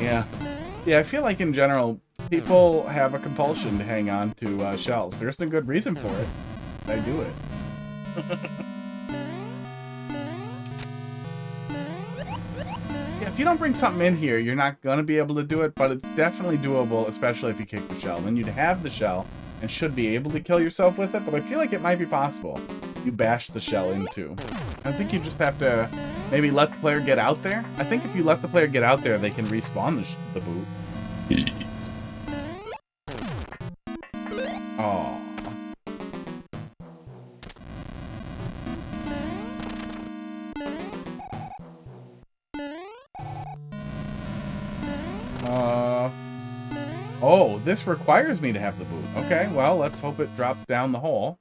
Yeah. Yeah, I feel like in general, people have a compulsion to hang on to shells. There's a good reason for it. I do it. Yeah, if you don't bring something in here, you're not going to be able to do it, but it's definitely doable, especially if you kick the shell. Then you'd have the shell and should be able to kill yourself with it, but I feel like it might be possible. You bash the shell into. I think you just have to maybe let the player get out there. I think if you let the player get out there, they can respawn the boot. Oh. Oh, this requires me to have the boot. Okay, well, let's hope it drops down the hole.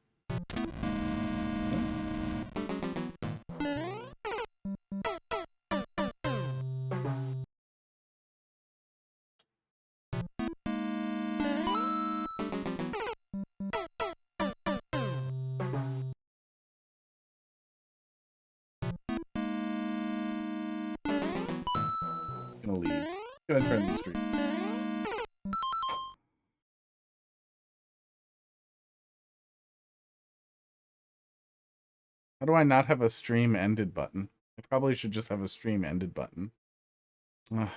Gonna leave. Gonna turn the street. How do I not have a stream ended button? I probably should just have a stream ended button. Ugh.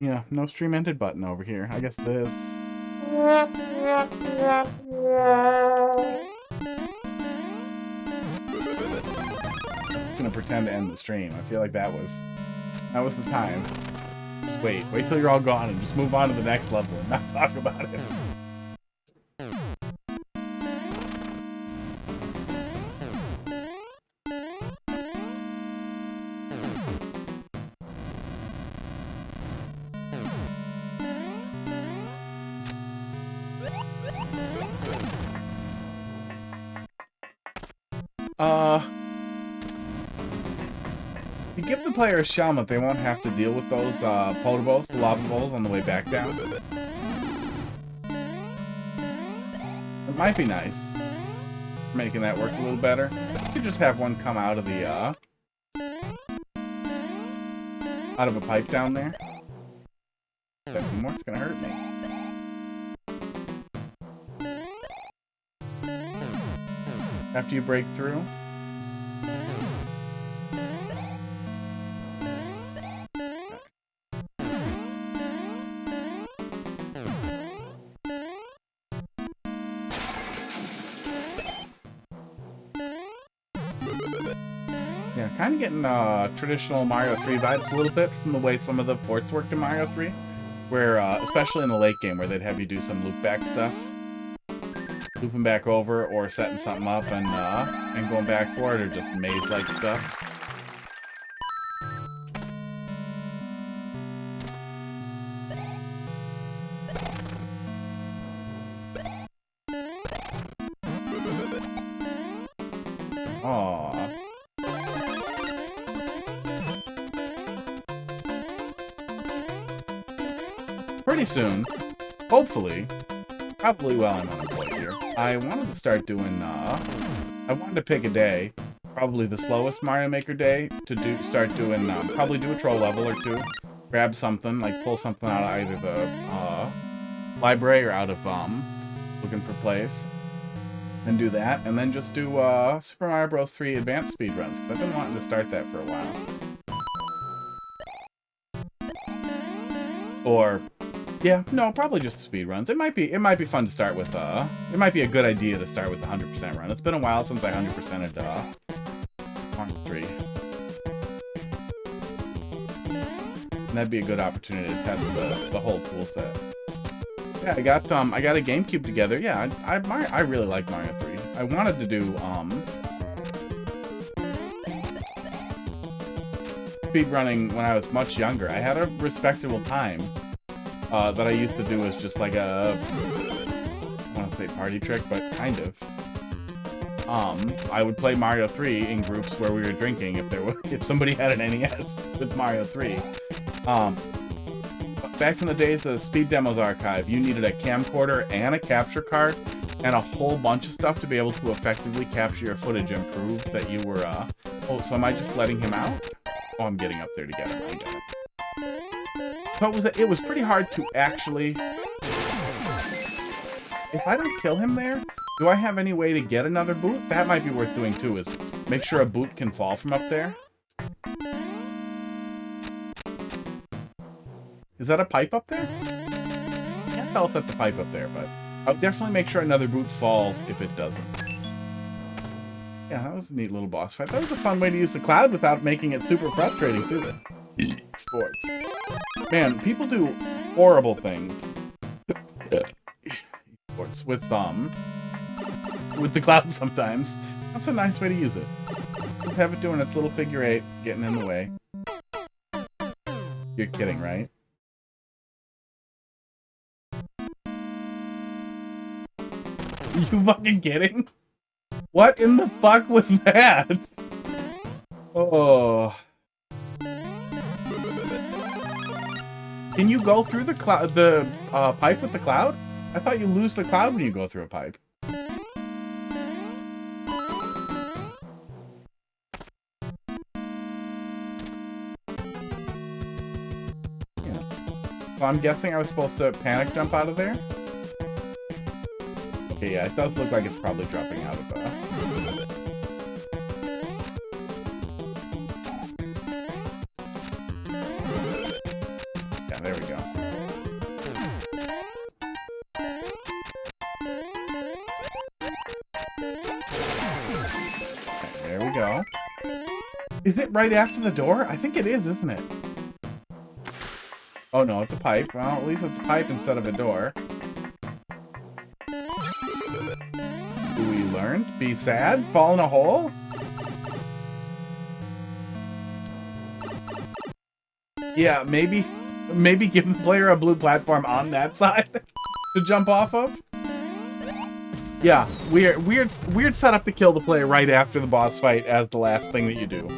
Yeah, no stream ended button over here. I guess this. I'm gonna pretend to end the stream. I feel like that was the time. Just wait till you're all gone and just move on to the next level and not talk about it. You give the player a shell, they won't have to deal with those potobos, the lava bowls, on the way back down. It might be nice. Making that work a little better. You could just have one come out of the out of a pipe down there. If that more, it's gonna hurt me. After you break through. Yeah, kind of getting traditional Mario 3 vibes a little bit from the way some of the ports worked in Mario 3, where especially in the late game, where they'd have you do some loop back stuff. Looping back over, or setting something up and going back for it, or just maze-like stuff. Aww. pretty soon, hopefully, probably while I'm unemployed here, I wanted to start doing, I wanted to pick a day, probably the slowest Mario Maker day, to start doing, probably do a troll level or two, grab something, like pull something out of either the, library or out of, looking for plays, and do that, and then just do, Super Mario Bros. 3 Advanced Speedruns, because I've been wanting to start that for a while. Or, yeah, no, probably just speedruns. It might be fun to start with, it might be a good idea to start with the 100% run. It's been a while since I 100%ed, Mario 3. And that'd be a good opportunity to test the whole tool set. Yeah, I got a GameCube together. Yeah, I really like Mario 3. I wanted to do, speedrunning when I was much younger. I had a respectable time that I used to do as just like a, I want to say party trick, but kind of. I would play Mario 3 in groups where we were drinking if somebody had an NES with Mario 3. Back in the days of Speed Demos Archive, you needed a camcorder and a capture card and a whole bunch of stuff to be able to effectively capture your footage and prove that you were, oh, so am I just letting him out? Oh, I'm getting up there to get him. I got it. So it was pretty hard to actually... If I don't kill him there, do I have any way to get another boot? That might be worth doing too, is make sure a boot can fall from up there. Is that a pipe up there? I can't tell if that's a pipe up there, but I'll definitely make sure another boot falls if it doesn't. Yeah, that was a neat little boss fight. That was a fun way to use the cloud without making it super frustrating, too. Sports. Man, people do horrible things. Sports with the cloud sometimes. That's a nice way to use it. Just have it doing its little figure 8, getting in the way. You're kidding, right? You fucking kidding? What in the fuck was that? Oh. Can you go through the cloud, pipe with the cloud? I thought you lose the cloud when you go through a pipe. Yeah. So I'm guessing I was supposed to panic jump out of there? Okay, yeah, it does look like it's probably dropping out of yeah, there we go. Okay, there we go. Is it right after the door? I think it is, isn't it? Oh no, it's a pipe. Well, at least it's a pipe instead of a door. Be sad? Fall in a hole? Yeah, maybe give the player a blue platform on that side to jump off of. Yeah, weird setup to kill the player right after the boss fight as the last thing that you do.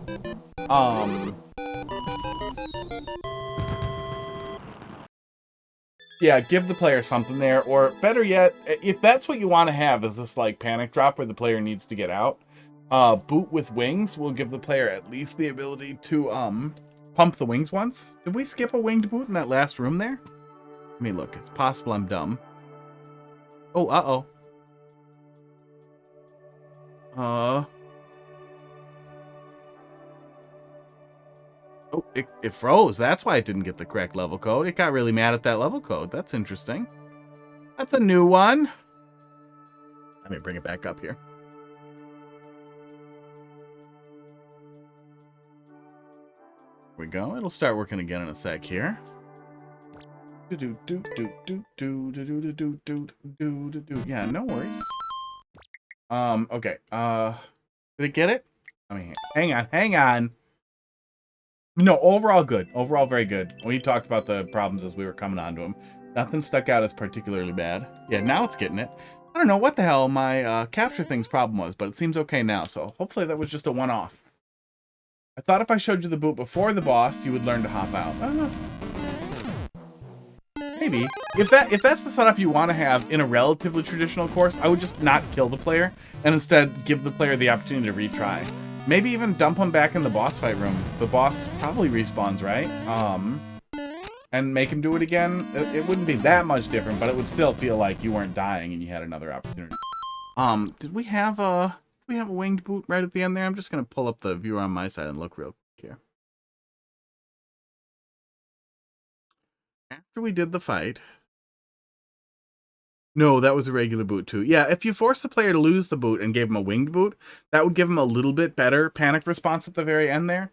Yeah, give the player something there, or better yet, if that's what you want to have, is this like panic drop where the player needs to get out, boot with wings will give the player at least the ability to pump the wings once. Did we skip a winged boot in that last room there? Let me look. It's possible I'm dumb. Oh, uh-oh. Oh, it froze. That's why it didn't get the correct level code. It got really mad at that level code. That's interesting. That's a new one. Let me bring it back up here. There we go. It'll start working again in a sec here. Yeah, no worries. Okay. Did it get it? I mean, hang on. No, overall good. Overall very good. We talked about the problems as we were coming onto them. Nothing stuck out as particularly bad. Yeah, now it's getting it. I don't know what the hell my capture thing's problem was, but it seems okay now, so hopefully that was just a one-off. I thought if I showed you the boot before the boss, you would learn to hop out. I don't know. Maybe. If that's the setup you want to have in a relatively traditional course, I would just not kill the player and instead give the player the opportunity to retry. Maybe even dump him back in the boss fight room. The boss probably respawns, right? And make him do it again. It wouldn't be that much different, but it would still feel like you weren't dying and you had another opportunity. Did we have a winged boot right at the end there? I'm just gonna pull up the viewer on my side and look real quick here. After we did the fight. No, that was a regular boot too. Yeah, if you force the player to lose the boot and gave him a winged boot, that would give him a little bit better panic response at the very end there.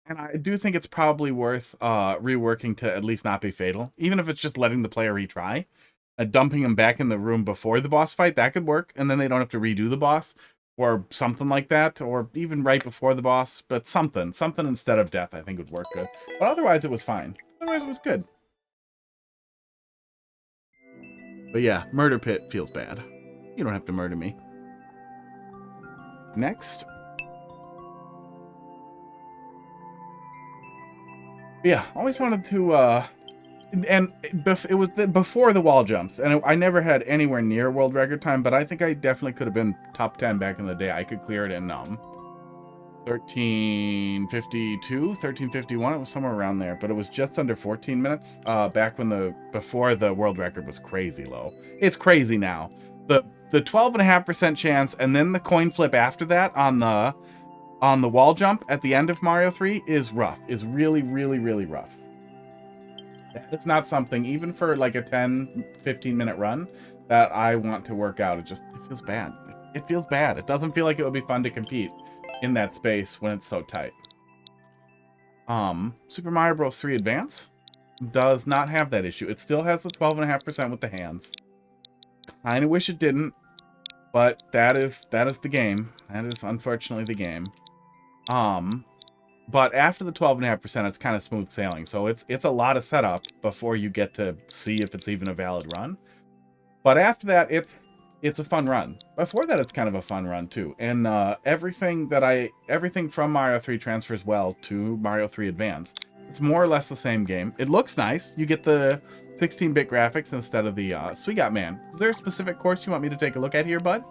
And I do think it's probably worth reworking to at least not be fatal. Even if it's just letting the player retry. Dumping him back in the room before the boss fight, that could work. And then they don't have to redo the boss. Or something like that. Or even right before the boss. But something instead of death I think would work good. But otherwise it was fine. Otherwise it was good. But yeah, Murder Pit feels bad. You don't have to murder me. Next. Yeah, always wanted to, and it was before the wall jumps, and I never had anywhere near world record time, but I think I definitely could have been top 10 back in the day. I could clear it in 1352, 1351, it was somewhere around there, but it was just under 14 minutes, back when before the world record was crazy low. It's crazy now. The 12.5% chance, and then the coin flip after that on the wall jump at the end of Mario 3 is rough. Is really, really, really rough. It's not something, even for like a 10-15 minute run, that I want to work out. It feels bad. It feels bad. It doesn't feel like it would be fun to compete in that space when it's so tight. Super Mario Bros. 3 Advance does not have that issue. It still has the 12.5% with the hands. Kinda wish it didn't, but that is the game. That is unfortunately the game. But after the 12.5%, it's kind of smooth sailing. So it's a lot of setup before you get to see if it's even a valid run. But after that, it's a fun run. Before that, it's kind of a fun run too. And everything from Mario 3 transfers well to Mario 3 Advance. It's more or less the same game. It looks nice. You get the 16-bit graphics instead of the Sweegot Man. Is there a specific course you want me to take a look at here, bud?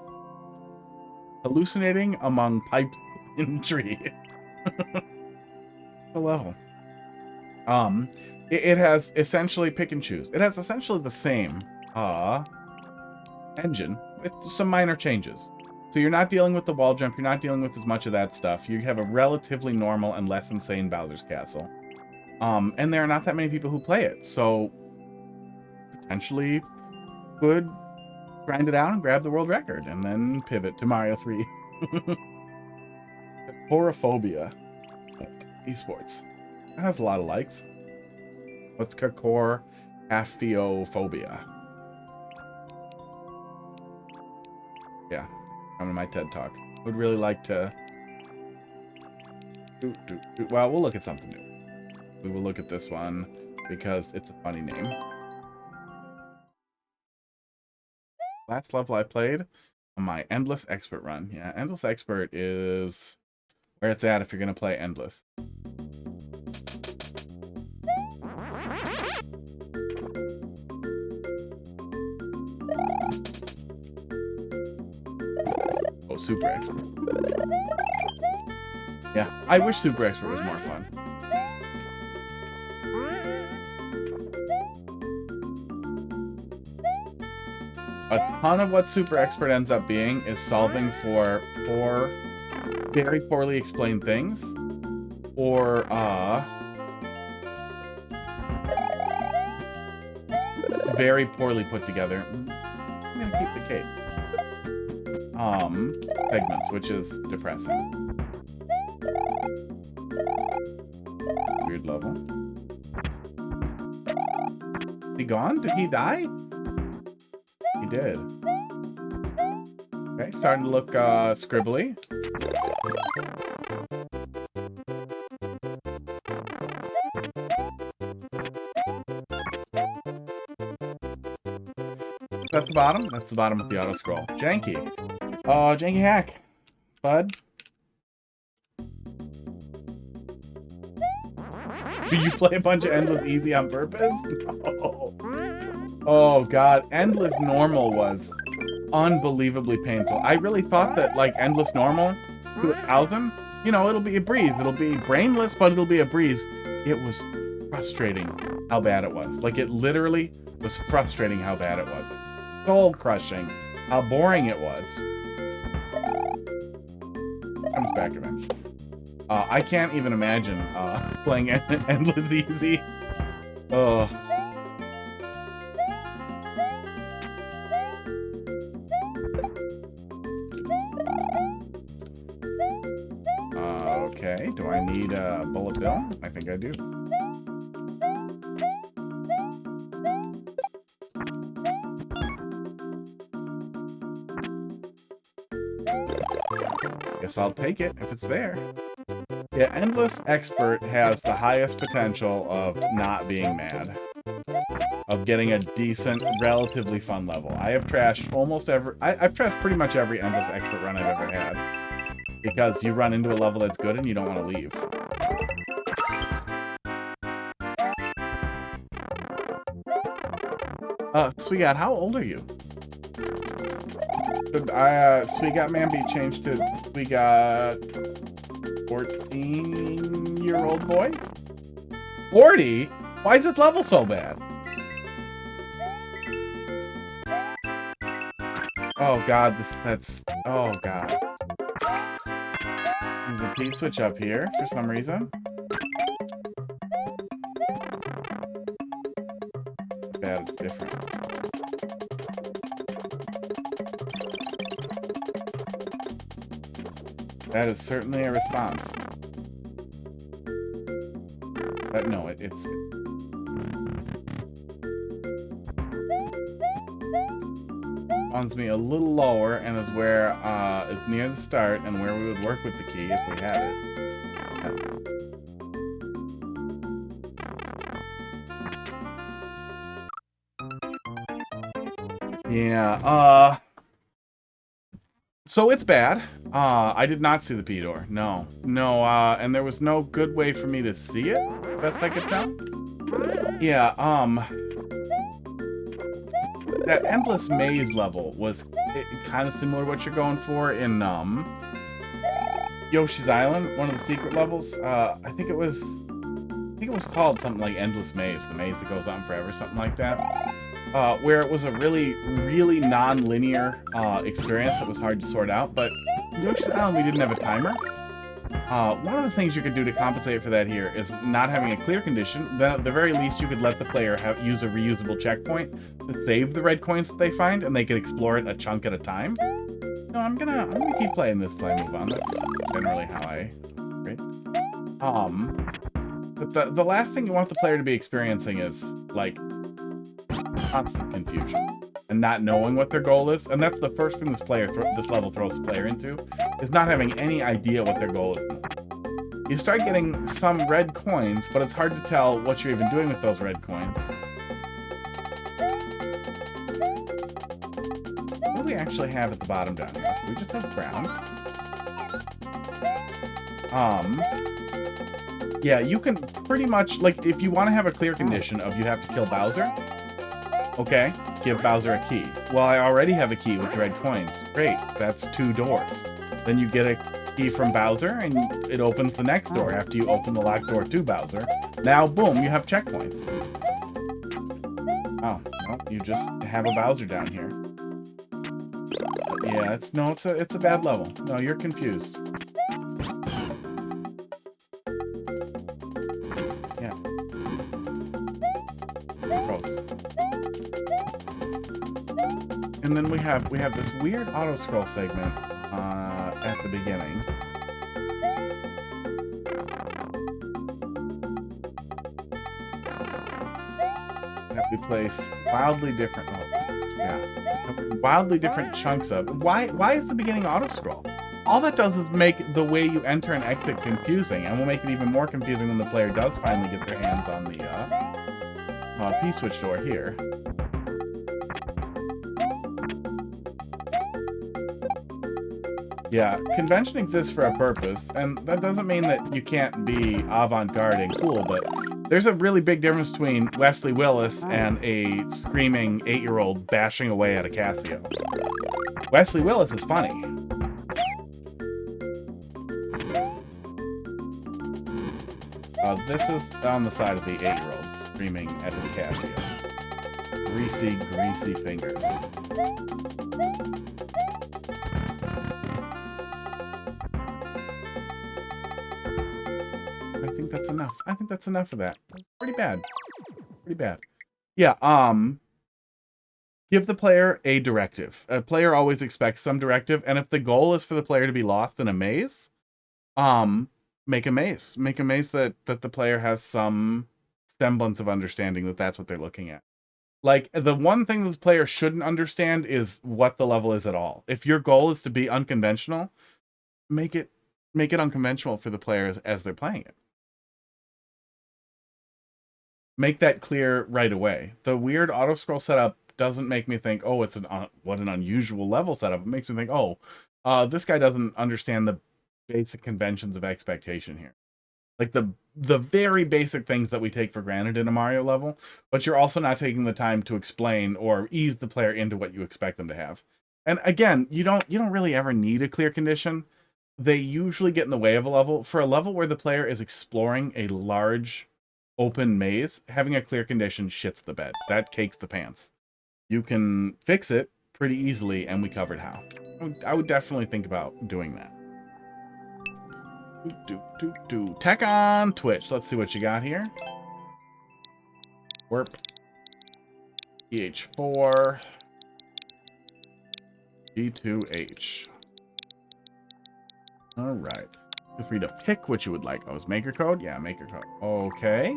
Hallucinating among pipes in tree. The level. It has essentially pick and choose. It has essentially the same engine with some minor changes. So you're not dealing with the wall jump. You're not dealing with as much of that stuff. You have a relatively normal and less insane Bowser's Castle. And there are not that many people who play it. So potentially could grind it out and grab the world record and then pivot to Mario 3. Chorophobia. Esports. That has a lot of likes. What's Chorophobia? Yeah, come to my TED Talk. Would really like to... Well, we'll look at something new. We will look at this one because it's a funny name. Last level I played on my Endless Expert run. Yeah, Endless Expert is where it's at if you're going to play Endless. Oh, Super Expert. Yeah, I wish Super Expert was more fun. A ton of what Super Expert ends up being is solving for very poorly explained things, or very poorly put together. I'm gonna keep the cape. Segments, which is depressing. Weird level. Is he gone? Did he die? He did. Okay, starting to look scribbly. That's the bottom? That's the bottom of the auto scroll. Janky. Janky hack. Bud. Do you play a bunch of Endless Easy on purpose? No. Oh god, Endless Normal was unbelievably painful. I really thought that like Endless Normal to 1,000, you know, it'll be a breeze. It'll be brainless, but it'll be a breeze. It was frustrating how bad it was. Like it literally was frustrating how bad it was. Soul crushing how boring it was. Comes back eventually. I can't even imagine playing Endless Easy. Oh. Okay, do I need a bullet bill? I think I do. Guess I'll take it if it's there. Yeah, Endless Expert has the highest potential of not being mad. Of getting a decent, relatively fun level. I have trashed almost every... I've trashed pretty much every Endless Expert run I've ever had. Because you run into a level that's good and you don't want to leave. Sweegat, how old are you? Should Sweegat man be changed to Sweegat 14-year-old boy? 40? Why is this level so bad? Oh god, oh god. There's a P-switch up here for some reason. Bad, it's different. That is certainly a response. But no, it's... Spawns me a little lower and is where it's near the start and where we would work with the key if we had it. Yeah, so it's bad. I did not see the P door. No, and there was no good way for me to see it, best I could tell. Yeah, that Endless Maze level was kind of similar to what you're going for in Yoshi's Island, one of the secret levels. I think it was called something like Endless Maze, the maze that goes on forever, something like that. Where it was a really, really non-linear experience that was hard to sort out. But in Yoshi's Island, we didn't have a timer. One of the things you could do to compensate for that here is not having a clear condition. Then at the very least, you could let the player use a reusable checkpoint to save the red coins that they find, and they could explore it a chunk at a time. No, I'm gonna keep playing this till I move on. That's generally how I operate. But the last thing you want the player to be experiencing is like constant confusion and not knowing what their goal is. And that's the first thing this level throws the player into, is not having any idea what their goal is. You start getting some red coins, but it's hard to tell what you're even doing with those red coins. What do we actually have at the bottom down here? We just have ground. Yeah, you can pretty much, like, if you want to have a clear condition of you have to kill Bowser, okay, give Bowser a key. Well, I already have a key with red coins. Great, that's 2 doors. Then you get a key from Bowser, and it opens the next door after you open the locked door to Bowser. Now, boom, you have checkpoints. Oh, well, you just have a Bowser down here. But yeah, it's a bad level. No, you're confused. Yeah. Gross. And then we have this weird auto scroll segment at the beginning. That we place wildly different. Oh, yeah, wildly different chunks of. Why is the beginning auto scroll? All that does is make the way you enter and exit confusing, and will make it even more confusing when the player does finally get their hands on the P-switch door here. Yeah, convention exists for a purpose, and that doesn't mean that you can't be avant-garde and cool, but there's a really big difference between Wesley Willis and a screaming 8-year-old bashing away at a Casio. Wesley Willis is funny. This is on the side of the 8-year-old screaming at his Casio. Greasy, greasy fingers. I think that's enough. I think that's enough of that. Pretty bad. Pretty bad. Yeah, give the player a directive. A player always expects some directive, and if the goal is for the player to be lost in a maze, make a maze. Make a maze that the player has some semblance of understanding that that's what they're looking at. Like, the one thing that the player shouldn't understand is what the level is at all. If your goal is to be unconventional, make it unconventional for the players as they're playing it. Make that clear right away. The weird auto-scroll setup doesn't make me think, oh, it's what an unusual level setup. It makes me think, oh, this guy doesn't understand the basic conventions of expectation here. Like the very basic things that we take for granted in a Mario level, but you're also not taking the time to explain or ease the player into what you expect them to have. And again, you don't really ever need a clear condition. They usually get in the way of a level. For a level where the player is exploring a large open maze, having a clear condition shits the bed. That cakes the pants. You can fix it pretty easily, and we covered how. I would definitely think about doing that. Tech on Twitch. Let's see what you got here. Warp. EH4. G2H. All right. Feel free to pick what you would like. Oh, is maker code? Yeah, maker code. Okay.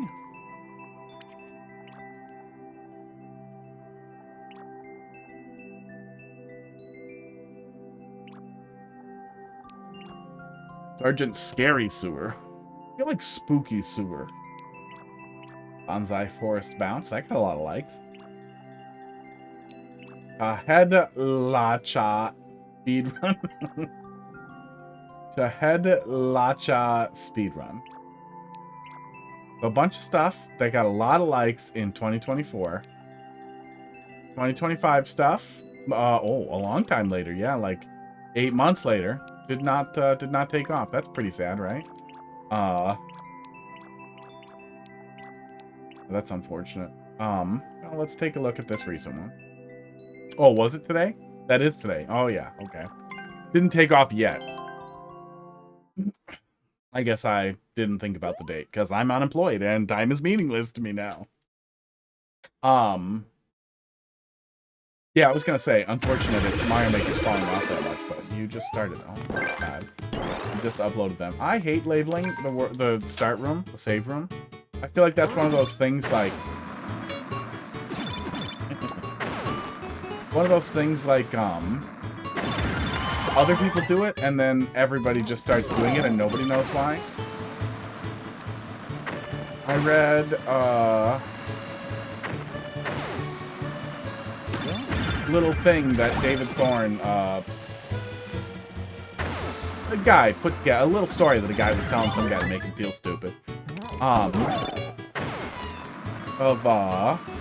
Sergeant Scary Sewer. I feel like Spooky Sewer. Bonsai Forest Bounce. That got a lot of likes. Head Lacha Speedrun. Head Lacha Speedrun. A bunch of stuff that got a lot of likes in 2024. 2025 stuff. A long time later. Yeah, like 8 months later. Did not take off. That's pretty sad, right? That's unfortunate. Well, let's take a look at this recent one. Oh, was it today? That is today. Oh yeah, okay. Didn't take off yet. I guess I didn't think about the date because I'm unemployed and time is meaningless to me now. Yeah, I was gonna say, unfortunate that Mario Maker's falling off that much, but you just started. Oh my god. You just uploaded them. I hate labeling the start room, the save room. I feel like that's one of those things like... other people do it, and then everybody just starts doing it, and nobody knows why. I read, little thing that David Thorne, a guy put together, a little story that a guy was telling some guy to make him feel stupid. And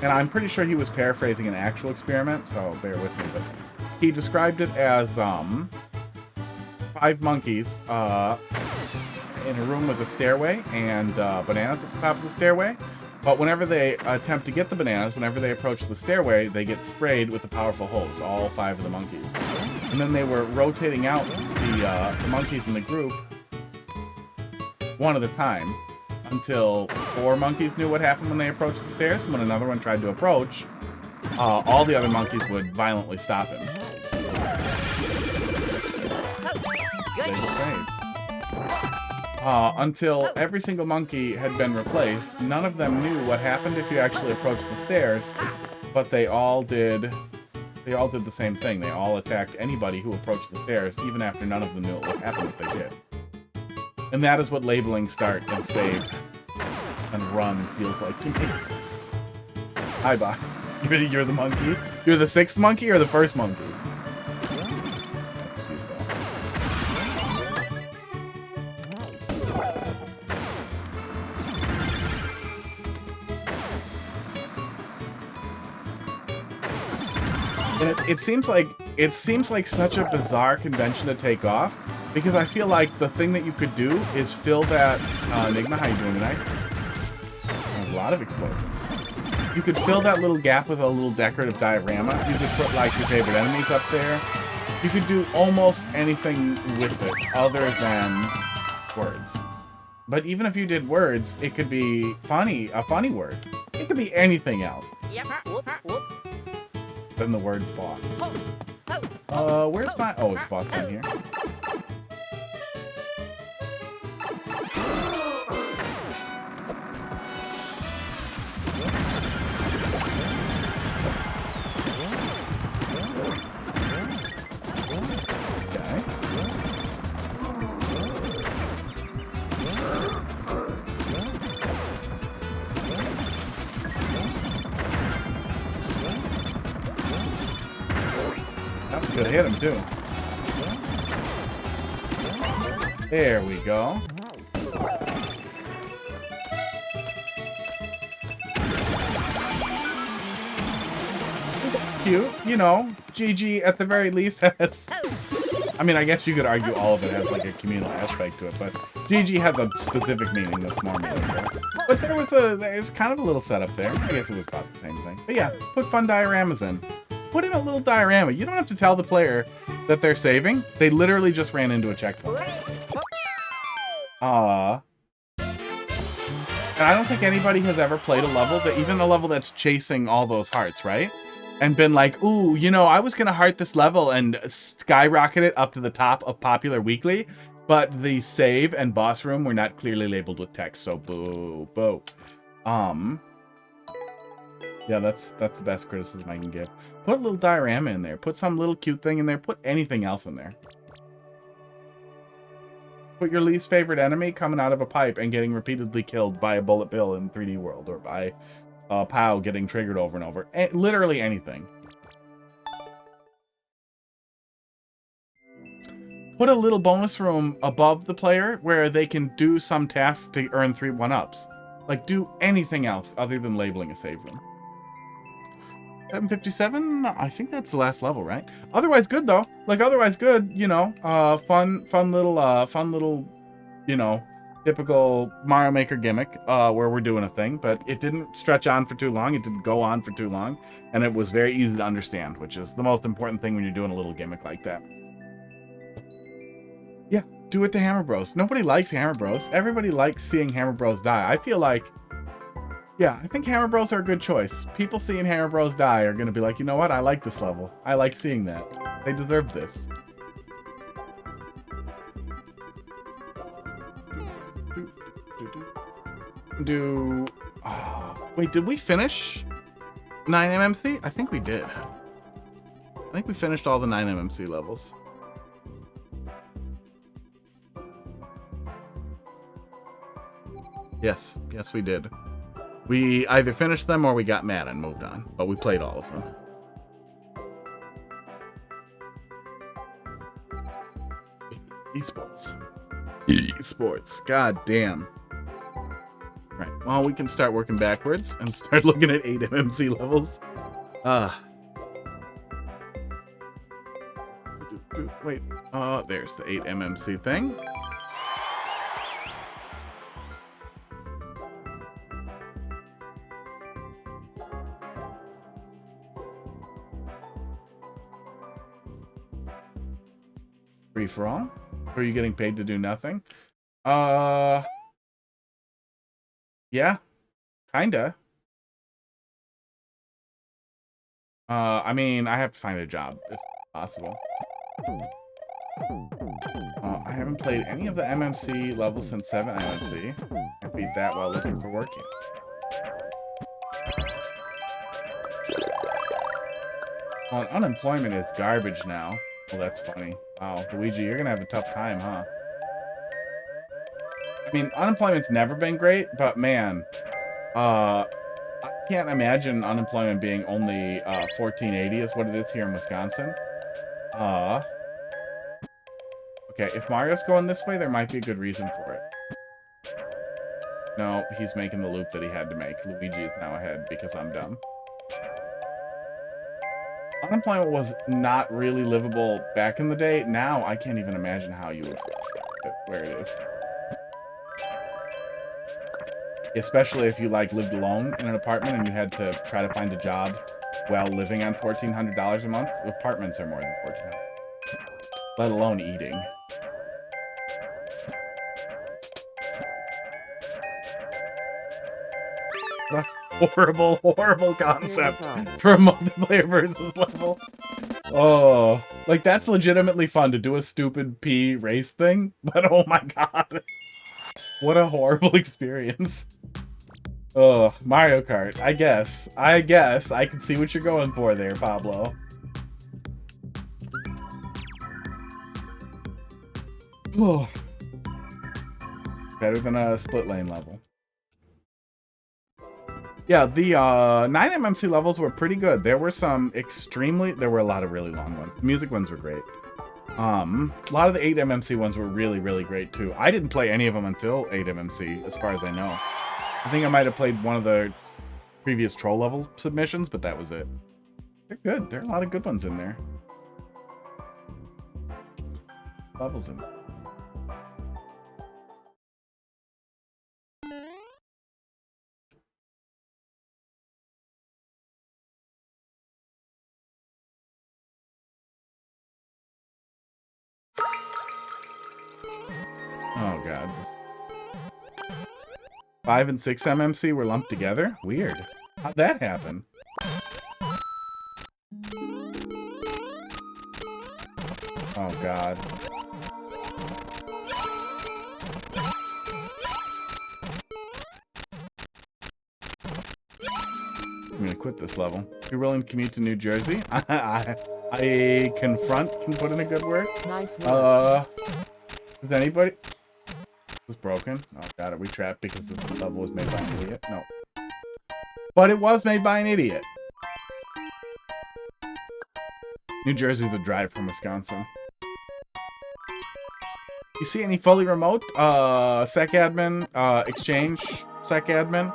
I'm pretty sure he was paraphrasing an actual experiment, so bear with me, but he described it as, 5 monkeys, in a room with a stairway and, bananas at the top of the stairway. But whenever they attempt to get the bananas, whenever they approach the stairway, they get sprayed with a powerful hose, all 5 of the monkeys. And then they were rotating out the monkeys in the group one at a time until 4 monkeys knew what happened when they approached the stairs. And when another one tried to approach, all the other monkeys would violently stop him. They were saved. Until every single monkey had been replaced. None of them knew what happened if you actually approached the stairs, but they all did the same thing. They all attacked anybody who approached the stairs, even after none of them knew what would happen if they did. And that is what labeling start and save and run feels like to me. Hi, Box. You're the monkey? You're the 6th monkey or the 1st monkey? That's cute, though. And it seems like such a bizarre convention to take off, because I feel like the thing that you could do is fill that Enigma. How you doing tonight? There's a lot of explosions. You could fill that little gap with a little decorative diorama. You could put like your favorite enemies up there. You could do almost anything with it other than words. But even if you did words, it could be funny, a funny word. It could be anything else than the word boss. Where's my... Oh, it's boss down here. Could hit him too. There we go. Cute, you know. GG at the very least has. I mean, I guess you could argue all of it has like a communal aspect to it, but GG has a specific meaning that's more meaningful. But there's kind of a little setup there. I guess it was about the same thing. But yeah, put fun dioramas in. Put in a little diorama. You don't have to tell the player that they're saving. They literally just ran into a checkpoint. And I don't think anybody has ever played a level that, even a level that's chasing all those hearts, right? And been like, ooh, you know, I was gonna heart this level and skyrocket it up to the top of Popular Weekly, but the save and boss room were not clearly labeled with text, so boo, boo. Yeah, that's the best criticism I can give. Put a little diorama in there. Put some little cute thing in there. Put anything else in there. Put your least favorite enemy coming out of a pipe and getting repeatedly killed by a bullet bill in 3D World, or by POW getting triggered over and over. Literally anything. Put a little bonus room above the player where they can do some tasks to earn 3 1-ups. Like, do anything else other than labeling a save room. 757? I think that's the last level, right? Otherwise good, though. Like, otherwise good, you know. Fun little, you know, typical Mario Maker gimmick, where we're doing a thing, but it didn't stretch on for too long. It didn't go on for too long, and it was very easy to understand, which is the most important thing when you're doing a little gimmick like that. Yeah, do it to Hammer Bros. Nobody likes Hammer Bros. Everybody likes seeing Hammer Bros die. I feel like, yeah, I think Hammer Bros are a good choice. People seeing Hammer Bros die are going to be like, you know what? I like this level. I like seeing that. They deserve this. Wait, did we finish 9MMC? I think we did. I think we finished all the 9MMC levels. Yes, we did. We either finished them or we got mad and moved on, but we played all of them. Esports. God damn. Right. Well, we can start working backwards and start looking at 8MMC levels. Wait. There's the 8MMC thing. Free for all? Or are you getting paid to do nothing? Yeah, kinda. I mean, I have to find a job as possible. I haven't played any of the MMC levels since 7MMC. Can't beat that while looking for work yet. Well, unemployment is garbage now. Well, that's funny. Wow, Luigi, you're gonna have a tough time, huh? I mean, unemployment's never been great, but man, I can't imagine unemployment being only 1480 is what it is here in Wisconsin. Okay, if Mario's going this way, there might be a good reason for it. No, he's making the loop that he had to make. Luigi is now ahead because I'm dumb. unemployment was not really livable back in the day. Now I can't even imagine how you would where it is. Especially if you like lived alone in an apartment and you had to try to find a job while living on $1,400 a month. Apartments are more than $1,400, let alone eating. Horrible, horrible concept for a multiplayer versus level. Oh, like that's legitimately fun to do a stupid P race thing, but oh my god, what a horrible experience. Oh, Mario Kart. I guess I can see what you're going for there, Pablo. Oh, better than a split lane level. Yeah, the 9MMC levels were pretty good. There were some there were a lot of really long ones. The music ones were great. A lot of the 8MMC ones were really, really great too. I didn't play any of them until 8MMC, as far as I know. I think I might have played one of the previous troll level submissions, but that was it. They're good. There are a lot of good ones in there. Levels in there. Oh god. 5 and 6 MMC were lumped together? Weird. How'd that happen? Oh god. I'm gonna quit this level. You're willing to commute to New Jersey? I confront can put in a good word.
Nice work.
Is anybody? Was broken. Oh god, are we trapped because this level was made by an idiot? No. But it was made by an idiot. New Jersey's the drive from Wisconsin. You see any fully remote? Sec admin, exchange sec admin.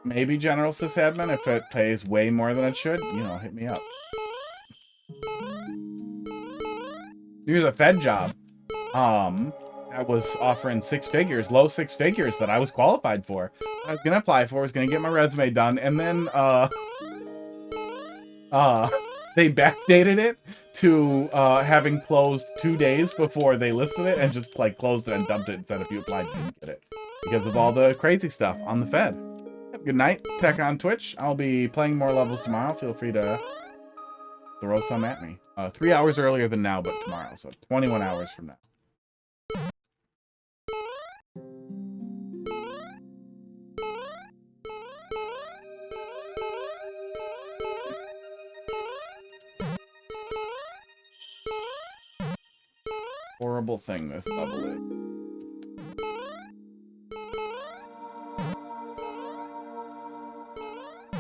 Maybe general sysadmin if it pays way more than it should. You know, hit me up. Here's a Fed job. I was offering 6 figures, low 6 figures that I was qualified for. I was gonna apply for, was gonna get my resume done, and then they backdated it to having closed 2 days before they listed it, and just like closed it and dumped it and said if you applied you didn't get it because of all the crazy stuff on the Fed. Good night, Tech on Twitch. I'll be playing more levels tomorrow. Feel free to throw some at me. 3 hours earlier than now, but tomorrow, so 21 hours from now. Horrible thing this level is.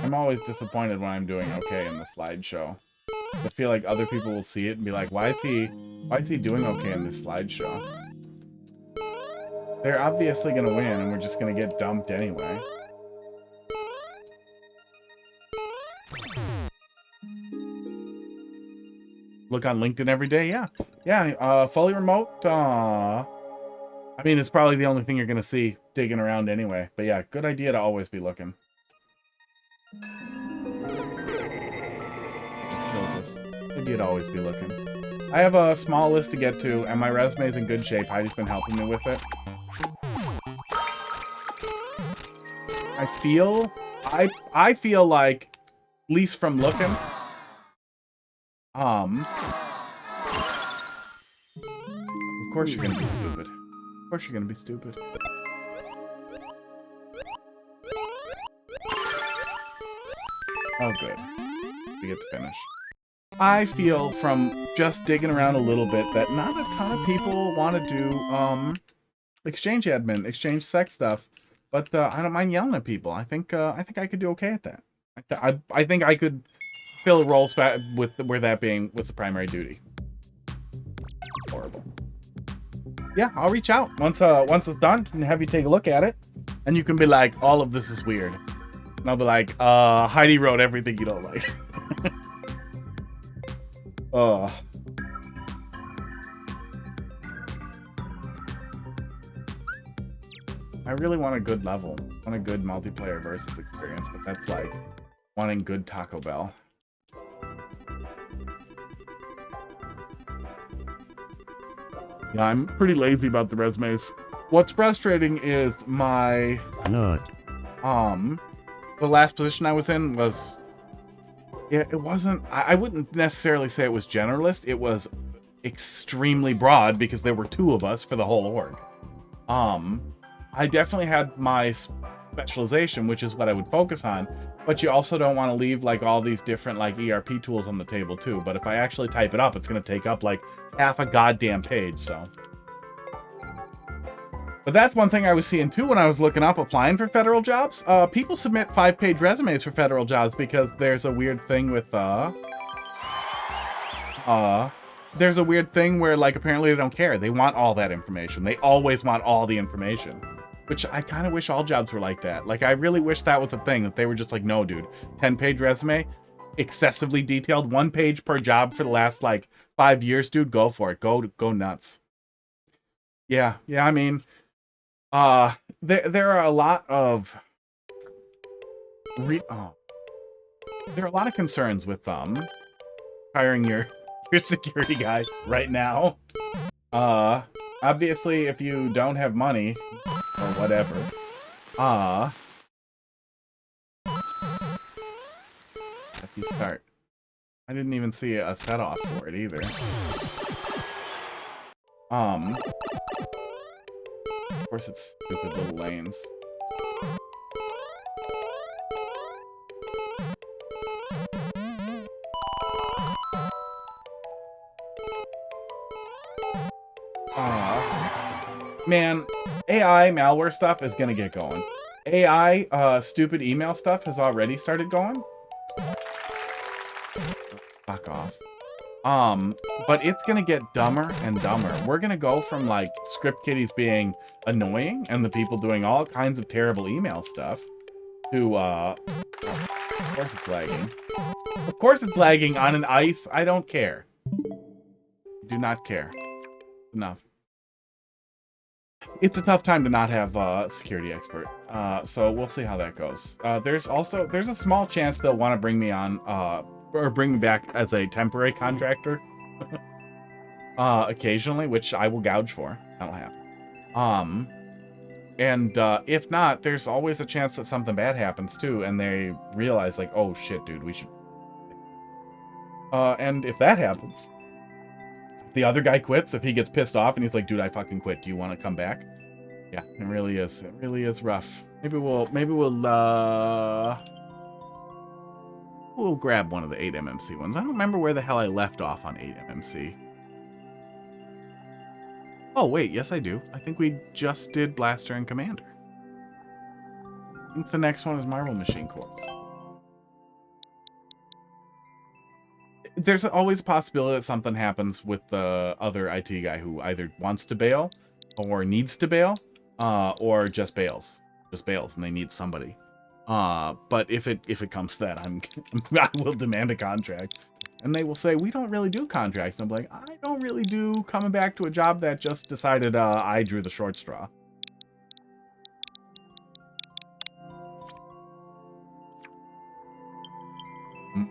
I'm always disappointed when I'm doing okay in the slideshow. I feel like other people will see it and be like, why is he doing okay in this slideshow? They're obviously gonna win and we're just gonna get dumped anyway. Look on LinkedIn every day, yeah. Yeah, fully remote, I mean, it's probably the only thing you're gonna see digging around anyway. But yeah, good idea to always be looking. Just kills us. Good idea to always be looking. I have a small list to get to, and my resume's in good shape. Heidi's been helping me with it. I feel like, at least from looking, of course you're gonna be stupid. Of course you're gonna be stupid. Oh, good. We get to finish. I feel from just digging around a little bit that not a ton of people want to do exchange admin, exchange sec stuff, but I don't mind yelling at people. I think I could do okay at that. I think I could fill a role with where that being was the primary duty. Horrible. Yeah, I'll reach out once it's done and have you take a look at it, and you can be like, all of this is weird, and I'll be like, Heidi wrote everything you don't like. Oh. I really want a good level. I want a good multiplayer versus experience, but that's like wanting good Taco Bell. Yeah, I'm pretty lazy about the resumes. What's frustrating is my the last position I was in was, yeah, it wasn't, I wouldn't necessarily say it was generalist. It was extremely broad because there were 2 of us for the whole org. I definitely had my specialization, which is what I would focus on, but you also don't want to leave like all these different like ERP tools on the table too. But if I actually type it up, it's going to take up like half a goddamn page, so. But that's one thing I was seeing too when I was looking up applying for federal jobs. People submit 5-page resumes for federal jobs because there's a weird thing with there's a weird thing where like apparently they don't care. They want all that information. They always want all the information. Which I kind of wish all jobs were like that. Like, I really wish that was a thing, that they were just like, no, dude, 10-page resume, excessively detailed, 1 page per job for the last, like, 5 years, dude, go for it. Go nuts. Yeah, I mean, there are a lot of, there are a lot of concerns with, hiring your security guy right now. Obviously, if you don't have money, or whatever, if you start, I didn't even see a set off for it either. Of course it's stupid little lanes. Man, AI malware stuff is gonna get going. AI stupid email stuff has already started going. Fuck off. But it's gonna get dumber and dumber. We're gonna go from like script kiddies being annoying and the people doing all kinds of terrible email stuff to of course it's lagging. Of course it's lagging on an ice. I don't care. Do not care. Enough. It's a tough time to not have a security expert. So we'll see how that goes. There's a small chance they'll want to bring me on, or bring me back as a temporary contractor. Occasionally, which I will gouge for. That'll happen. And if not, there's always a chance that something bad happens too, and they realize like, oh shit, dude, we should. And if that happens, the other guy quits, if he gets pissed off and he's like, dude, I fucking quit. Do you want to come back? Yeah, it really is. It really is rough. Maybe we'll grab one of the 8MMC ones. I don't remember where the hell I left off on 8MMC. Oh, wait, yes I do. I think we just did Blaster and Commander. I think the next one is Marble Machine Corps. There's always a possibility that something happens with the other IT guy who either wants to bail or needs to bail, or just bails. Just bails and they need somebody. But if it comes to that, I will demand a contract. And they will say, we don't really do contracts. And I'm like, I don't really do coming back to a job that just decided I drew the short straw.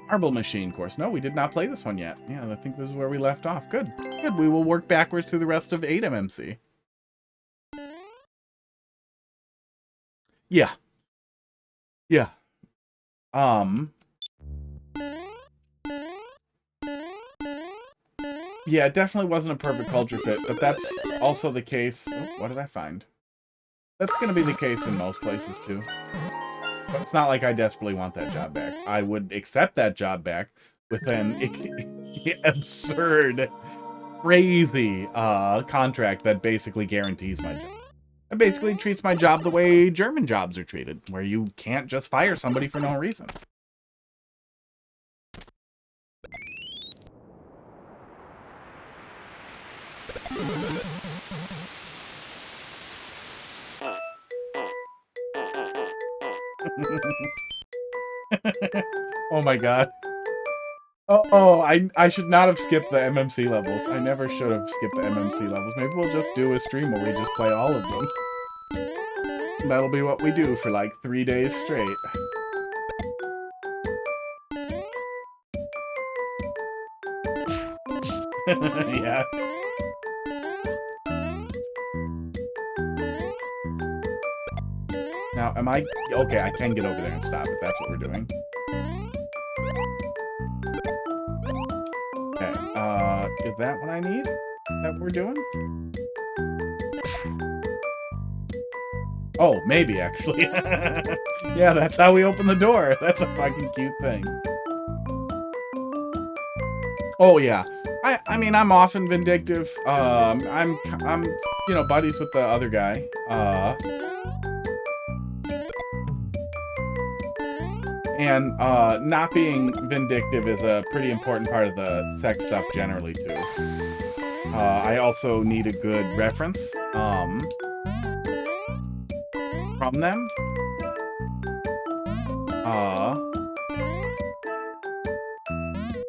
Marble Machine course. No, we did not play this one yet. Yeah, I think this is where we left off. Good. Good. We will work backwards through the rest of 8MMC. Yeah. Yeah. Yeah, it definitely wasn't a perfect culture fit, but that's also the case. Oh, what did I find? That's going to be the case in most places, too. But it's not like I desperately want that job back. I would accept that job back with an absurd, crazy contract that basically guarantees my job. It basically treats my job the way German jobs are treated, where you can't just fire somebody for no reason. Oh my god. I should not have skipped the MMC levels. I never should have skipped the MMC levels. Maybe we'll just do a stream where we just play all of them. That'll be what we do for like 3 days straight. Yeah. Now, am I... Okay, I can get over there and stop it. That's what we're doing. Okay, is that what I need? That we're doing? Oh, maybe, actually. Yeah, that's how we open the door. That's a fucking cute thing. Oh, yeah. I mean, I'm often vindictive. I'm, you know, buddies with the other guy. And not being vindictive is a pretty important part of the sex stuff generally, too. I also need a good reference from them.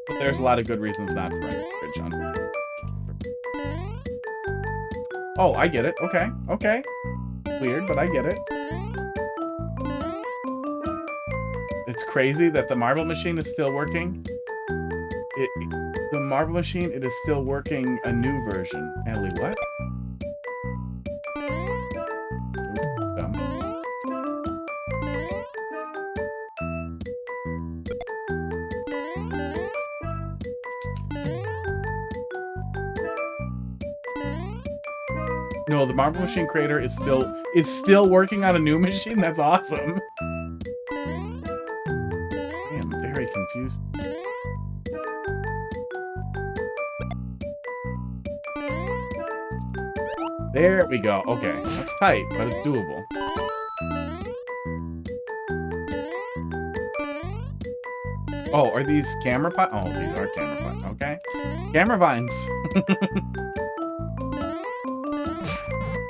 But there's a lot of good reasons not to write bridge on. Oh, I get it. Okay, okay. Weird, but I get it. It's crazy that the marble machine is still working. The marble machine, it is still working a new version. Ellie, what? Oops, dumb. No, the marble machine creator is still working on a new machine. That's awesome. Confused. There we go. Okay, that's tight, but it's doable. Oh, are these camera vines? Oh, these are camera vines. Okay, camera vines.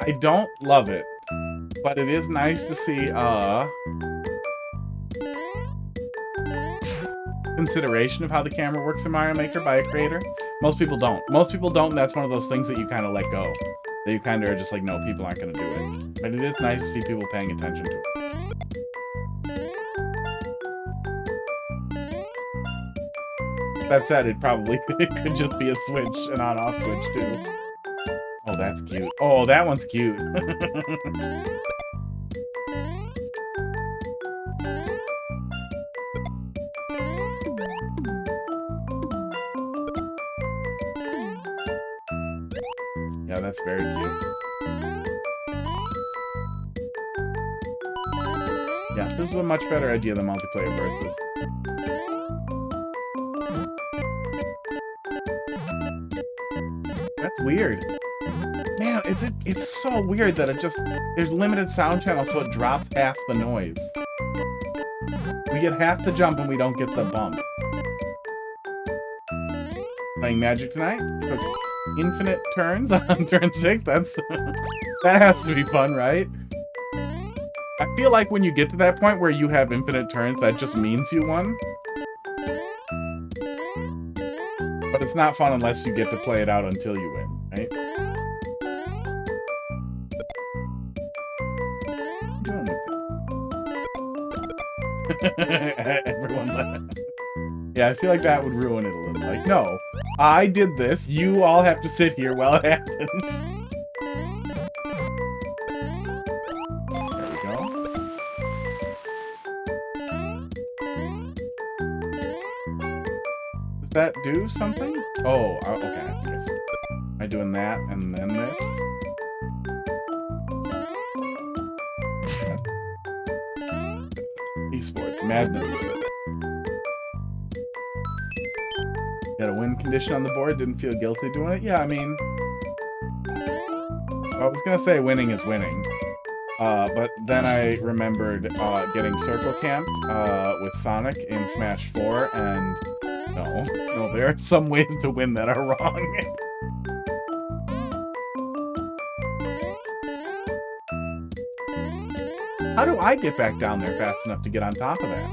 I don't love it, but it is nice to see consideration of how the camera works in Mario Maker by a creator. Most people don't. Most people don't, and that's one of those things that you kind of let go. That you kind of are just like, no, people aren't going to do it. But it is nice to see people paying attention to it. That said, it probably could just be a switch, an on-off switch, too. Oh, that's cute. Oh, that one's cute. Yeah, that's very cute. Yeah, this is a much better idea than multiplayer versus. That's weird. Man, it's so weird that there's limited sound channels, so it drops half the noise. We get half the jump and we don't get the bump. Playing Magic tonight? Took infinite turns on turn 6? That has to be fun, right? I feel like when you get to that point where you have infinite turns, that just means you won. But it's not fun unless you get to play it out until you win, right? Everyone laughed. Yeah, I feel like that would ruin it a little. Like, no, I did this. You all have to sit here while it happens. There we go. Does that do something? Oh, okay. I think I see. Am I doing that and then this? Esports madness. Got a win condition on the board. Didn't feel guilty doing it. Yeah, I mean, I was gonna say winning is winning, but then I remembered getting circle camped with Sonic in Smash 4, and no, there are some ways to win that are wrong. How do I get back down there fast enough to get on top of that?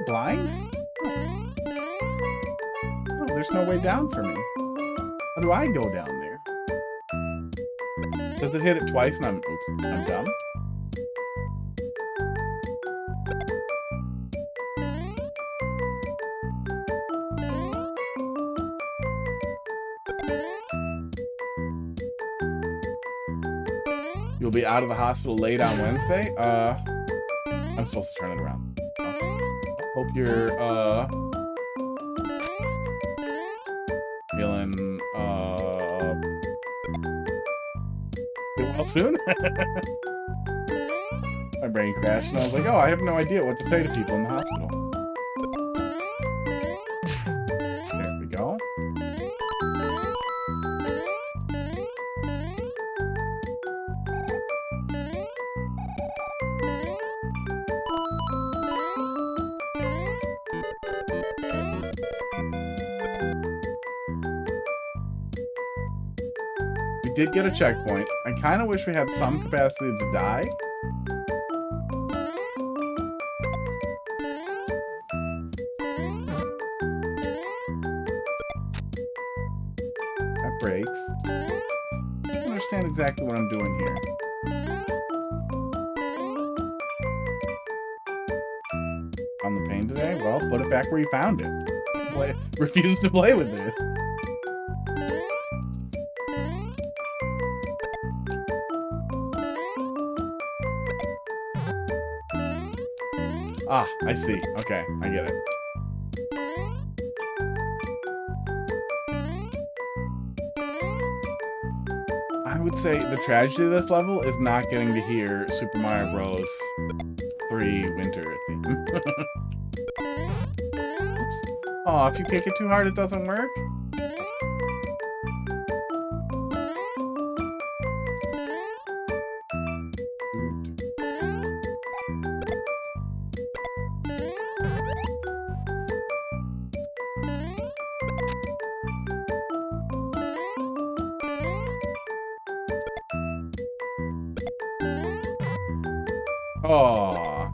Blind? Oh. there's no way down for me. How do I go down there? Does it hit it twice and oops, I'm dumb? You'll be out of the hospital late on Wednesday? I'm supposed to turn it around. Hope you're, feeling, get well soon? My brain crashed and I was like, oh, I have no idea what to say to people in the hospital. There we go. We did get a checkpoint. I kind of wish we had some capacity to die. That breaks. I don't understand exactly what I'm doing here. Found the pain today? Well, put it back where you found it. Refuse to play with it. Ah, I see. Okay, I get it. I would say the tragedy of this level is not getting to hear Super Mario Bros. 3 Winter theme. Oops. Oh, if you kick it too hard, it doesn't work? Oh,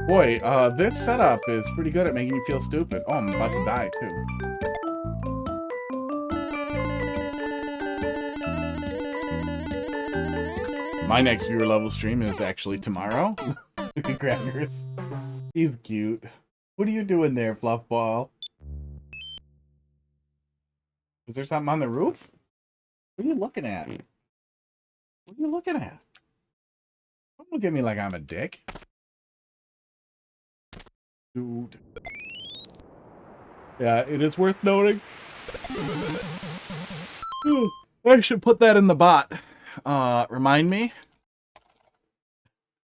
boy, this setup is pretty good at making you feel stupid. Oh, I'm about to die, too. My next viewer level stream is actually tomorrow. Look at Crackers. He's cute. What are you doing there, Fluffball? Is there something on the roof? What are you looking at? What are you looking at? Don't look at me like I'm a dick. Dude. Yeah, it is worth noting. I should put that in the bot. Remind me.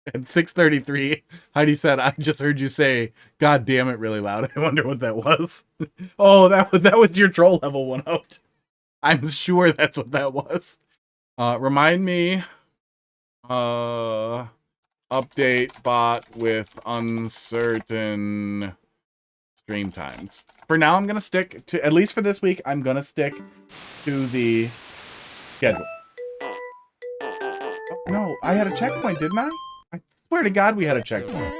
At 6:33, Heidi said, I just heard you say, God damn it, really loud. I wonder what that was. Oh, that was your troll level one out. I'm sure that's what that was. Remind me. Update bot with uncertain stream times. For now, I'm gonna stick to, at least for this week, I'm gonna stick to the schedule. Oh, no, I had a checkpoint, didn't I? I swear to God we had a checkpoint.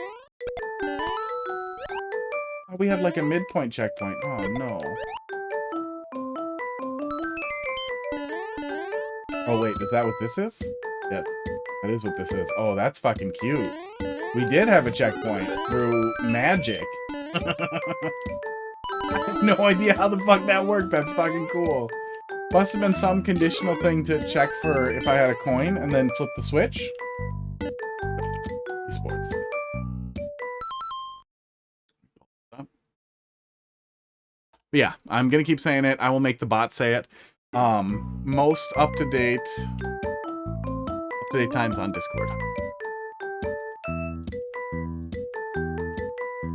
Oh, we had like a midpoint checkpoint. Oh no. Oh wait, is that what this is? Yes. That is what this is. Oh, that's fucking cute. We did have a checkpoint through magic. I have no idea how the fuck that worked. That's fucking cool. Must have been some conditional thing to check for if I had a coin and then flip the switch. Esports. But yeah, I'm gonna keep saying it. I will make the bot say it. Most up-to-date times on Discord.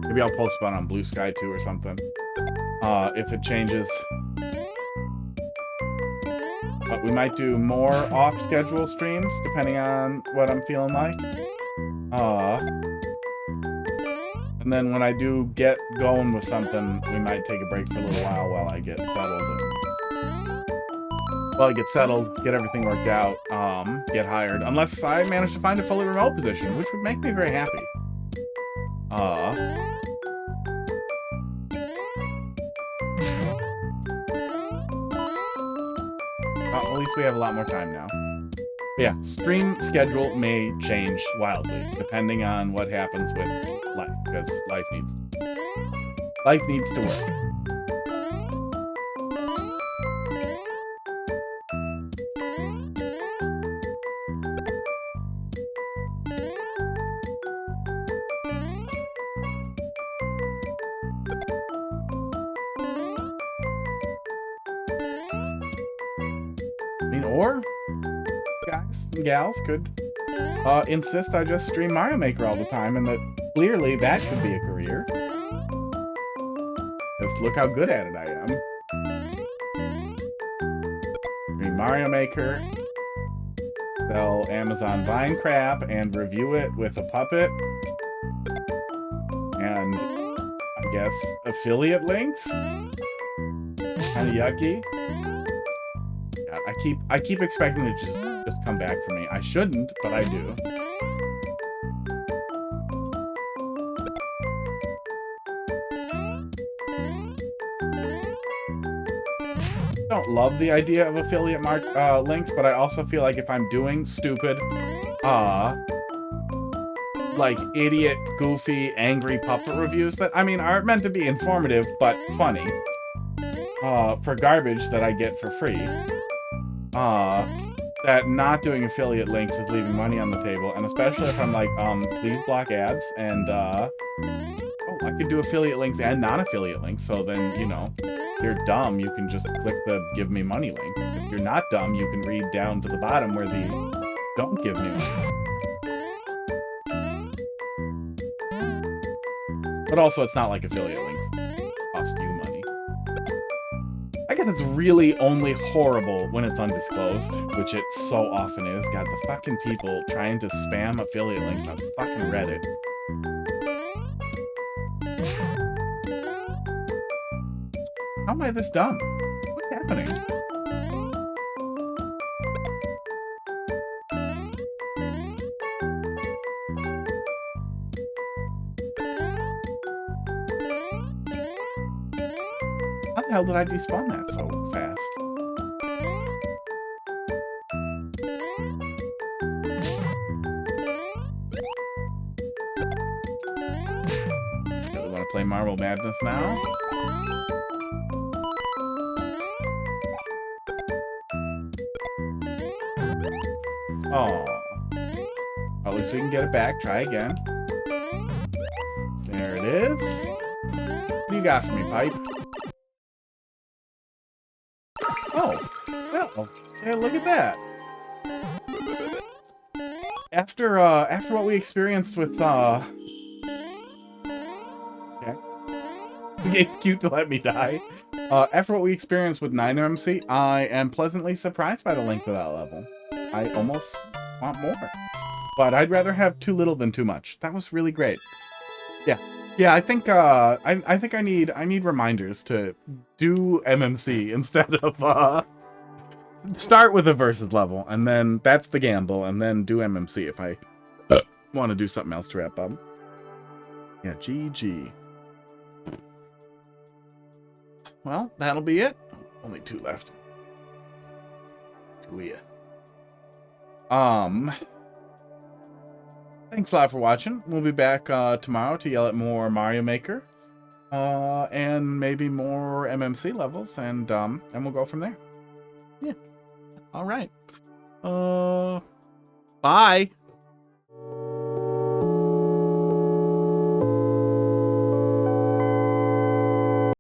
Maybe I'll post about it on Blue Sky too or something. If it changes. But we might do more off-schedule streams depending on what I'm feeling like. And then when I do get going with something, we might take a break for a little while I get settled. Well, I get settled, get everything worked out, get hired. Unless I manage to find a fully remote position, which would make me very happy. at least we have a lot more time now. But yeah, stream schedule may change wildly depending on what happens with life, because life needs to work. Or guys and gals could insist I just stream Mario Maker all the time, and that clearly that could be a career. Just look how good at it I am. Stream Mario Maker, sell Amazon Vine crap, and review it with a puppet. And I guess affiliate links? Kinda yucky. I keep expecting it to just come back for me. I shouldn't, but I do. Don't love the idea of affiliate links, but I also feel like if I'm doing stupid, like idiot, goofy, angry puppet reviews that, I mean, aren't meant to be informative, but funny, for garbage that I get for free, that not doing affiliate links is leaving money on the table, and especially if I'm like, please block ads, and, oh, I could do affiliate links and non-affiliate links, so then, you know, if you're dumb, you can just click the give me money link. If you're not dumb, you can read down to the bottom where the don't give me money. But also, it's not like affiliate links cost you money. I guess it's really only horrible when it's undisclosed, which it so often is. God, the fucking people trying to spam affiliate links on fucking Reddit. How am I this dumb? What's happening? How the hell did I despawn that so fast? Do we want to play Marble Madness now? Oh. At least we can get it back. Try again. There it is. What do you got for me, Pipe? Oh. Well, hey, look at that. After what we experienced with, okay. It's cute to let me die. After what we experienced with 9MC, I am pleasantly surprised by the length of that level. I almost want more. But I'd rather have too little than too much. That was really great. Yeah. Yeah, I think I need reminders to do MMC instead of start with a versus level, and then that's the gamble, and then do MMC if I want to do something else to wrap up. Yeah, GG. Well, that'll be it. Only 2 left. 2 yeah. Thanks a lot for watching. We'll be back tomorrow to yell at more Mario Maker, and maybe more MMC levels, and we'll go from there. Yeah. All right. Bye.